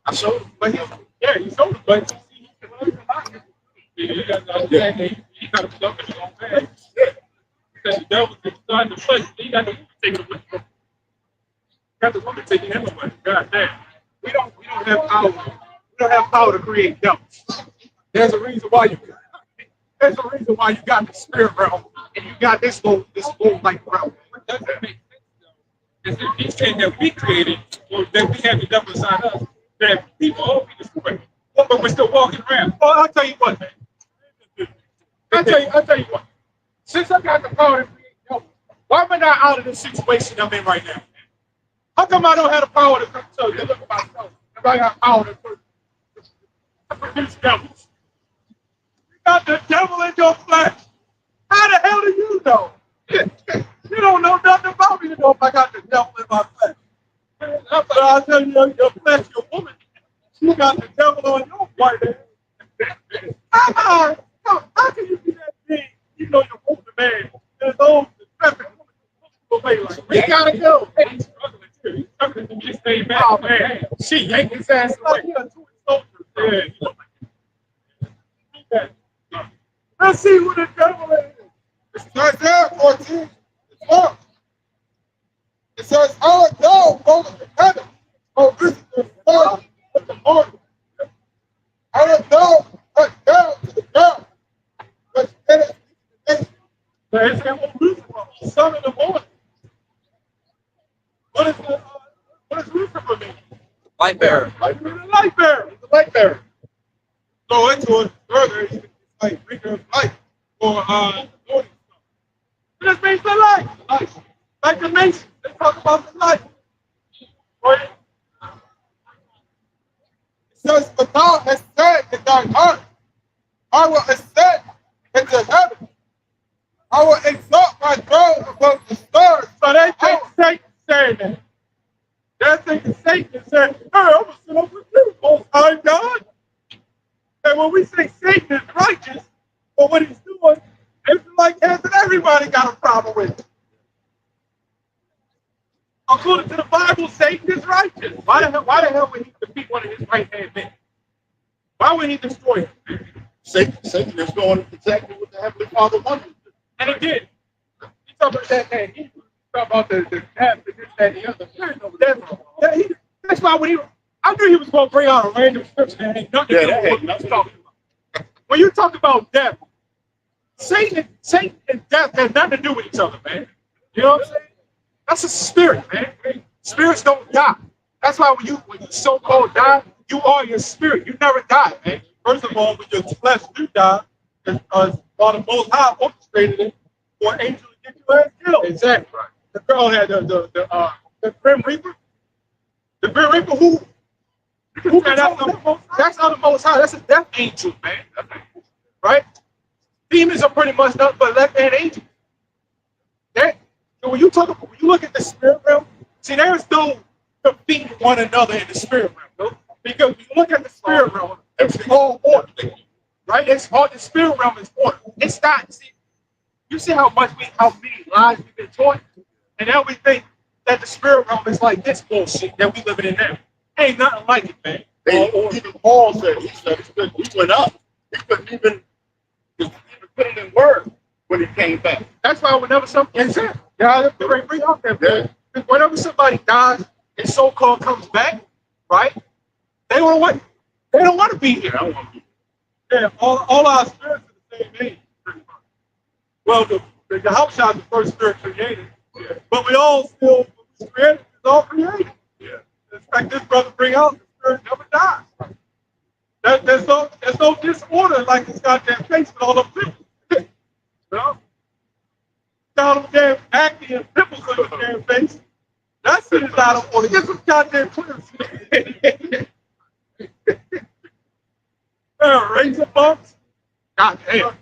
I showed him, but he showed him, but he got to jump in his own bag. Because the devil is starting to push. He got the woman taking away from him. Got the woman taking him away. God damn. We don't have power. We don't have power to create devils. There's a reason why you got the spirit realm and you got this whole like realm. That doesn't make sense though. He's saying that we created or that we have the devil inside us, that people all be destroyed. But we're still walking around. Well, I'll tell you what, man. I'll tell you what. Since I got the power to create devils, why am I not out of this situation I'm in right now? How come I don't have the power to look at myself if I got power to produce devils? You got the devil in your flesh. How the hell do you know? You don't know nothing about me to know if I got the devil in my flesh. But I'll tell you, your flesh, your woman, you got the devil on your white ass. How can you be that big? You know you're holding the man. There's those traffic away like we gotta go. He's struggling to get stayed back. Oh man, she yanked his ass away. Yeah. Let's see what the devil is. It's right there, 14. It's up. It says, our dog goes to heaven. Oh, this is the son of the morning. Our dog went down to the ground. But then it's the nation. So it's the son of the morning. What is Lucifer mean? Light bearer. Light bearer. He's a light bearer. So into it further, it's like bringer of light or morning star. It just means the light. Like the nation. They talk about the light. Right? It says, but thou hast said in thine heart, I will ascend into heaven. I will exalt my throne above the stars. So they think Satan saying that. They're thinking Satan is saying, hey, I'm going to sit up with you, most high God. And when we say Satan is righteous for what he's doing, it's like hasn't everybody got a problem with it. According to the Bible, Satan is righteous. Why the hell would he defeat one of his right-hand men? Why would he destroy him? Satan is doing exactly what the Heavenly Father wanted. And he did. He talked about that man. He talked about the death, this, that, and the other. There is no death. That's why I knew he was going to bring out a random scripture that ain't nothing to do with what he was talking about. When you talk about death, Satan and death has nothing to do with each other, man. You know what I'm saying? That's a spirit, man. Spirits don't die. That's why when you so-called die, you are your spirit. You never die, man. First of all, when your flesh do die, while the Most High orchestrated it for an angel to get your ass killed. Exactly. Right. The girl had the Grim Reaper. The Grim Reaper who that's not the Most High. That's a death angel, man. Right? Demons are pretty much nothing but left-hand angels. So when you look at the spirit realm, see, there's no defeating one another in the spirit realm, no? Because when you look at the spirit realm, it's all order, right? It's all the spirit realm is order. It's not. See, you see how many lies we've been taught, and now we think that the spirit realm is like this bullshit that we living in now. Ain't nothing like it, man. Even Paul said, he went up. He couldn't even put it in words when he came back. That's why whenever something bring up that whenever somebody dies and so-called comes back, right? They don't want to be here. I don't want to be here. Yeah, all our spirits are the same age, pretty much. Well, the house shot is the first spirit created, but we all still created. It's all created. Yeah. In fact, this brother bring out the spirit never dies. There's no disorder like this goddamn face with all the pimples. You know? All them damn acne and pimples on your damn face. That shit is out of order. Get some goddamn clips. Razor bumps. God damn.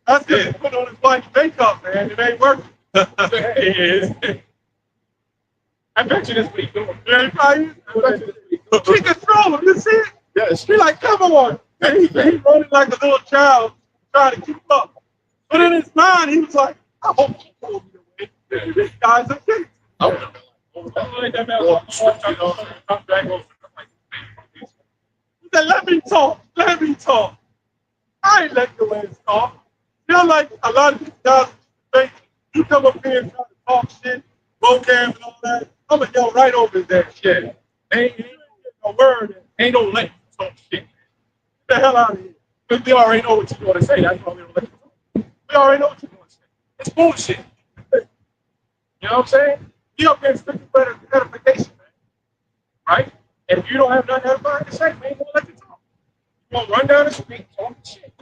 That's it. Put on his white makeup, man. It ain't working. I bet you that's what he's doing. Yeah, he probably, I bet you that's what he's she control him. You see it? Yes. She like, come on. And he running like a little child trying to keep up. But in his mind, he was like, I hope she pulls me away. This guy's a kid. I would have been like, He said, let me talk. Let me talk. I ain't let your ass talk. Feel like a lot of these guys think you come up here and try to talk shit, vocab and all that. I'm gonna yell right over that shit. Ain't a word. ain't no let you talk shit. Get the hell out of here. But we already know what you're going to say. That's why we don't let you talk. We already know what you're going to say. It's bullshit. You know what I'm saying? You up there speaking for edification, man. Right? And if you don't have nothing edifying to say, we ain't going to let you talk. You're going to run down the street talking shit.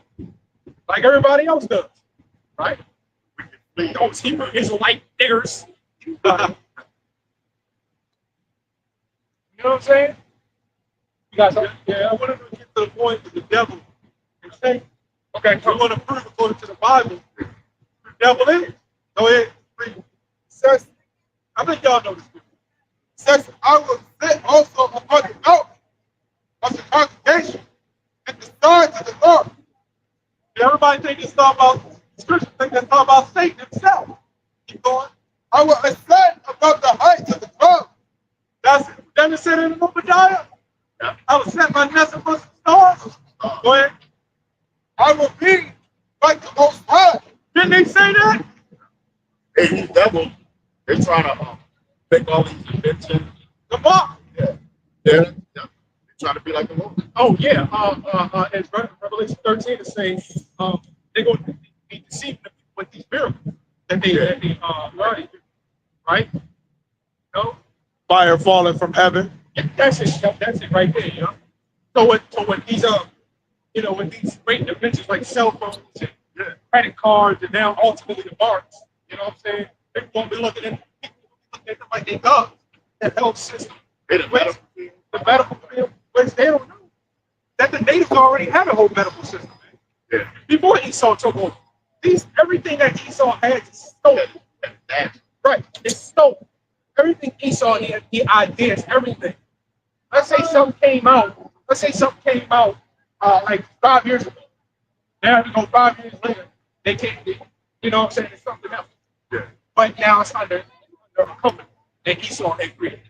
Like everybody else does. Right? Those Hebrew Israelite niggers. You know what I'm saying? You got something? Yeah, I wanted to get to the point with the devil and say, Okay, we want to prove according to the Bible who the devil is. Go ahead, read. says, I think y'all know this. says, I will sit also upon the mountain of the congregation and the sides of the Lord. Everybody think it's talking about, Scripture think it's talking about Satan himself. Keep going. I will ascend above the heights of the clouds. That's it. Doesn't it say it in Obadiah? I will set my nest among the stars. Go ahead. I will be like the Most High. Didn't they say that? Hey, these devils, they're trying to make all these inventions. The mark. They're trying to be like the Lord. oh, yeah. As Revelation 13 is saying, they're going to be deceiving the people with these miracles that they learning. Right? No? Fire falling from heaven. Yeah, that's it. That's it right there, you know. So when these with these great inventions like cell phones and credit cards and now ultimately the marks, you know what I'm saying? People won't be looking at them like they God. That health system. The medical field, which they don't know. That the natives already have a whole medical system, man. Yeah. Before Esau took over. Everything that Esau had is stolen. Right. It's stolen. Everything Esau had, the ideas, everything. Let's say something came out like 5 years ago. Now we go 5 years later, they can't be, you know what I'm saying, it's something else. Yeah. But now it's under a company that Esau had created.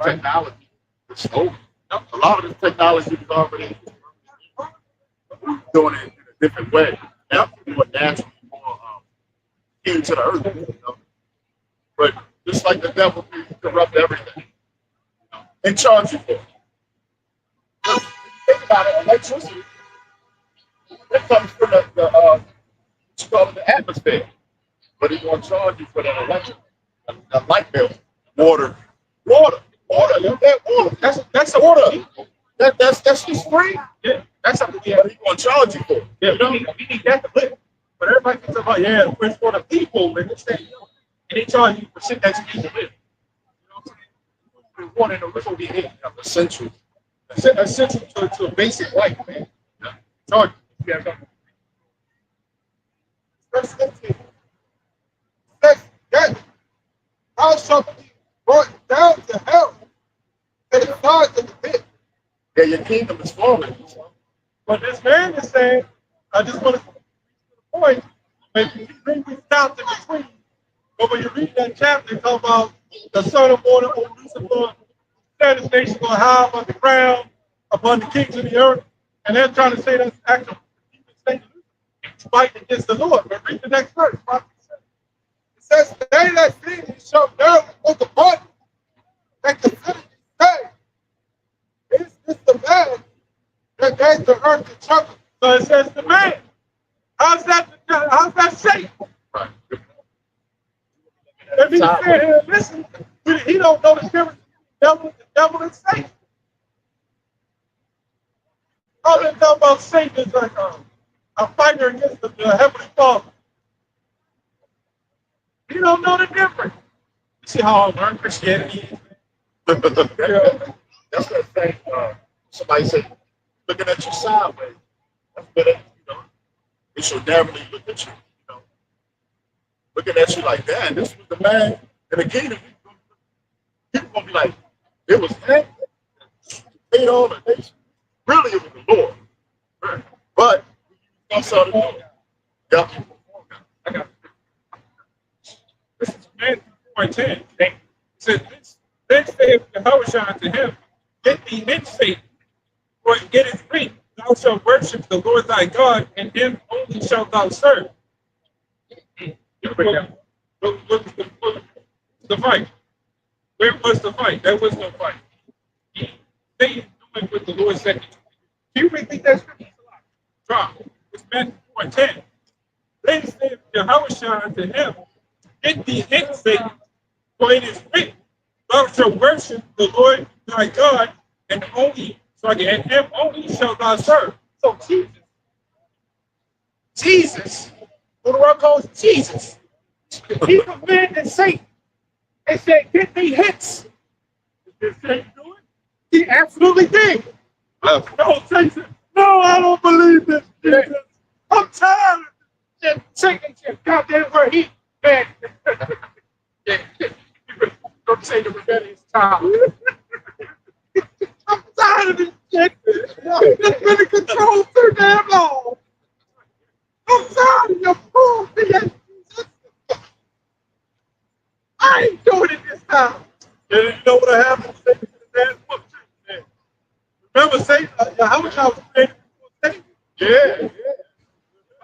Technology. It's over. A lot of this technology is already doing it in a different way. Now, more naturally, more into the earth. You know? But just like the devil can corrupt everything, and charge you for it. Just think about it, electricity. It comes from what you call it, the atmosphere. But he's going to charge you for that electric, a light bill. Water. That water. That's a water. That's just free. Yeah, that's something we But have. he's going to charge you for it. Yeah, we need that to live. But everybody thinks about, it's for the people and this, that, and they charge you for shit that you need to live. You know what I'm saying? One in the ritual behavior. Essential. Essential to a basic life, man. Yeah. Charge you. Yeah, Verse 15. Says, yet thou shalt be brought down to hell to the sides of the pit. Yeah, your kingdom is falling. But this man is saying, I just want to get to the point, but you bring this chapter between, but when you read that chapter, it talks about the son of mortar, O Lucifer, said his nation going high above the ground, upon the kings of the earth, and they're trying to say that's actually fighting against the Lord. But read the next verse. It says, they that see thee shall verily look upon you and consider you, say, is this the man that gave the earth to trouble? So it says the man. How's that Satan? Right. If he's sitting here and listen, he don't know the difference between the devil and Satan. All they talk about Satan is like a fighter against the heavenly Father. You don't know the difference. You see how I learned Christianity is? That's what thing. Somebody said, looking at you sideways. That's better, you know. They should definitely look at you, you know. looking at you like that. This was the man in the kingdom. People gonna be like, it was him. Paid all the nation. Really, it was the Lord. But he saw the Lord. Yeah. I got this is Matthew 4:10. It says, then saith Jehoshua to him, get thee in Satan, for it is written, thou shalt worship the Lord thy God, and him only shalt thou serve. What was the fight? Where was the fight? There was no fight. Satan doing what the Lord said. Can you repeat that scripture? Try. It's Matthew 4:10. Then said Jehoshua unto him, get thee in Satan, for it is written, thou shalt worship the Lord thy God, and him only shalt thou serve. So Jesus, who the world calls Jesus, he commanded Satan and said, get thee hence. Did Satan do it? He absolutely did. No, Satan said, no, I don't believe this. Jesus. I'm tired. Satan said, God damn where he man. Don't say the rebellious child. I'm tired of this shit. It's been in control too damn long. I'm tired of your bullshit. I ain't doing it this time. And you know what happened? Satan to the man's book. Remember, Satan, how much I was created before Satan? Yeah.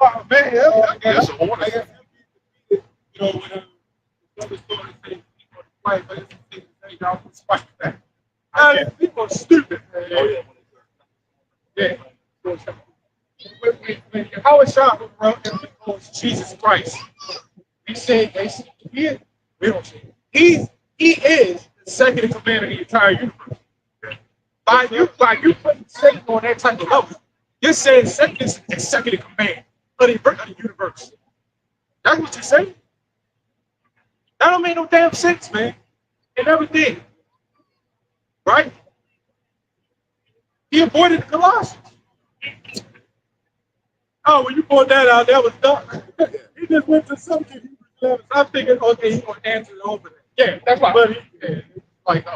Oh, man. That's a horn. You know, when the story says people fight, but it's the thing y'all can fight back. People are stupid, man. Yeah. When Jehoshua was Jesus Christ, he said, he is the second in command of the entire universe. By you putting Satan on that type of level, you're saying Satan is the second in command of the universe. That's what you're saying. That don't make no damn sense, man. It never did. Right? He avoided the Colossians. Oh, when you brought that out, that was dumb. He just went to something. I'm thinking, okay, he's going to answer it over there. Yeah, that's why. But he, Like,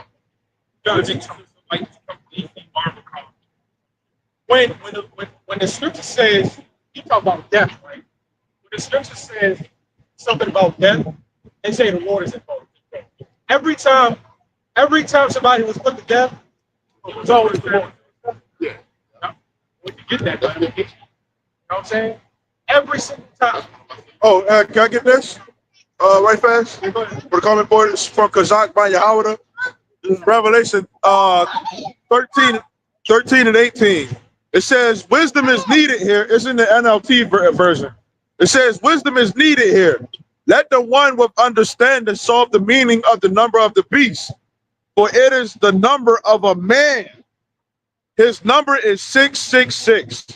judging like completely Marvel comics. When the scripture says, you talk about death, right? When the scripture says something about death, they say the Lord is involved. Every time somebody was put to death, it was always the Lord. Yeah. When you get that, you know what I'm saying? Every single time. Oh, can I get this? Right fast? For the comment board, it's from Kazak by Yahweh. This is Revelation 13 and 18. It says, wisdom is needed here. It's in the NLT version. It says, wisdom is needed here. Let the one with understanding solve the meaning of the number of the beast, for it is the number of a man. His number is 666.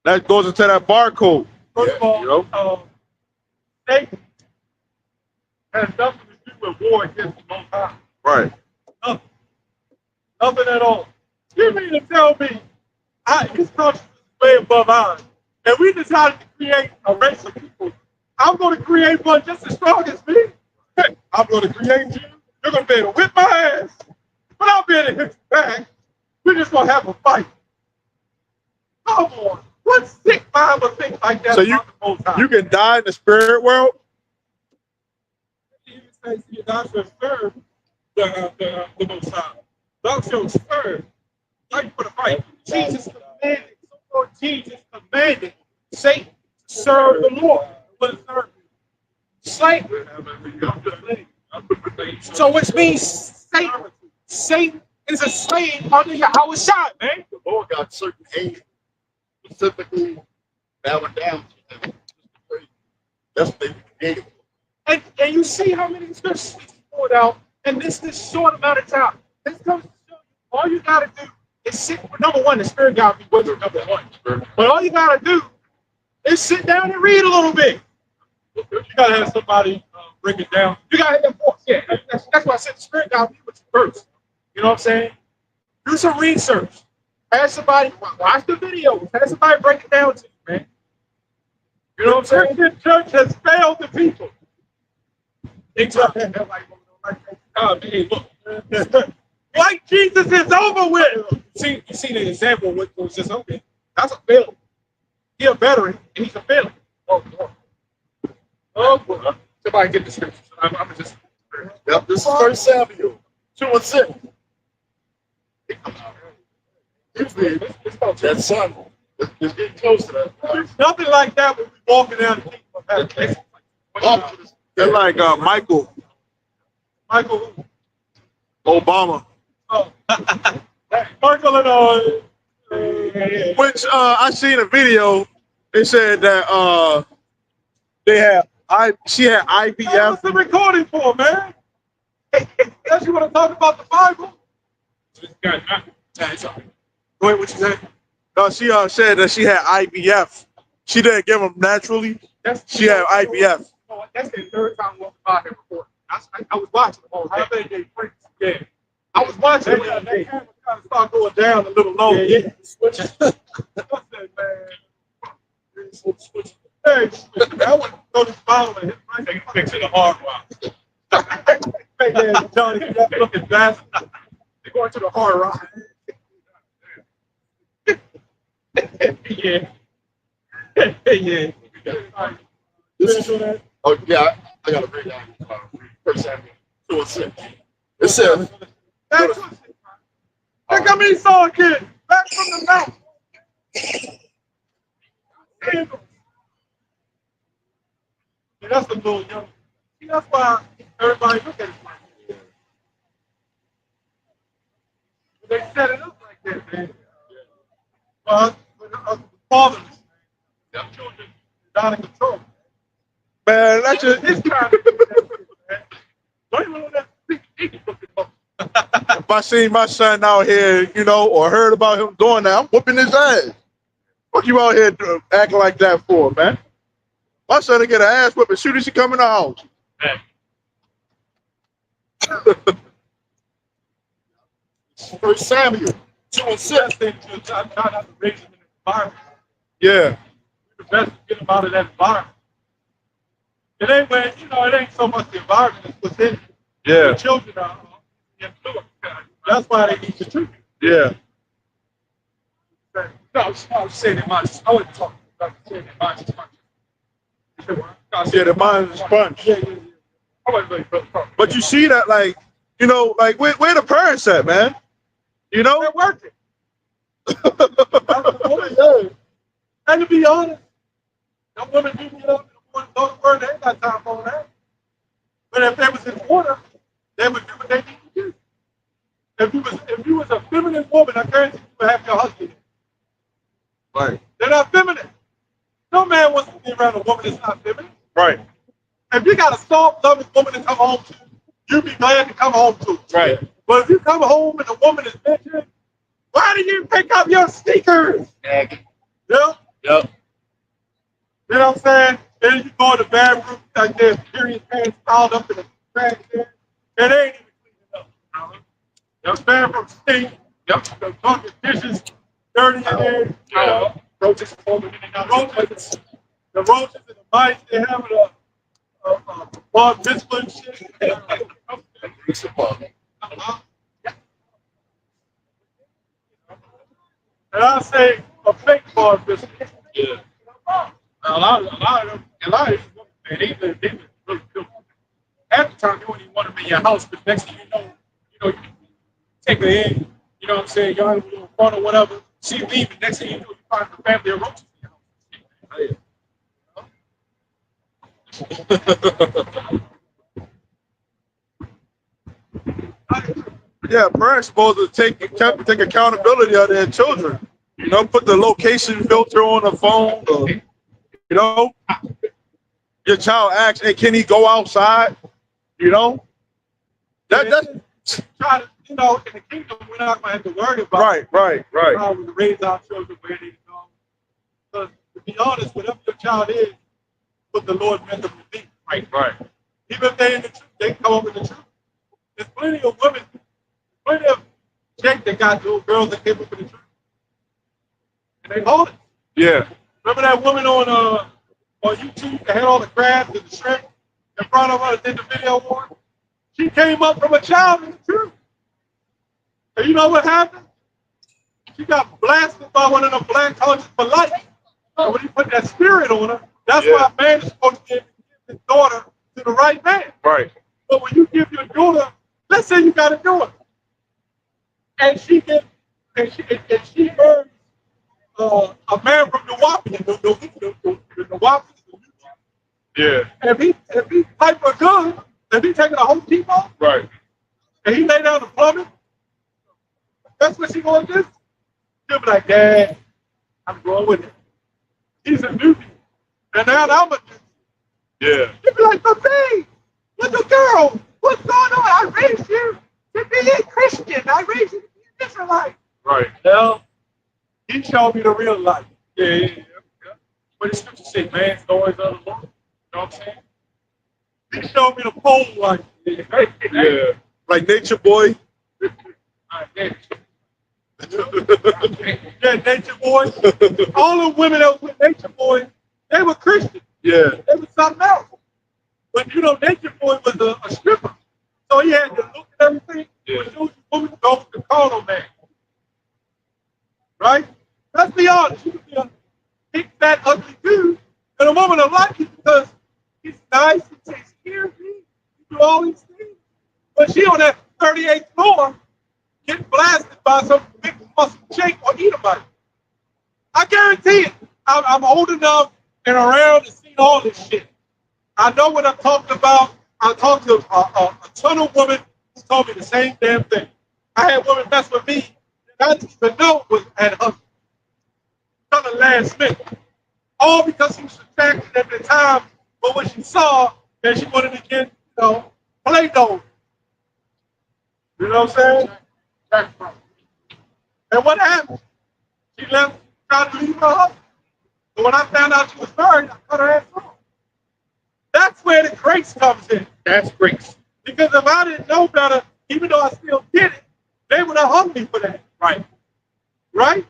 That goes into that barcode. First of all, Satan has nothing to do with war against the Most High. Right. Nothing at all. You mean to tell me his conscience is way above ours, and we decided to create a race of people? I'm going to create one just as strong as me. Hey, I'm going to create you. You're going to be able to whip my ass, but I'll be able to hit you back. We're just going to have a fight. Come on. What sick mind would think like that? So you can die in the spirit world? He says, thou shalt serve the Most High. Thou shalt serve. How you put a fight? Jesus commanded Satan to serve the Lord. But serve slave. So which means Satan is a slave under Yahweh Shai, man. The Lord got certain angels specifically bowing down to them. That's what they created. And you see how many scriptures he poured out in this short amount of time. This comes to show you, all you got to do is sit. Number one, the Spirit got to be with you, number one. But all you got to do is sit down and read a little bit. You got to have somebody break it down. You got to have force. Yeah, that's why I said the Spirit got to be with you first. You know what I'm saying? Do some research. Have somebody watch the videos. Have somebody break it down to you, man. You know what I'm saying? The church has failed the people. Exactly. Hey, look. White Jesus is over with. You see the example of what was just okay. That's a failure. He a veteran and he's a failure. Oh, boy. Somebody get the scripture. I'm just. Yep, this is 1 Samuel 2:6. That son is getting close to that. Nothing like that when we walking down the kingdom of heaven. They're like Michael Michael, Obama, Michael and which I seen a video. They said that she had what's IVF. the recording for, man? Unless you want to talk about the Bible. Go ahead, what you say? No, she said that she had IVF. She didn't give them naturally. She had IVF. That's the third time walking by here before. I was watching the whole I thing. think they freaks. Yeah. I was watching it. That camera kind of start going down a little low. Yeah. What's that, man? Hey, I want to throw this bottle in his face. They can fix it a hard rock. Hey, man, Johnny, that looking bastard. They're going to the hard rock. Yeah. Yeah. This is, oh yeah, I gotta bring down 1 Samuel 2:6. It says, Look at me, saw kid. Back from the mouth. Yeah, that's a little young. See, that's why everybody look at it like that. They set it up like that, man. Well, the fathers, the children, not in control. man, that's just This kind of man. Don't even know that. if I seen my son out here, or heard about him doing that, I'm whooping his ass. What you out here acting like that for, man? My son will get an ass whipping as soon as he come in the house. First Samuel 2:6. I'm trying not to raise them in the environment. Yeah, The best to get them out of that environment. It ain't when, it ain't so much the environment, it's within yeah, the children are influenced. That's why they need to treat yeah. No, I was saying it much. I wasn't talking about saying it much. Yeah, the mind is sponge. Yeah. I wasn't really talking. But you see that, like where the parents at, man? they're working. That's the woman does. And to be honest, the women do get up in the morning, go to work, they ain't got time for that. But if they was in order, they would do what they need to do. If you was a feminine woman, I guarantee you would have your husband. Right, They're not feminine. No man wants to be around a woman that's not feminine. right, If you got a soft, loving woman to come home to, you be glad to come home to. right. But if you come home and the woman is bitching, why do you pick up your sneakers? Yeah. Yep. You know what I'm saying? Then you go in the bathroom, like there's period pants piled up in the trash there. And they ain't even cleaning up. The bathroom stink. Yep. The fucking dishes dirty in there. Roaches forming in and out. The roaches and the mice, they having a bar mitzvah and shit. And I say a fake bar mitzvah. Yeah. A lot of them, man, they live really good. Half the time, you don't even want them in your house, but next thing you take her in, you know what I'm saying, y'all have a little fun or whatever, she leaving, next thing you know, you find the family of roaches in Yeah, parents supposed to take accountability of their children. Put the location filter on the phone. Your child asks, "Hey, can he go outside?" That's Try to, in the kingdom, we're not going to have to worry about right. how we raise our children where they go. Because to be honest, whatever your child is, what the Lord meant them to be. Right. Even if they in the truth, they come up with the truth. There's plenty of women, plenty of chicks that got little girls that came up with the truth. And they hold it. Yeah. Remember that woman on on YouTube that had all the crabs and the shrimp in front of her that did the video on. She came up from a child in the truth. And you know what happened? She got blasted by one of them black colleges for life. And when he put that spirit on her, that's why a man is supposed to give his daughter to the right man. Right. But when you give your daughter, let's say you got a daughter, and she gets, and she marries a man from Milwaukee, Milwaukee. Yeah. If he pipe her good, if he taking a Home Depot, Right. and he lay down the plumbing, that's what she gonna do. She'll be like, Dad, I'm going with it. He's a newbie, and now I'm a newbie. Yeah. She'll be like, but babe, little girl, what's going on? I raised you to be a Christian. I raised you to be an Israelite. Right. Well, he showed me the real life. Yeah. But the scripture say man's law is of the Lord. You know what I'm saying? He showed me the pole life. Yeah. Like Nature Boy. Yeah, Nature Boy. All the women that was with Nature Boy, they were Christian. Yeah. They were something else. But you know, Nature Boy was a stripper. So he had to look at everything. Yeah. But those women go with the carnal man. Right? Let's be honest. You can be a big, fat, ugly dude, and a woman will like you because he's nice, he takes care of me, he do all these things. But she on that 38th floor getting blasted by some big muscle shake or Edomite. I guarantee it. I'm old enough and around and seen all this shit. I know what I'm talking about. I talked to a ton of women who told me the same damn thing. I had women mess with me that I didn't even know was at husband. From the last minute. All because she was attracted at the time, but when she saw that she wanted to get, Play-Doh. You know what I'm saying? And what happened? She left, tried to leave her husband. But when I found out she was married, I cut her ass off. That's where the grace comes in. That's grace. Because if I didn't know better, even though I still did it, they would have hung me for that. Right. Right?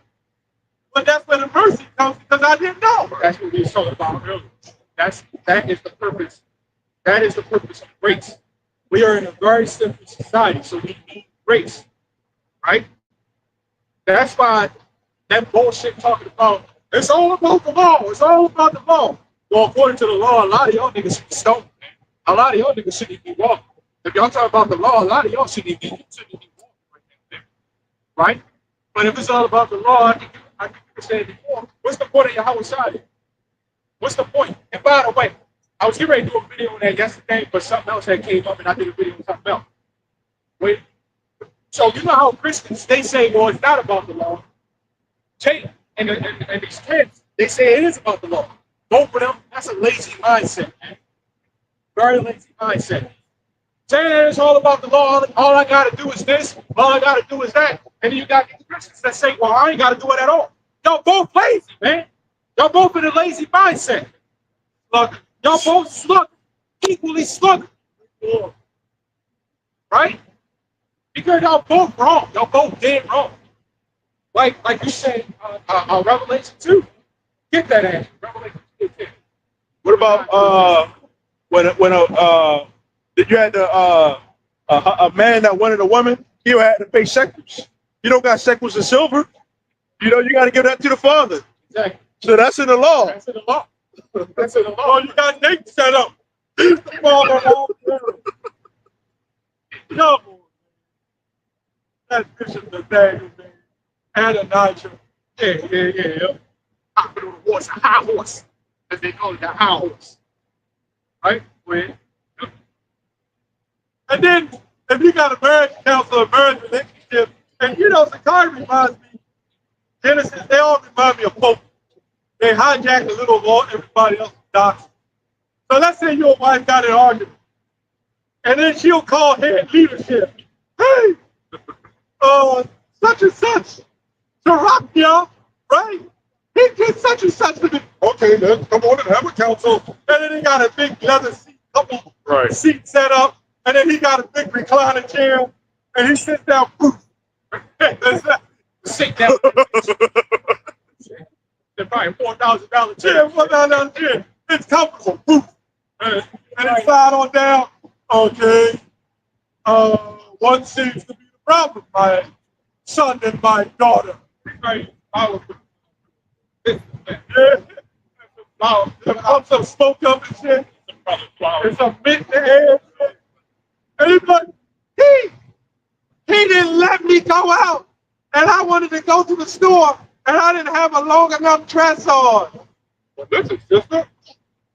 But that's where the mercy comes because I didn't know. That's what we were talking about earlier. That is the purpose. That is the purpose of grace. We are in a very simple society, so we need grace. Right? That's why that bullshit talking about it's all about the law. It's all about the law. Well, according to the law, a lot of y'all niggas should be stoned. A lot of y'all niggas shouldn't be walking. If y'all talk about the law, a lot of y'all shouldn't be walking right now. Right? But if it's all about the law, I think you can say it before. What's the point of your Howard Shadi? What's the point? And by the way, I was getting ready to do a video on that yesterday, but something else had came up and I did a video on something else. Wait. So you know how Christians, they say, well, it's not about the law. Jay and these kids, they say it is about the law. Both of them, that's a lazy mindset, man. Very lazy mindset. Saying that it's all about the law, all I gotta do is this, all I gotta do is that. And then you got these Christians that say, well, I ain't gotta do it at all. Y'all both lazy, man. Y'all both in a lazy mindset. Look, y'all both slug, equally slug. Right? Because y'all both wrong. Y'all both dead wrong. Like you said, Revelation 2. Get that ass. Revelation 2. What about when you had a man that wanted a woman, he had to pay shekels. You don't got shekels and silver. You know, you got to give that to the father. Exactly. So that's in the law. That's in the law. That's in the law. Oh, you got Nate set up. He's the father of all children. No. That Bishop Nathaniel, man. Adonijah. Yeah. Hopping on the horse, a high horse. As they call it, the high horse. Right? And then, if you got a marriage counselor, a marriage relationship, and Sakari reminds me, Genesis, they all remind me of Pope. They hijack a little of all everybody else's doctrine. So let's say your wife got an argument, and then she'll call head leadership. Hey, such and such, to rock y'all, right? He did such and such to me. Okay, let's come on and have a council. And then he got a big leather seat, couple seat set up, and then he got a big recliner chair, and he sits down, poof. Sit down. They're probably $4,000 chair. Yeah, $4,000 chair. It's comfortable. Poof. And it slide on down. Okay. One seems to be the problem. My son and my daughter. Right. I was. Yeah. There comes some smoke up and shit. There's some mint in the air. And he's like, he didn't let me go out. And I wanted to go to the store and I didn't have a long enough dress on. Well, listen, sister.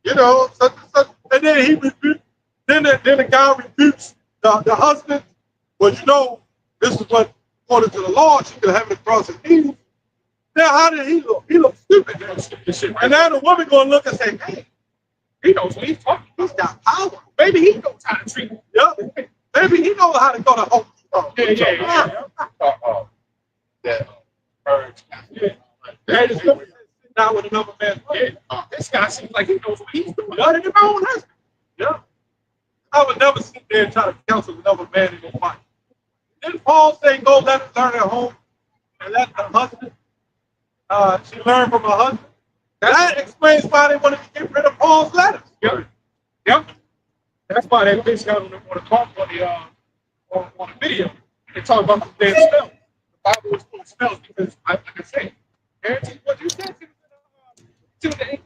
You know, and then he rebuked, then the guy rebukes the husband. Well, you know, this is what, according to the law, she could have it across his knees. Now, how did he look? He looked stupid. And now the woman going to look and say, hey, He knows what he's talking. he's got power. Maybe he knows how to treat. Yeah. Maybe he knows how to go to Home Depot. Yeah. That is good. Not with another man. Yeah. This guy seems like he knows what he's doing. Better than my own husband. Yeah. I would never sit there and try to counsel another man in his life. Didn't Paul say go let her learn at home and let her husband? She learned from her husband. That explains why they wanted to get rid of Paul's letters. Yep. That's why they basically want to talk on the video. They talk about the damn spells. The Bible is full of spells because, like I say, Aaron, what you said, she was an 8-1.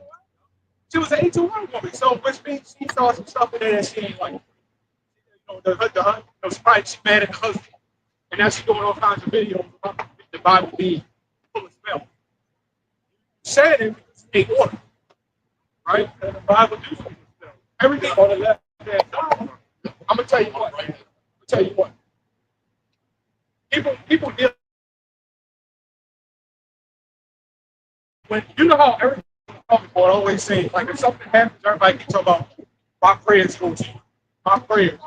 She was an 8-1 woman. So, which means she saw some stuff in there that she ain't like. You know, she mad at the husband. And now she's doing all kinds of videos about the Bible being full of spells. Said it because she ain't order. Right? And the Bible do something. Everything on the left hand side. I'm gonna tell you what. People deal when you know how everything always say like if something happens, everybody can talk about my prayers go to you. My prayers.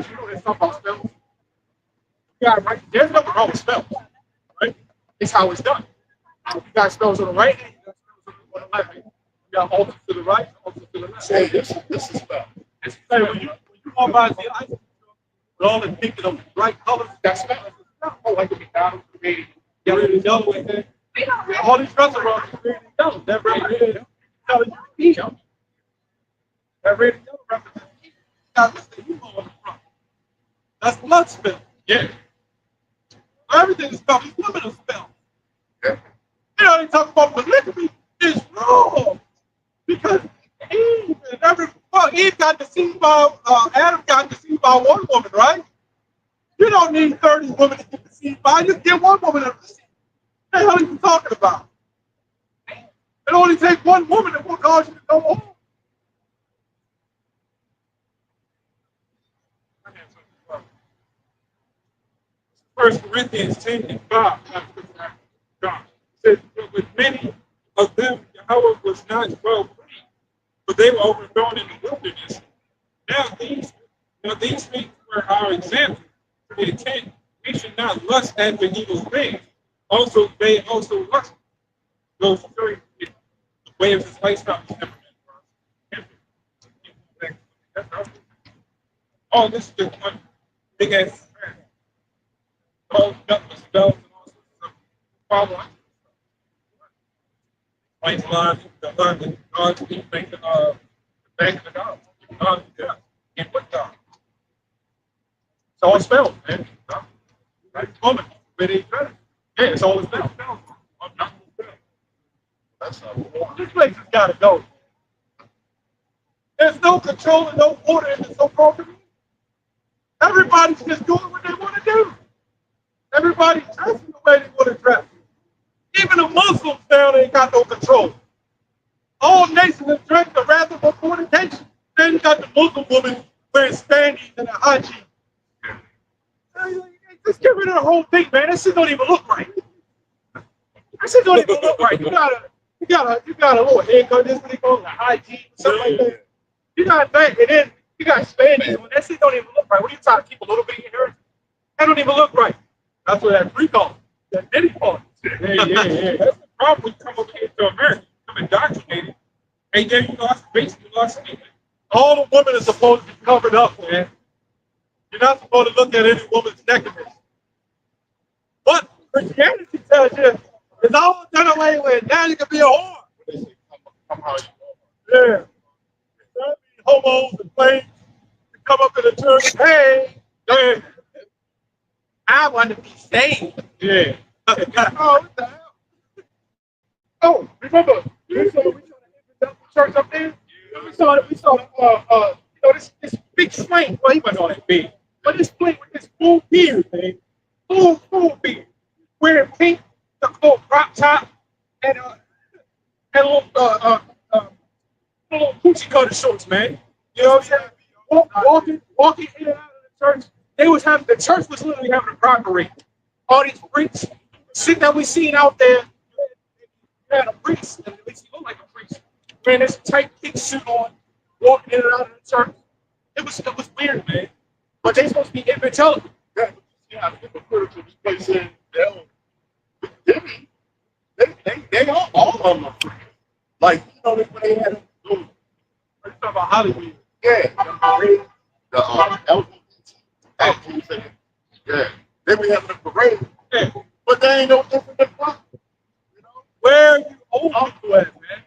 You know there's something about spells. You got right. There's nothing wrong with spells, right? It's how it's done. You got spells on the right hand, you got spells on the left hand. You got altars to the right, altars to the left. Say this is spell. It's hey, when you walk by the ice with all the pink and the bright colors, That's spells. Oh, like the McDonald's created yellow and yellow like that. All these restaurants are red and yellow. That red and yellow telling you to eat. That red and yellow represents eat. Got Mr. Hugo on the front. That's blood spill. Yeah. Everything is spelled. These women are spelled. Yeah. You know, they talk about polygamy. It's wrong. Because Eve got deceived by, Adam got deceived by one woman, right? You don't need 30 women to get deceived by. You get one woman to deceive. What the hell are you talking about? It only takes one woman that will cause you to go home. First Corinthians 10 and 5. God says, but with many of them, Yahweh was not well pleased, but they were overthrown in the wilderness. Now these things were our example. To the intent we should not lust after evil things. Also, they also lust. Those three way of his lifestyle is never been for us. Oh, this is just one big ass. All nothing spells and all sorts of follow. Like the God to be thinking the bank of the God. God, yeah. And what God? It's all spells, man. Right? Woman, where they try. Yeah, it's all spells. That's not This place has got to go. There's no control and no order in the so-called community. Everybody's just doing what they want to do. Everybody's dressing the way they want to dress. Even the Muslims down ain't got no control. All nations have drank the wrath of fornication. Then you got the Muslim woman wearing spandies and a haji. Just get rid of the whole thing, man. That shit don't even look right. That shit don't even look right. You got a little haircut, this thing goes, a haji, something like that. You got that, and then you got spandies on. That shit don't even look right. What are you trying to keep a little bit in here? That don't even look right. That's what that freak on. That Diddy part. Yeah. That's the problem when you come up here to America. I'm indoctrinated. And then, that's basically lost anything. All the women are supposed to be covered up, man. You're not supposed to look at any woman's nakedness. But Christianity tells you it's all done away with. Now you can be a whore. come how you Yeah. homos and flames to come up in the church. Hey, hey, I want to be saved. Yeah. Oh, what the hell? Oh, remember, we saw the church up there? This big swank. Well, he wasn't all that big. But this swank with this full beard, man. Full beard. Wearing pink, the little crop top, and little coochie cutter shorts, man. You know what I'm saying? Walking in and out of the church. The church was literally having a proctorate. All these freaks, shit that we seen out there. You had a priest, at least he looked like a priest. Wearing this tight pink suit on, walking in and out of the church. It was weird, man. But they supposed to be evangelical. Yeah, people put it to this place in they all of them are free. Like, you know, when they had those, we're talking about Hollywood. Yeah, LGBT. Yeah, they be having a parade. Yeah, but they ain't no different than black. You know, where you old people at, man?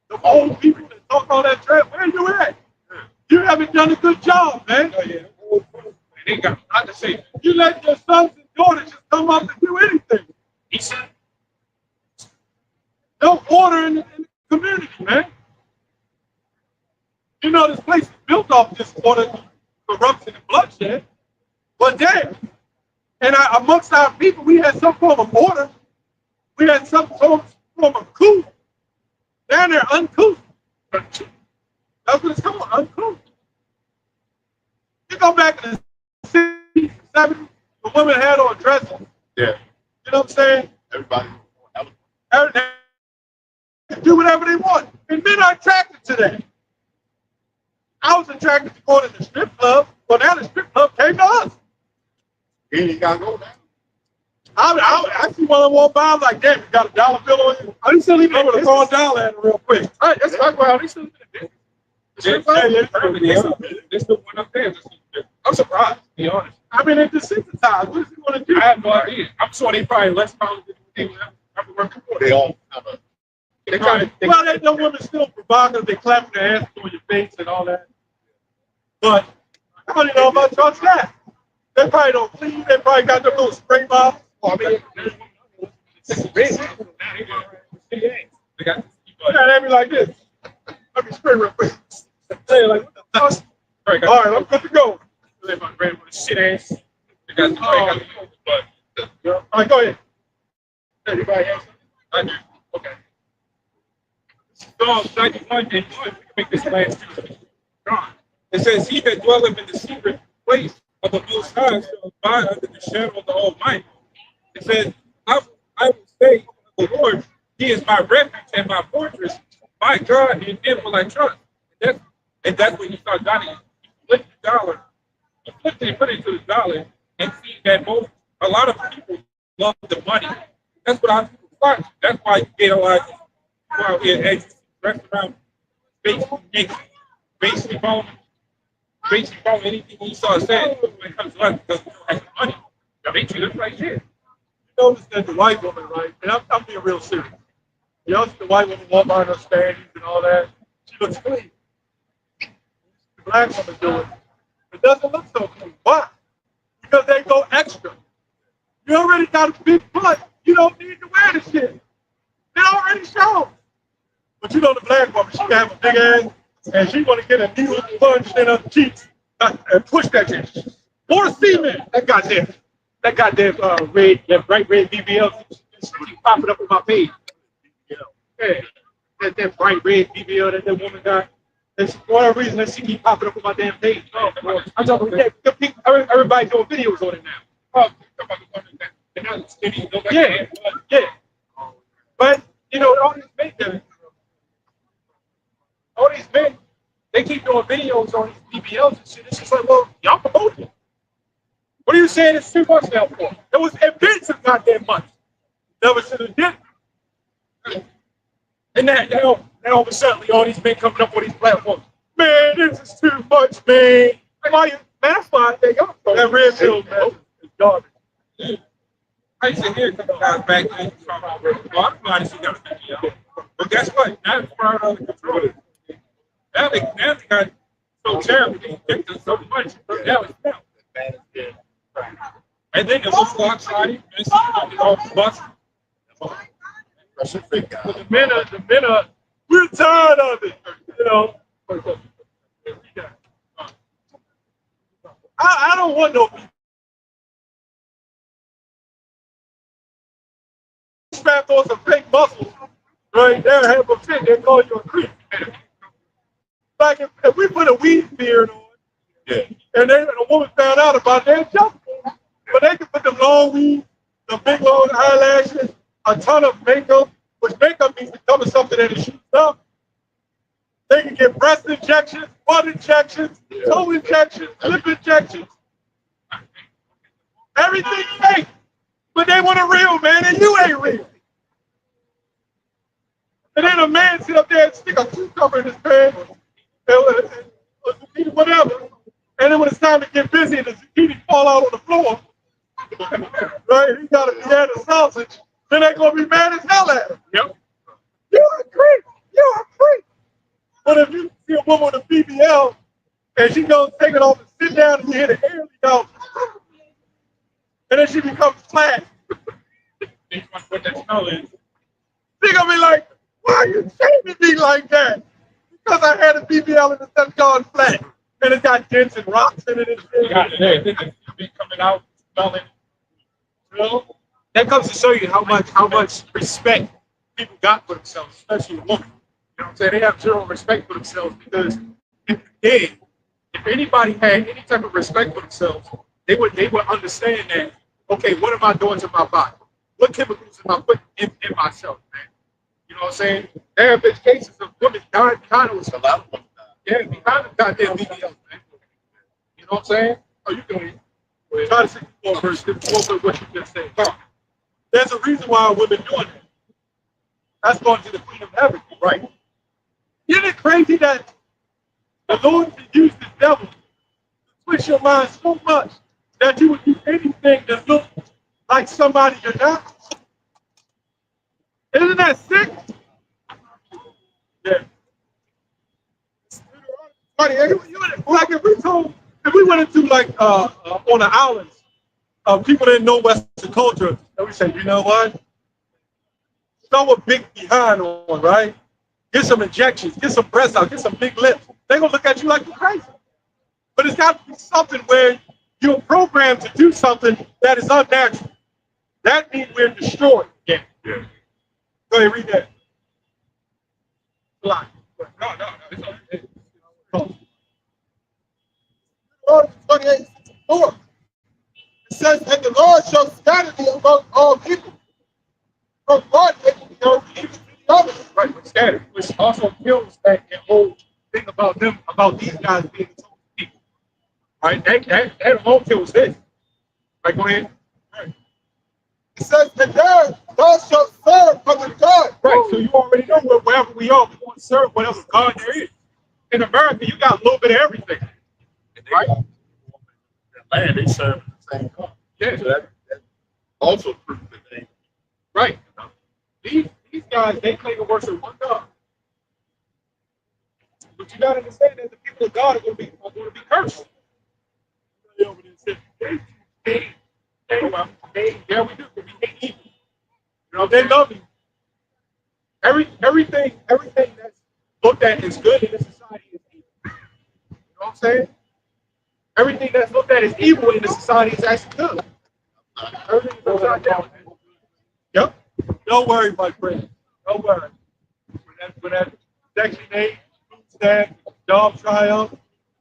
The old people that talk all that crap, where you at? Yeah. You haven't done a good job, man. Oh, yeah. They got not to say. You let your sons and daughters just come up and do anything. He said, no order in the community, man. You know, this place is built off this order, corruption, and bloodshed. But damn, and amongst our people, we had some form of order. We had some form of coup. Down there, uncouth. That's what it's called, uncouth. You go back in the 60s, 70s, the women had on dresses. Yeah. You know what I'm saying? Everybody can do whatever they want. And men are attracted to that. I was attracted to going to the strip club. Well, now the strip club came to us. You ain't got to go now. I see one of them walk by, I'm like, damn, you got a dollar bill on you? I didn't still even able to throw a dollar at him real quick. All right, that's like, well, they still in the business. They still went up there. I'm surprised, to be honest. I mean, they're desensitized. What is he going to do? I have no idea. I'm sure they probably less talented than they ever worked before. They all have a. Well, they know women still provocative. They clap their ass on your face and all that. But I don't even know about y'all's that. They probably don't clean. They probably got their little spray bottles. I mean, they be like this. Let me spray real quick. They like, what the fuck? All right, I'm good to go. They my grandmother shit ass. They got all right, go ahead. Everybody else? I do. Okay. Psalm 91 and 1. We can make this last two. It says, he that dwelleth in the secret place of the Most High shall abide under the shadow of the Almighty. It says, I will say of the Lord, he is my refuge and my fortress, my God, in him will I trust. And that's when you start Johnny. You flip the dollar, you flip it and put it into the dollar, and see that a lot of people love the money. That's what our people watch. That's why you get a lot of people out here at restaurants, basically phone, anything you saw said when it comes to us, because that's money. They treat us like shit. You notice that the white woman, right? And I'm being real serious. You notice the white woman walk by in her standings and all that. She looks clean. The black woman do it. It doesn't look so clean. Why? Because they go extra. You already got a big butt. You don't need to wear the shit. They already show. But you know the black woman, she can have a big ass, and she want to get a needle plunged in her cheeks and push that shit. Or cement. That goddamn bright red BBL keep popping up on my page. Yeah, that bright red BBL that woman got. And for whatever reason, that she keep popping up on my damn page. Oh, I'm talking about people, everybody doing videos on it now. Oh, they're not skinny. Yeah. But you know, all these men, they keep doing videos on these BBLs and shit. It's just like, well, y'all promoting it. What are you saying it's too much now for? It was invented goddamn much. That was to the dip. And now all of a sudden, all these men coming up on these platforms. Man, this is too much, man. Why you, man, that's why y'all that red pill, man, is garbage. I used to hear a couple guys back then from well, I'm glad she got a video. But guess what? Now it's far out of control. Now they got so terrible, they kicked us so much. Now it's down. And then the little outside, and it's off the bus. The men are, we're tired of it, you know. I don't want no strapped on some fake muscles, right? They'll have a fit, they call you a creep. Like if we put a weed beard on, and a woman found out about that, jump. But they can put the long weed, the big long eyelashes, a ton of makeup, which makeup means to cover something that is shoots up. They can get breast injections, butt injections, toe injections, lip injections. Everything fake. But they want a real man, and you ain't real. And then a man sit up there and stick a cucumber in his pants, and whatever. And then when it's time to get busy and the zucchini fall out on the floor, right? He got to be at the sausage. Then they're gonna be mad as hell at him. Yep. You're a creep. You're a creep. But if you see a woman with a BBL and she goes take it off and sit down and you hear the air leak out, and then she becomes flat, What that smell is. they're gonna be like, "Why are you shaming me like that?" Because I had a BBL and it's gone flat, and it's got dents and rocks in it. You got it. Be coming out smelling. You know? That comes to show you how much respect people got for themselves, especially women. You know what I'm saying? They have zero respect for themselves because if they did, if anybody had any type of respect for themselves, they would understand that, okay, what am I doing to my body? What chemicals am I putting in myself, man? You know what I'm saying? There have been cases of women dying behind us. A lot of them. Yeah, behind the goddamn BBL, man. You know what I'm saying? Oh, you can try to see more verse before what you just said. There's a reason why women doing that. That's going to the Queen of Heaven, right? Isn't it crazy that the Lord can use the devil to twist your mind so much that you would do anything that looks like somebody you're not? Isn't that sick? Yeah. Like if we went into like on the islands, people didn't know Western culture, and we said, you know what? Throw a big behind on, right? Get some injections, get some breasts out, get some big lips. They're gonna look at you like you're crazy. But it's got to be something where you're programmed to do something that is unnatural. That means we're destroyed. Yeah. Go ahead, read that. Lie. No. Lord 28:4. It says, and the Lord shall scatter thee among all people. From one even to the other. Right, but scattered, which also kills that whole thing about them, about these guys being the chosen people. Right? That alone kills this. Right, go ahead. Right. It says, and there thou shalt serve other God. Right, so you already know wherever we are, we want to serve whatever God there is. In America, you got a little bit of everything. Right? Land, they serve the same God. Yeah. So that also proves that they. Right. These guys, they claim to worship one God. But you gotta understand that the people of God are gonna be cursed. Yeah, we do, because we hate evil. You know, they love you. Everything that's looked at as good in this society is evil. You know what I'm saying? Everything that's looked at as evil in this society is actually good. Everything is upside down. Yep. Don't worry, my friend. Don't worry. When that Section 8, food stamp, job trial,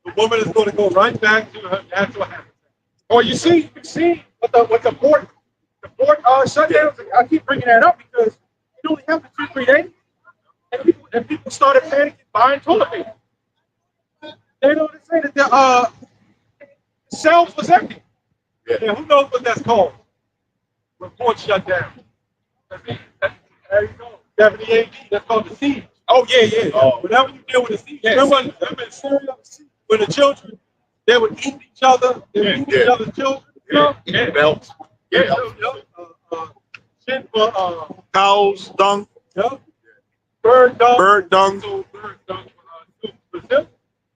the woman is going to go right back to her natural habitat. Or you see what the port shutdowns. I keep bringing that up because it only happened 2-3 days, and people started panicking, buying toilet paper. They don't say that the shelves was empty. Yeah, who knows what that's called? Report shut down. There you go. 78, that's called the siege. Oh, yeah. Oh. Whenever you deal with a siege, remember in Syria, when the children, they would eat each other, they would eat each other's children. Yeah. Belts. Yeah. Shit for cows, dung. Yeah. Bird dung. Bird dung. So bird dung specifically.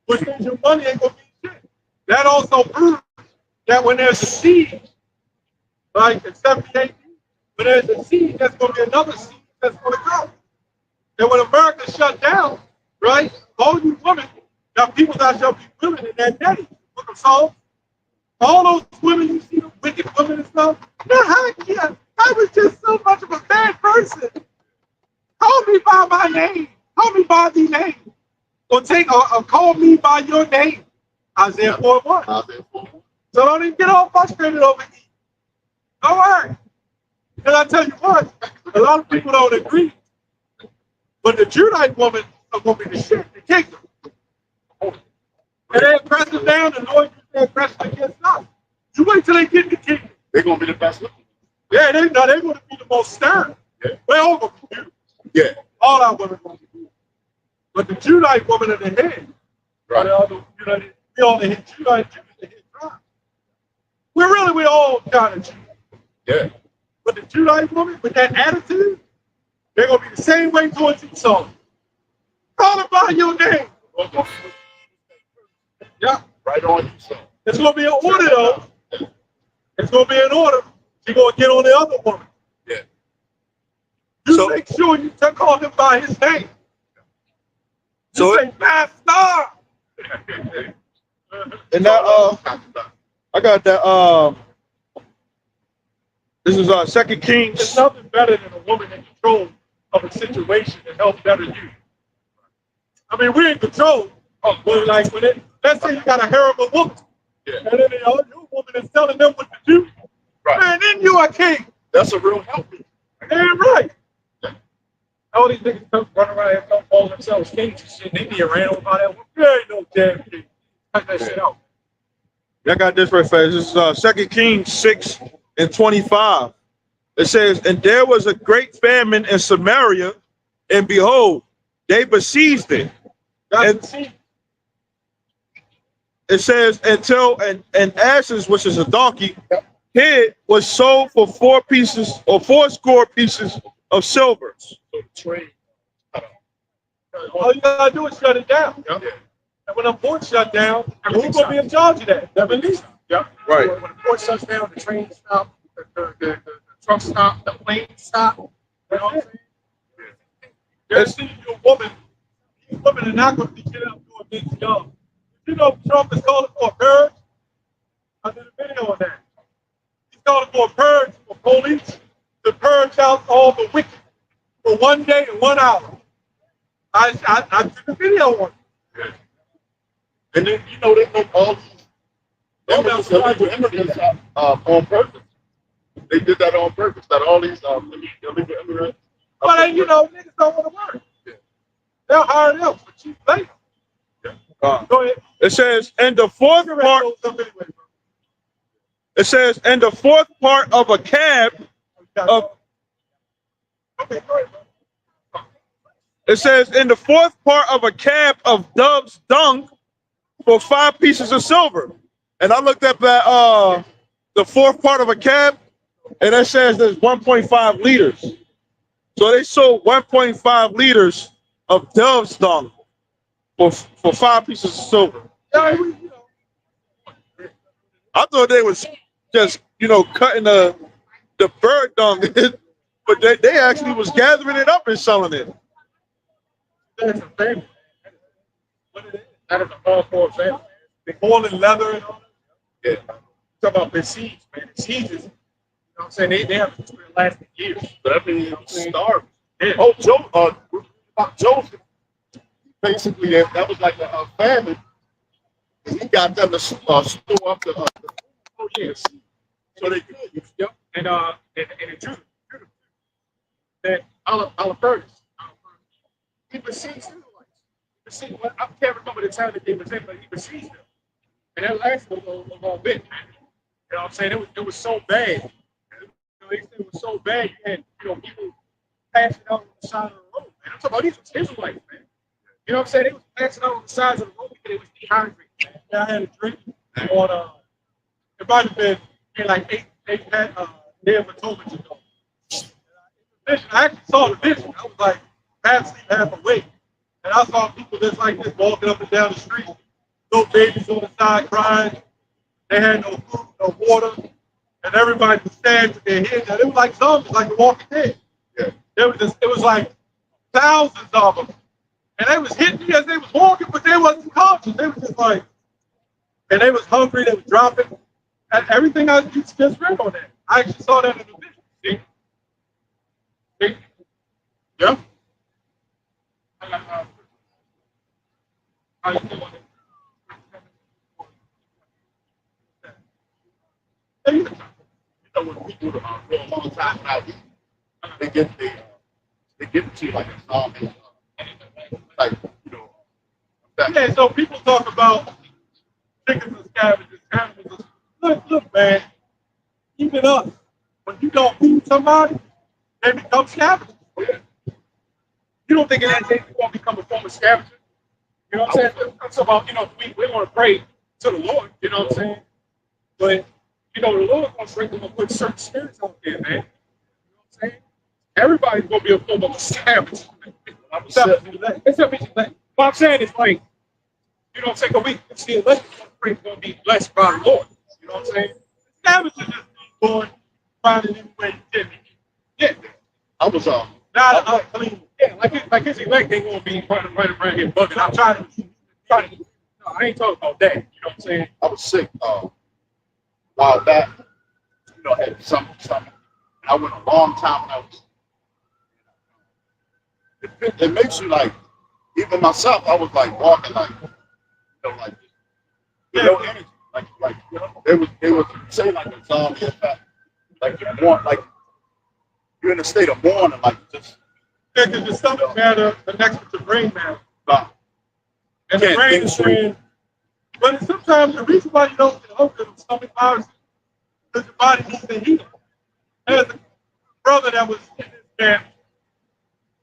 which means your money ain't gonna be shit. That also proves that when there's a siege, like in 78, when there's a siege, there's gonna be another siege that's gonna come. And when America shut down, right, all you women, now people that shall be women in that day, look of Psalms, all those women you see, the wicked women and stuff, yeah, I was just so much of a bad person. Call me by my name. Call me by the name. Or call me by your name. Isaiah 4:1. So don't even get all frustrated over it. All right. And I tell you what, a lot of people don't agree. But the Judite woman are going to be the shit, the kingdom. And they press them down, and Lord, they're pressing against us. You wait till they get in the kingdom. They're gonna be the best looking. Yeah, they're going to be the most stern. Yeah. They're all going to be beautiful. Yeah. All our women are going to be beautiful. But the Judite woman in the head, Right. We only hit Judite, Jews that hit tribes. We all kind of Jews. Yeah. But the Judite woman with that attitude, they're going to be the same way towards Esau. Call her by your name. Yeah. Right on you, son. It's going to be an order, though. It's going to be an order. She's going to get on the other woman. Yeah. You make sure you call him by his name. So You say, Master. and that I got that this is 2 There's Kings. nothing better than a woman in control of a situation to help better you. I mean, we're in control. Let's say you got a harem woman. Yeah. And then your woman is telling them what to do. Right. Man, then you are king. That's a real help. Damn right. All these niggas come running around here and call themselves kings and shit. They be around over that woman. There ain't no damn king. Cut that shit out. I got this right fast. This is 2 Kings 6:25. It says, and there was a great famine in Samaria, and behold, they besieged it. And it says, until an asses, which is a donkey, head was sold for 4 score pieces of silver. All you gotta do is shut it down. Yeah. And when a port shut down, who's gonna be in charge of that? The police. Yeah. Right. When the port shuts down, the train stop, the truck stop, the plane stop. You know what I'm saying? You're seeing your woman. These women are not gonna be getting up doing things young. You know Trump is calling for a purge? I did a video on that. He's calling for a purge for police to purge out all the wicked for 1 day and 1 hour. I did a video on it. And then, they make all these illegal immigrants on purpose. They did that on purpose, that all these illegal immigrants. But niggas don't want to work. Yeah. They'll hire them for cheap labor. Go ahead. It says, and the fourth part, it says, and the fourth part of a cab of, Okay, go ahead, bro. it says, in the fourth part of a cab of dove's dung for 5 pieces of silver. And I looked up at the fourth part of a cab, and it says there's 1.5 liters. So they sold 1.5 liters of dove's dung for 5 pieces of silver. I thought they was just, cutting the bird dung, but they actually was gathering it up and selling it. That's a family. That is a hardcore family. They all in leather and all that. Yeah. Talk about besieged, man. Besieged is, what I'm saying? They have been lasting years. But I mean, starving. Yeah. Oh, Joseph, basically, that was like a famine. He got them to store up the Oh, yes. so they could. Yep. And the truth, that Alafertus, he besieged Israelites. I can't remember the time that they was in, but he besieged them. And that lasted a little bit. You know what I'm saying? It was so bad. It was so bad. You had people passing out on the side of the road. Man, I'm talking about these Israelites, man. You know what I'm saying? They was passing out on the sides of the road because they was dehydrated. Man. Yeah, I had a drink on it might have been like eight Day of Atonement ago. I actually saw the vision. I was like half asleep, half awake. And I saw people just like this walking up and down the street. no babies on the side crying. They had no food, no water, and everybody was stabbed with their head. Now, it was like zombies, like The Walking Dead. Yeah. It was like thousands of them. And they was hitting me as they was walking, but they wasn't conscious. They was just like, and they was hungry, they was dropping. And everything I just read on that. I actually saw that in the video. See? See? Yeah. How you doing? You know, when people for a long time now, they get to like a zombie, like you know. That, Yeah, so people talk about chickens and scavengers, animals. Look, man, even us, when you don't feed somebody, they become scavengers. You don't think in that day we won't become a form of scavenger? You know what I'm saying? I'm talking about, you know, we want to pray to the Lord, you know what I'm saying? But, you know, the Lord wants to put certain spirits out there, man. You know what I'm saying? Everybody's going to be a form of a scavenger. Except me. What I'm saying is, like, you know what I'm saying? 'Cause we see electric is going to be blessed by the Lord. You know what I'm saying? Scavengers just be born, finding any way to get it. Yeah. I was Not unclean. Yeah, like his elect ain't going to be running around here bugging. I'm trying to, no, I ain't talking about that. You know what I'm saying? I was sick a while back. You know, I had something. And I went a long time when I was. It makes you like, even myself, I was like walking like, you know, like with no energy. Like you know, they was saying like a zombie effect. Like you're in a state of mourning, like just. Because the stomach matter connects with the brain matter. Nah, And the can't brain think is straight. saying, but sometimes the reason why you don't get over the stomach virus is because your body needs to heal. There's a brother that was in this camp,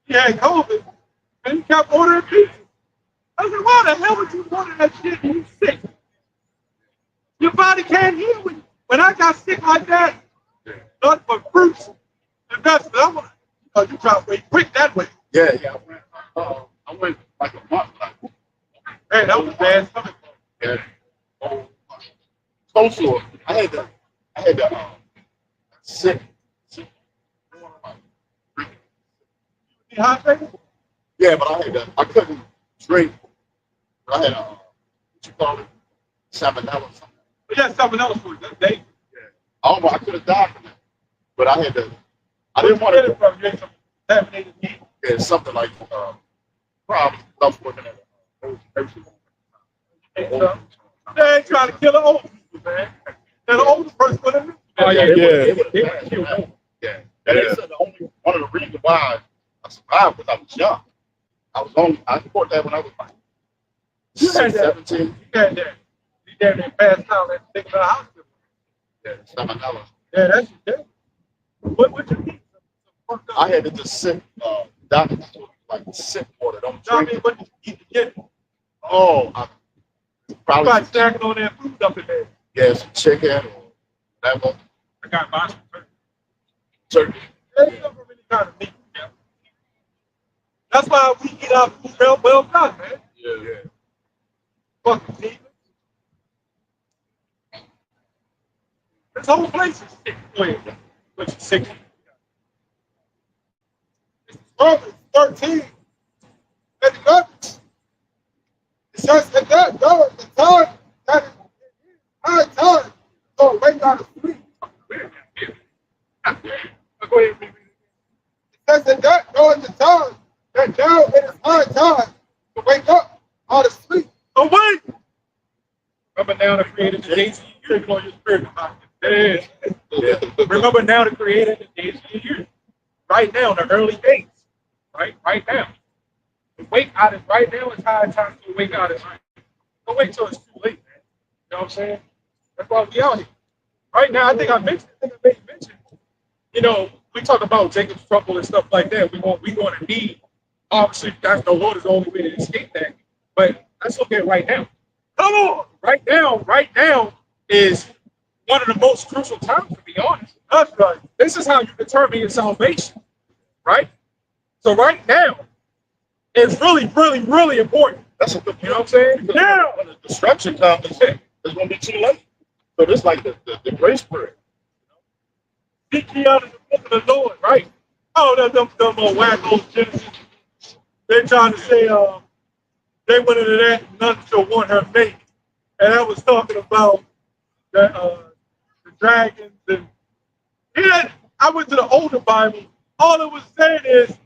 he had COVID, and he kept ordering pizza. I said, why the hell would you order that shit when you sick? Your body can't heal when I got sick like that, nothing but fruits and vegetables. I want you drop weight quick that way. Yeah. I went like a month. Like, Hey, that was bad stomach. yeah. Close to it. I had to sit. Dehydrated? Yeah, but I couldn't drink. I had what you call it, salmonella or something. But yeah, something else for that day. I could have died from that, but I had to. I didn't want Get it to. from you. Contaminated meat. Yeah, something like probably I was working at a nursing home. They ain't trying to kill an old people, man. They're the oldest person for them. Oh, yeah. They would have killed me. Yeah, and they said the only one of the reasons why I survived was I was young. I caught that when I was like You had that. 17. You had that. You had that fast time that thing in the hospital. Yeah, salmonella. Yeah, that's your thing. What you need? I had to just sit. Doctor told me like sip water. Don't Tell drink me it. what you eat to get it. Oh, probably Probably snacking on that food up in there. yeah, some chicken or whatever. I got my Turkey. They never really kind of meat. Yeah. That's why we eat our food well done, man. Yeah. Fucking meat. This whole place is sick. which is 60. Romans 13. And the numbers. It says that though at the time that is high time, so wake out of sleep. Go ahead, baby. It says that though at the time that now it is high time to wake up out of sleep. Awake! Remember now the creator the days of the year, you know your spirit about it. Yeah. Remember now the creator the days of the year. Right now, the early days. Right now. The wake out is right now, it's high time to wake out at night. Don't wait till it's too late, man. You know what I'm saying? That's why we out here. Right now, I think I mentioned, you know, we talk about Jacob's trouble and stuff like that. We're going to need, obviously, that's the Lord is the only way to escape that. But let's look at right now. Come on! Right now is one of the most crucial times, to be honest. That's right. This is how you determine your salvation, right? So right now, it's really, really, really important That's a good. You know what I'm saying? Yeah. When the destruction comes, it's going to be too late. So this like the grace period. Seek ye out of the book of the Lord, right? Oh, them wackos Genesis. They trying to say they went into that none shall want her mate. And I was talking about the dragons and yeah, I went to the older Bible. All it was saying is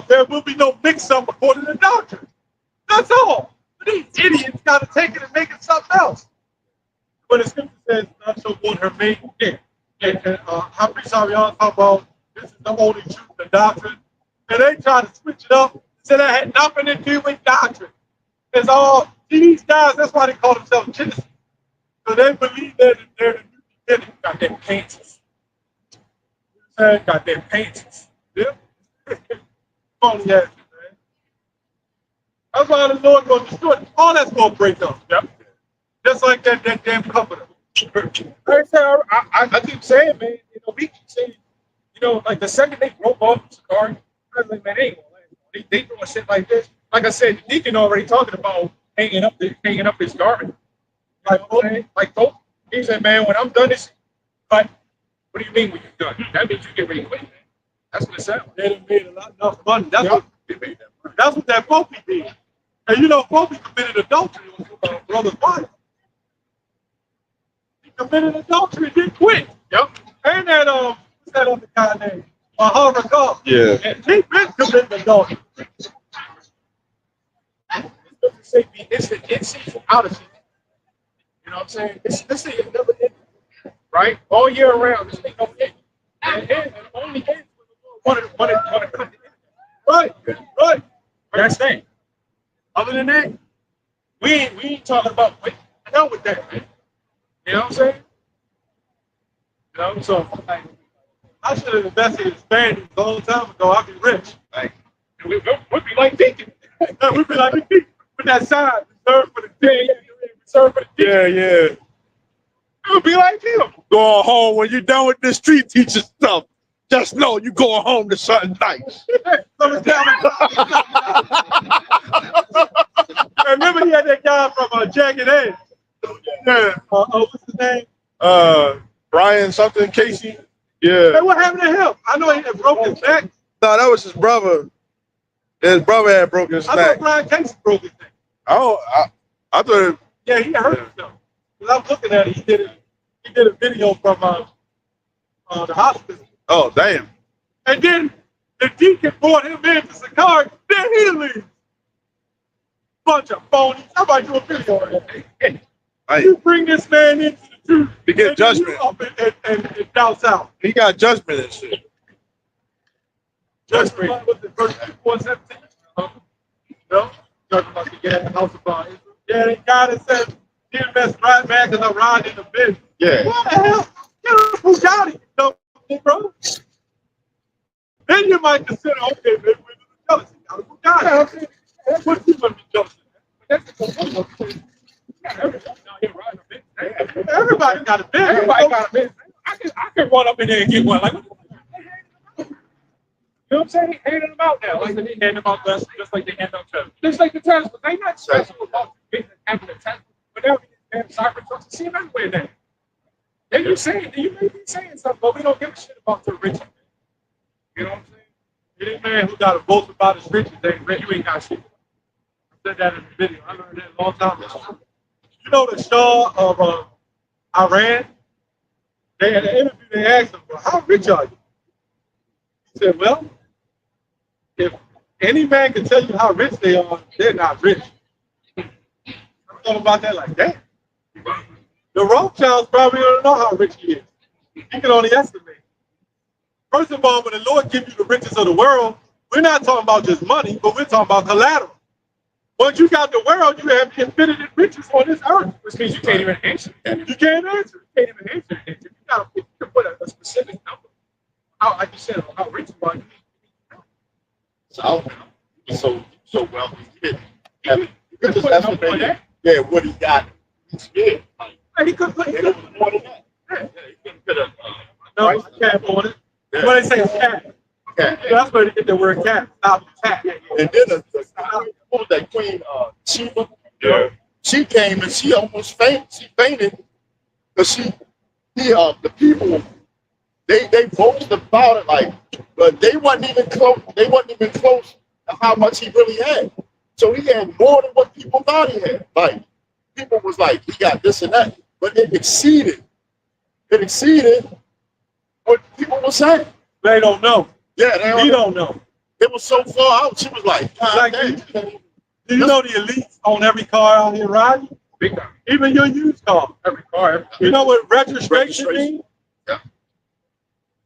there will be no mix-up according to doctrine. That's all. But these idiots got to take it and make it something else. But the scripture says, "None shall want her mate." Yeah. And I'm pretty sorry y'all talk about this is the only truth, the doctrine. And they try to switch it up. Said that had nothing to do with doctrine. It's all these guys. That's why they call themselves Genesis. So they believe that they're the new beginning. Got their painters. Got their painters. Yeah. Phony ass, man. That's why the Lord going to destroy it. All that's going to break up. Yep. Just like that damn covenant. I keep saying, man, you know, we keep saying, you know, like the second they broke off the cigar, I was like, man, they ain't gonna last. They doing shit like this. Like I said, the deacon already talking about hanging up his garment. Like he said, man, when I'm done this, but what do you mean when you're done? That means you get ready to quit, man. That's what it sounds like. They done made enough money. That's what that Popey did. And you know, Popey committed adultery with brother's wife. He committed adultery and didn't quit. Yep. And that what's that other guy named Harvard Golf? Yeah. And he been committing adultery. It's the in season, out of season. You know what I'm saying? This thing is never ending, right? All year round, this thing don't end. And it only ends when the Lord want to cut the end. Right. That's thing. Other than that, We ain't talking about quit. Hell with that, man. You know what I'm saying? you know, so like, I should have invested in Spanish a long time ago. I'd be rich. Like, we'd be like Deacon. We'd be like, with that sign, reserved for the day. Reserved for the Deacon. Yeah. It would be like him. Going home when you're done with the street teacher stuff. Just know you going home to something nice. I remember he had that guy from Jagged Edge. Yeah. What's his name? Brian something, Casey. Yeah. Hey, what happened to him? I know he had broke his neck. No, that was his brother. His brother had broken his I neck. thought Brian Casey broke his neck. I thought. Yeah, he hurt himself. Because I was looking at it, he did a video from the hospital. Oh, damn. And then the deacon brought him in to Sakari. Then he leaves. Bunch of phonies. Somebody do a video of it. Hey, You bring this man into the truth. to get and then you judgment. up and douse out. He got judgment and shit. Judgment was it verse 4:17? No? Talking about the guy in the house of Israel. Yeah, the guy that said, "He's the best right man because I ride in the bin." Yeah. What the hell? Get a Bugatti, you know, bro. Then you might consider, okay, maybe we're jealous. You got a Bugatti. That's what you want to be jealous of. That's the everybody got a bin. Everybody got a business. I can run up in there and get one. Like, what the fuck? You know what I'm saying? They handing them out now. Like they hand them out just like they hand out Tesla. Just like the Tesla. They not stressing about having a Tesla, but now they have Cybertrucks. You see them everywhere now. They be saying, you may be saying something, but we don't give a shit about the rich. You know what I'm saying? Any man who got a boast about his riches ain't rich. You ain't got shit. I said that in the video. I learned that a long time ago. You know the Shah of Iran? They had an interview. They asked him, "Well, how rich are you?" He said, "Well, if any man can tell you how rich they are, they're not rich." I thought about that like that. The Rothschilds probably don't know how rich he is. He can only estimate. First of all, when the Lord gives you the riches of the world, we're not talking about just money, but we're talking about collateral. Once you got the world, you have infinite riches on this earth. Which means you can't even answer. You can't answer. You can't even answer. If you can put a specific number, how, like you said, how rich you are, you need to know. So wealthy. You could just put a number on estimate, that. yeah, what he got each year. Like, And he could put it was more than that. Yeah. He couldn't put a No, a cap on it. Yeah. What they say, a cap. cap. That's where they get the word cap. Stop the cap. And then what was that Queen Sheba? Yeah. She came and she almost fainted. She fainted because the people they boasted about it like, but they wasn't even close. They wasn't even close to how much he really had. So he had more than what people thought he had. Like people was like, he got this and that, but it exceeded. It exceeded what people were saying. They don't know. Yeah, they We don't know. It was so far out. She was like, Like, do you know the elites own every car out here riding? Big time. Even your used car. Every car. You know what registration means? Yeah.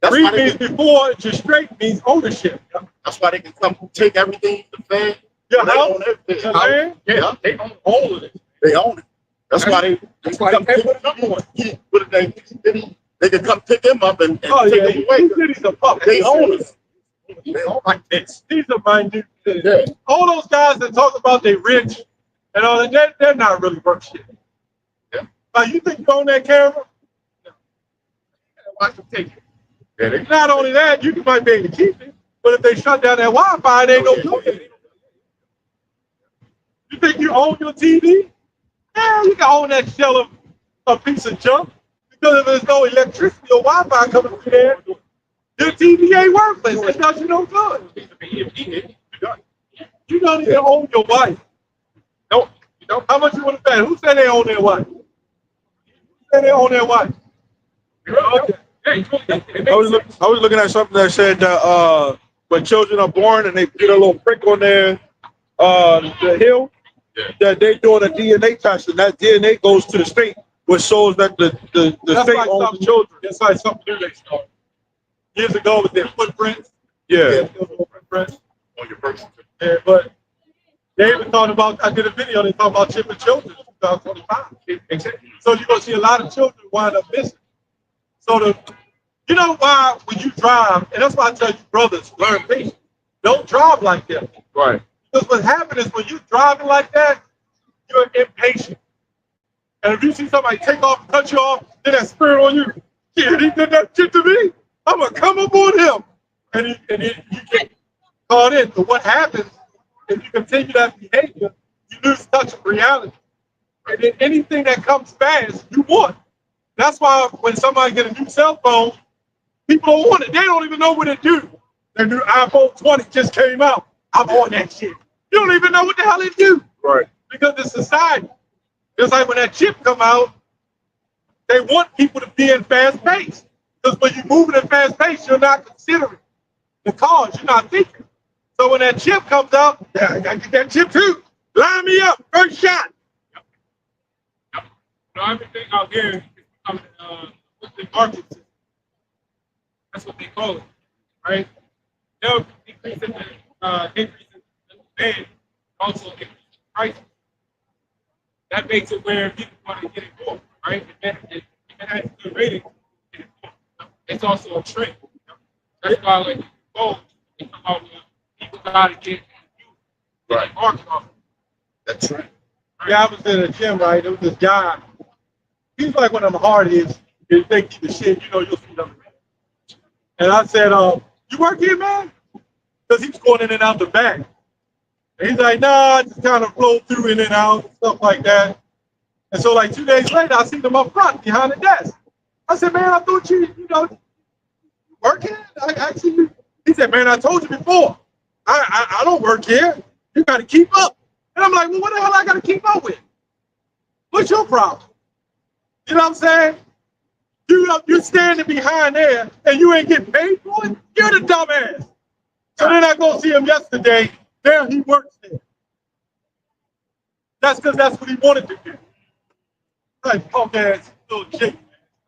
That's Read why they means can, before, registrate means ownership. that's why they can come take everything, the fan. Your They house, own everything. your land, Yeah, They own all of it. they own it. That's why they That's why come they pick put it up on. they can come pick him up and oh take yeah, him away. these cities are public. They own it. They own Like this. These are minute. it. Yeah. All those guys that talk about they rich and all that, they're not really worth shit. Yeah. You think you own that camera? Watch them take it. Yeah, they, Not only that, you might be able to keep it, but if they shut down that Wi-Fi, it ain't no good. You think you own your TV? Yeah, you can own that shell of a piece of junk. Because if there's no electricity or Wi-Fi coming through there, your TV ain't worthless. It does you no good. You don't even own your wife. No, you don't. How much you want to pay? Who said they own their wife? Who said they own their wife? Okay. Hey, I was looking at something that said that when children are born and they get a little prick on their the heel, that they doing a DNA test and that DNA goes to the state, which shows that the That's state like owns some the children. That's like something new they started. Years ago with their footprints. Yeah. Footprints. on your person. Yeah, but they even talking about, I did a video, they talk about chipping children in 2025. exactly. So you're going to see a lot of children wind up missing. So you know why when you drive, and that's why I tell you brothers, learn patience. Don't drive like that. Right. Because what happens is when you're driving like that, you're impatient. And if you see somebody take off and cut you off, then that spirit on you, yeah, he did that shit to me. I'm going to come up on him. And then you get caught in. But what happens if you continue that behavior, you lose touch of reality. And then anything that comes fast, you want. That's why when somebody get a new cell phone, people don't want it. They don't even know what it do. Their new iPhone 20 just came out. I'm on that shit. You don't even know what the hell it do. Right. Because it's society. It's like when that chip come out, they want people to be in fast pace. Because when you're moving at fast pace, you're not considering the cause. You're not thinking. So when that chip comes out, yeah, I gotta get that chip too. Line me up, first shot. No, everything out here is becoming the market system. That's what they call it, right? They'll increase in the demand, also increase the prices. That makes it where people want to get it more, right? If it has good ratings, get it more. It's also a trend. That's why, like, gold, they come out with people gotta get Right. market off. That's right. Yeah, I was in the gym, right? There was this guy. He's like one of them hardies. If they keep the shit, you know, you'll see them. And I said, you work here, man? Because he was going in and out the back. And he's like, nah, I just kind of flow through in and out, stuff like that. And so like 2 days later, I seen him up front behind the desk. I said, man, I thought you work here? I see you. He said, man, I told you before. I don't work here. You got to keep up. And I'm like, well, what the hell I got to keep up with? What's your problem? You know what I'm saying? You're standing behind there and you ain't getting paid for it? You're the dumbass. So then I go see him yesterday. There he works there. That's because that's what he wanted to do. Like punk ass little chick.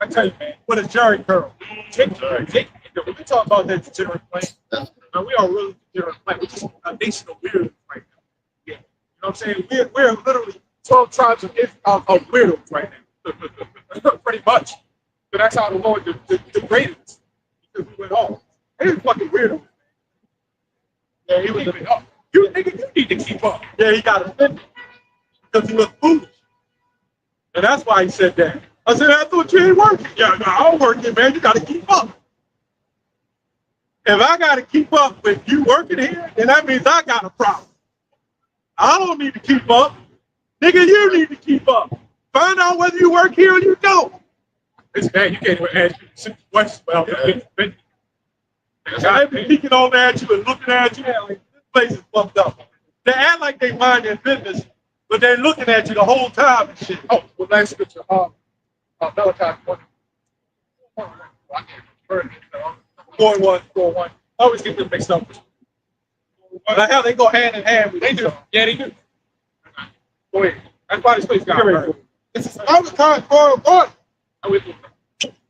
I tell you, man, with a Jerry curl. When we talk about that degenerate plan, we are really degenerate plan. We're just a nation of weirdos right now. Yeah. You know what I'm saying? We're literally 12 tribes of weirdos right now. Pretty much. So that's how the Lord degraded us. Because we went off. He was fucking weirdo. Yeah, he was keeping up. You nigga, you need to keep up. Yeah, he got offended because he looked foolish. And that's why he said that. I said, I thought you ain't working. Yeah, no, I don't work here, man. You got to keep up. If I got to keep up with you working here, then that means I got a problem. I don't need to keep up. Nigga, you need to keep up. Find out whether you work here or you don't. It's bad. You can't even ask people simple questions. Well, They be peeking over at you and looking at you. Like, this place is fucked up. They act like they mind their business, but they're looking at you the whole time and shit. oh, well, last scripture. Malachi 1. I can't remember. 4:1, 4:1. I always get them mixed up. But hell, they go hand in hand with They each do. other. Yeah, they do. Go ahead. That's why this place got hurt. This is Malachi 4:1.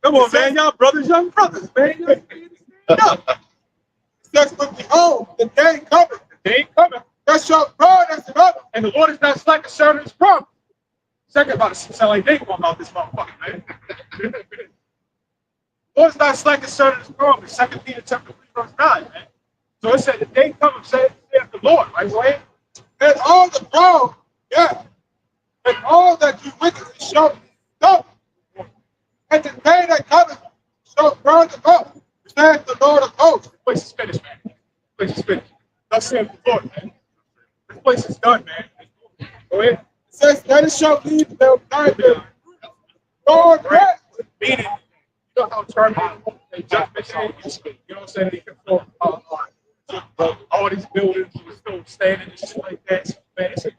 Come on, man. Y'all brothers, young brothers, man. Says, but behold, the day coming. They ain't coming. That shall burn as another. And the Lord is not slack concerning his promise. Second about it sound like they going about this motherfucker, man. The Lord is not slack concerning his promise. 2 Peter chapter 3, verse 9, man. So it said the day coming, saith the Lord, right, Wayne? And all the wrong, yeah. And all that you wickedly shall be done. And the day that cometh shall burn them up. Saith the Lord of hosts. This place is finished, man. This place is finished. Thus saith the Lord, man. This place is done, man. Go ahead. It says that it shall be the neither nor rest. Meaning, you know how Terminator, they jump and say, you know what I'm saying? They control all these buildings were still standing and shit like that. Man, it's it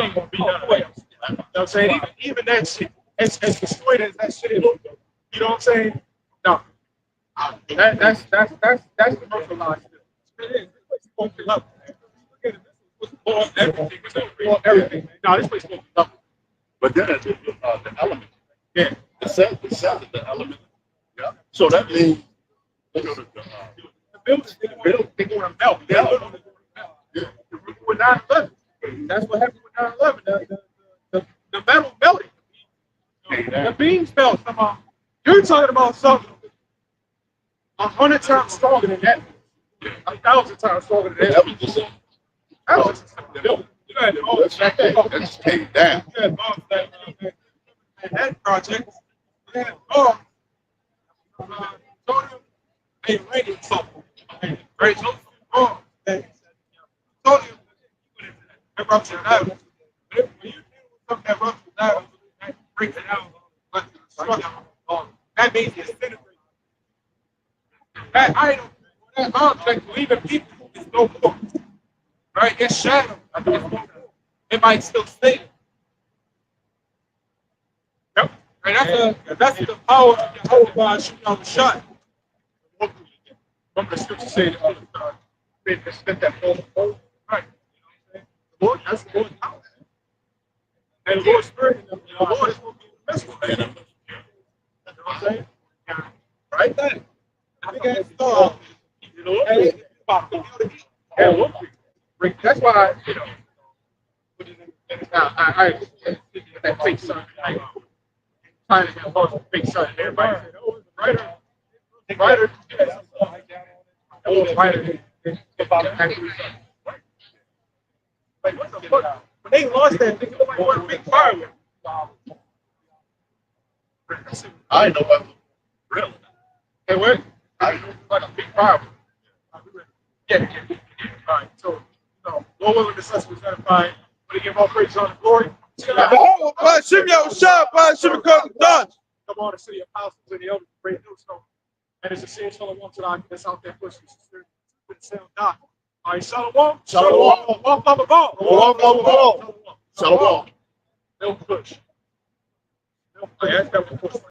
ain't gonna be none of that. You know what I'm saying? Even that shit, as destroyed as that shit is, you know what I'm saying? No. That's commercialized. It is. This place is gonna be up, man. Look at it. This is what's everything. It's gonna be everything, man. No, this place is gonna be up. But then the element. Yeah. It says the element. Yeah. So that means you know, The buildings, they're going to melt. They're literally going to melt. yeah. With 9/11. That's what happened with 9/11. The metal melted. The beams melt. You're talking about something 100 times stronger than that. 1,000 times stronger than That that. was just That was just a building. You had bombs back then. that just came down. You had bombs back then. And that project, you had bombs. Sodium and uranium sulfur. Right? Those two bombs. Sodium. That ruptured out. But when you deal with something that ruptures out, that breaks it out, like structure, that means it's disintegrating. That item, that object, leaving people is no more. Right? It's shattered. It might still stay. Yep. And that's the power of Jehovah shooting out the shot. Remember the scripture said, spent that whole right. The Lord, that's the Lord's power. And the Lord's Spirit, the Lord is going to be in the midst of it. You know what I'm saying? Right there. You know, that's why, you know, I that fake sun. Trying to get a bunch of fake sun. Everybody said, oh, it's brighter. Brighter. Oh, it's brighter than actually sun. Like, what the fuck? When they lost that, they looked like one big firework. I know what really. Hey, what? I know like a big firework. Yeah. All right. So, you know, Lord willing, the success was satisfied. But to give all praise on the glory. Behold, by Shimyo Shah, by Shimiko Dodge. Come on, the city apostles and the elders, great millstone. And it's a serious fellow one tonight that's out there pushing the spirit with the sound doctrine. All right, Shalom. Shalom. Walk on the ball. Walk on the ball. Shalom. No push. No push. That's that push.